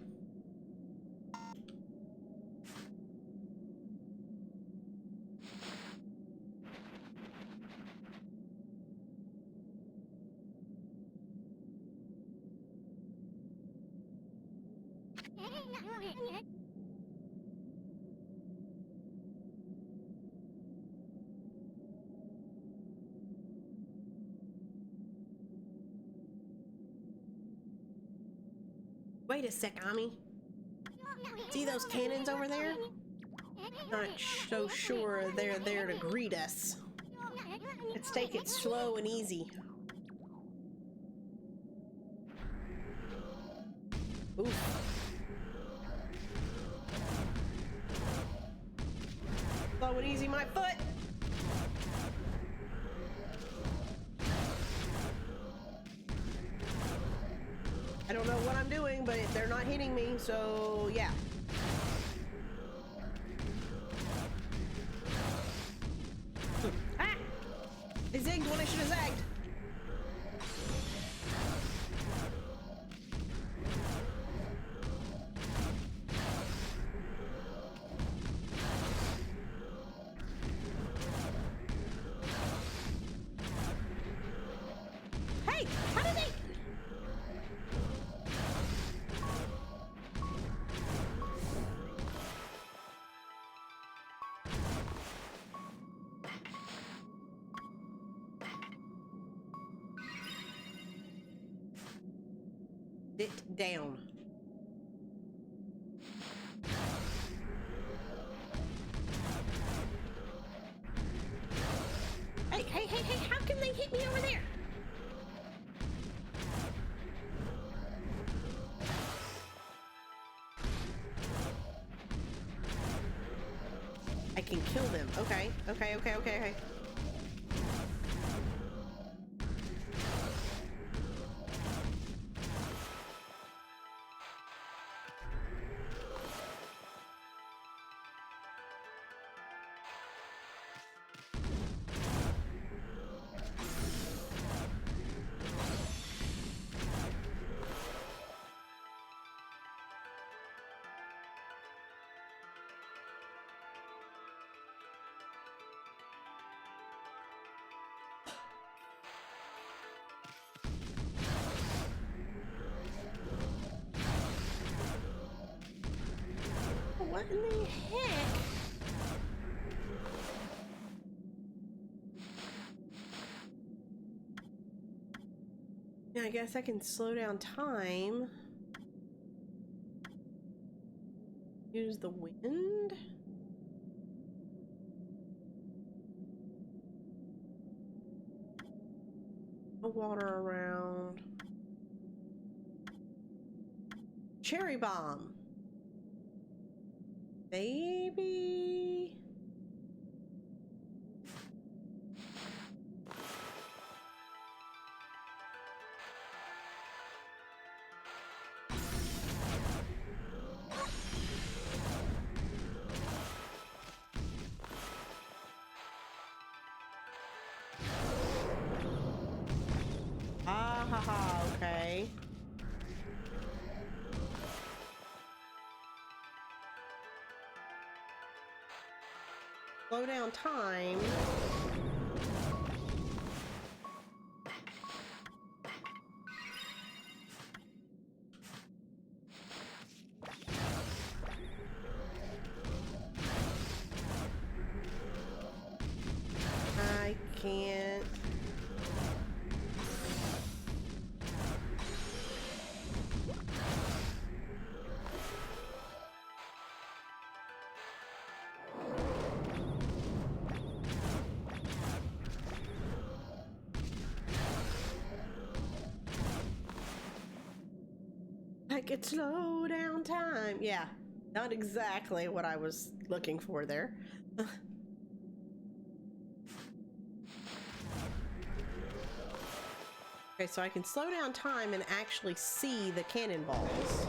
Wait a sec, Ami. See those cannons over there? Not so sure they're there to greet us. Let's take it slow and easy. Oof. Slow and easy, my foot. I don't know what I'm doing, but they're not hitting me, so yeah. Ah! I zigged when I should have zagged. Hey! How did they... Sit down. Hey, hey, hey, hey, how can they hit me over there? I can kill them. Okay, okay, okay, okay, okay. What in the heck? Yeah, I guess I can slow down time. Use the wind. No water around. Cherry bomb. Maybe. Ah ha ha, okay. Slow down time. I can't. I could slow down time. Yeah, not exactly what I was looking for there. Okay, so I can slow down time and actually see the cannonballs.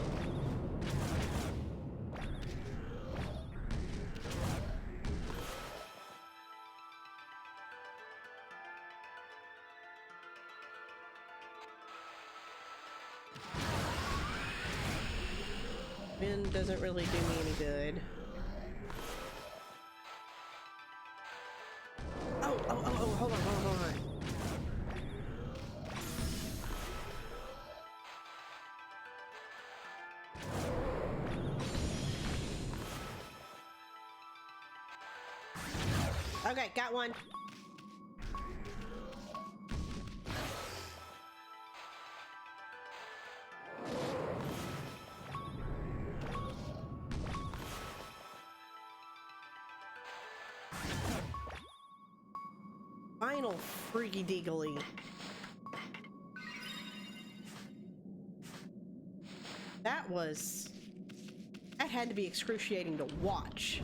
Wind doesn't really do me any good. Oh, hold on. Okay, got one. Final freaky deagly. That had to be excruciating to watch.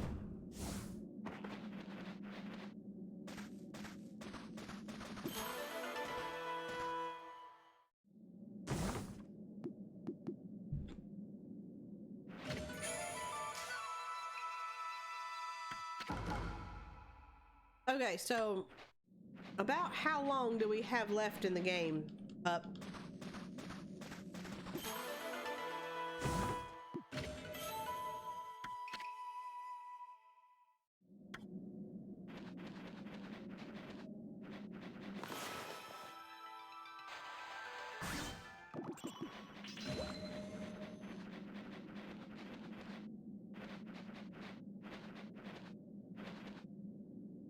Okay, so about how long do we have left in the game? Up.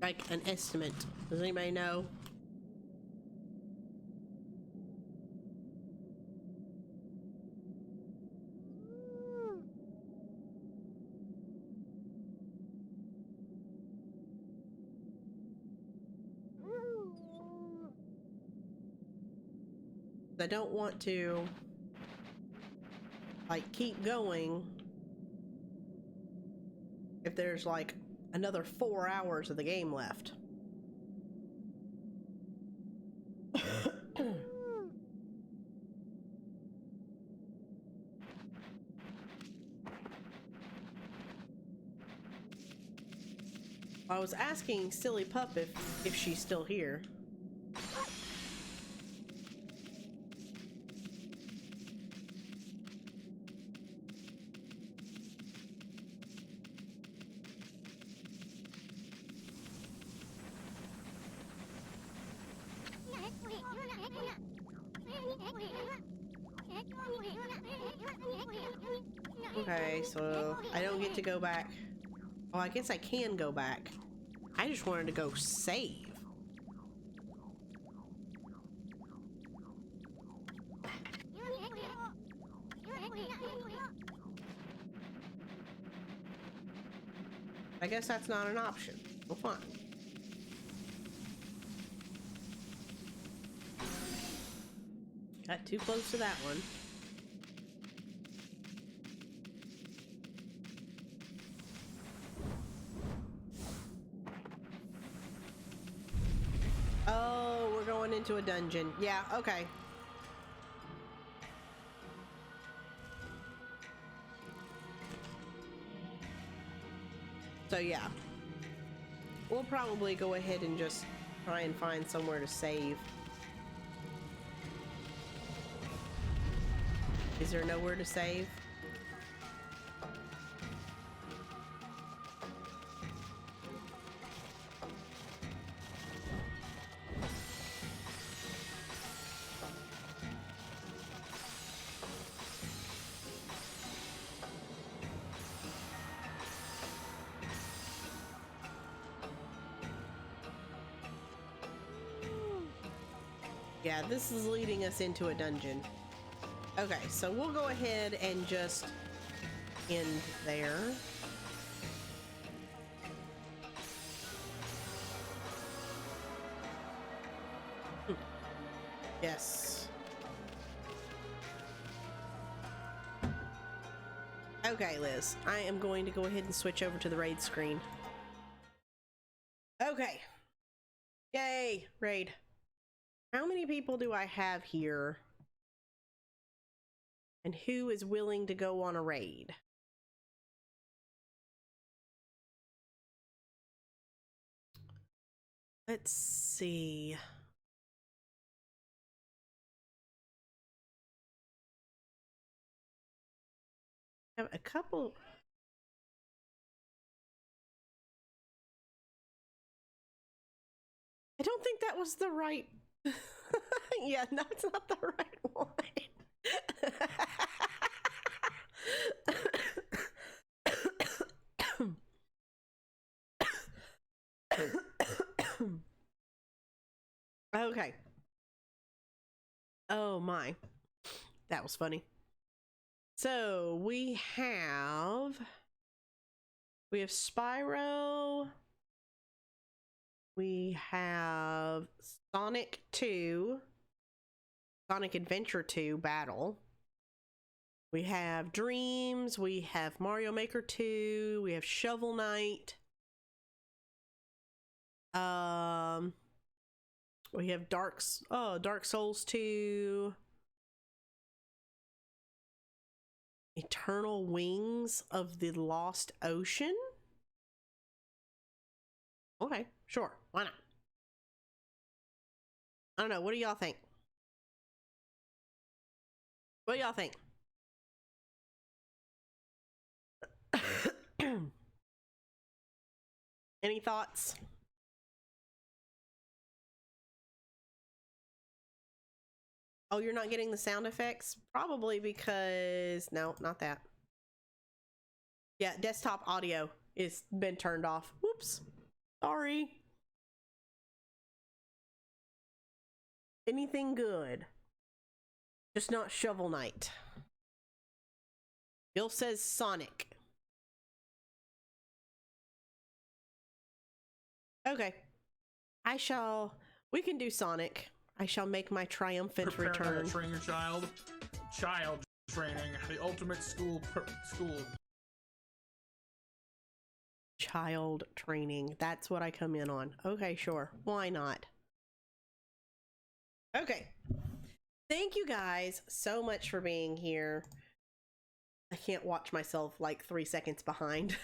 Like an estimate. Does anybody know? I don't want to like keep going if there's like another 4 hours of the game left. I was asking Silly Pup if she's still here. Okay, so I don't get to go back. Oh, I guess I can go back. I just wanted to go save. I guess that's not an option. Well, fine. Got too close to that one. Oh, we're going into a dungeon. Yeah, okay. So yeah, we'll probably go ahead and just try and find somewhere to save. Is there nowhere to save? Yeah, this is leading us into a dungeon. Okay, so we'll go ahead and just end there. Yes. Okay, Liz, I am going to go ahead and switch over to the raid screen. Okay. Yay, raid. How many many people do I have here? And who is willing to go on a raid? Let's see. I have a couple. I don't think that was the right. Yeah, no, it's not the right one. Okay. Oh my. That was funny. So we have Spyro. We have Sonic 2. Sonic Adventure 2 Battle. We have Dreams. We have Mario Maker 2. We have Shovel Knight. We have Dark Souls 2. Eternal Wings of the Lost Ocean. Okay, sure. Why not? I don't know. What do y'all think? What do y'all think? Any thoughts? Oh, you're not getting the sound effects? Probably because... No, not that. Yeah, desktop audio is been turned off. Whoops. Sorry. Anything good? Just not Shovel Knight. Bill says Sonic. Okay. We can do Sonic. I shall make my triumphant Prepare how return. to train your child. Child training, the ultimate school. Child training. That's what I come in on. Okay, sure. Why not? Okay. Thank you guys so much for being here. I can't watch myself like 3 seconds behind.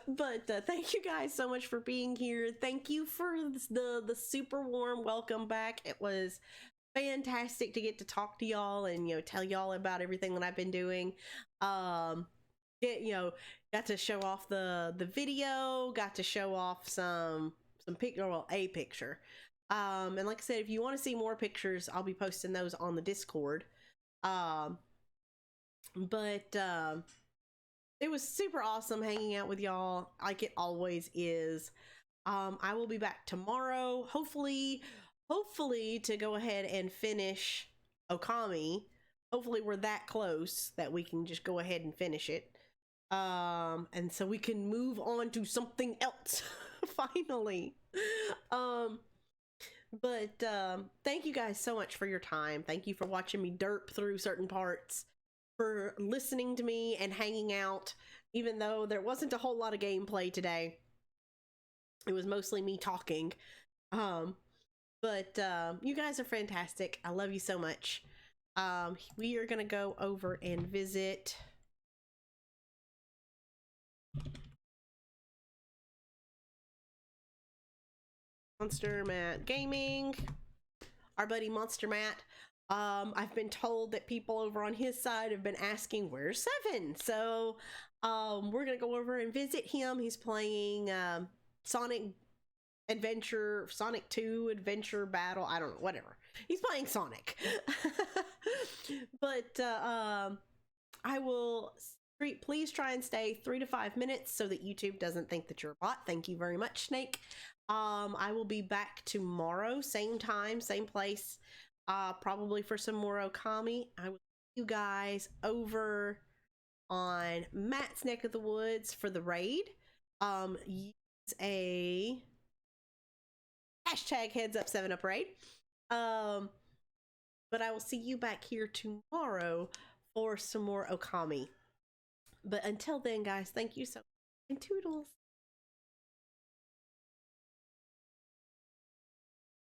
But thank you guys so much for being here. Thank you for the super warm welcome back. It was fantastic to get to talk to y'all and tell y'all about everything that I've been doing. Got to show off the video, got to show off some picture, well, a picture. And like I said, if you want to see more pictures, I'll be posting those on the Discord. It was super awesome hanging out with y'all, like it always is. I will be back tomorrow, hopefully to go ahead and finish Okami. Hopefully we're that close that we can just go ahead and finish it. And so we can move on to something else finally. Thank you guys so much for your time. Thank you for watching me derp through certain parts, for listening to me and hanging out, even though there wasn't a whole lot of gameplay today. It was mostly me talking. You guys are fantastic. I love you so much. We are gonna go over and visit Monster Matt Gaming, our buddy Monster Matt. I've been told that people over on his side have been asking, where's Seven? So we're gonna go over and visit him. He's playing Sonic 2 Adventure Battle. I don't know, whatever. He's playing Sonic. I will please try and stay 3 to 5 minutes so that YouTube doesn't think that you're a bot. Thank you very much, Snake. I will be back tomorrow, same time, same place. Probably for some more Okami. I will see you guys over on Matt's neck of the woods for the raid. Use a hashtag #headsup7up raid. But I will see you back here tomorrow for some more Okami. But until then, guys, thank you so much, and toodles.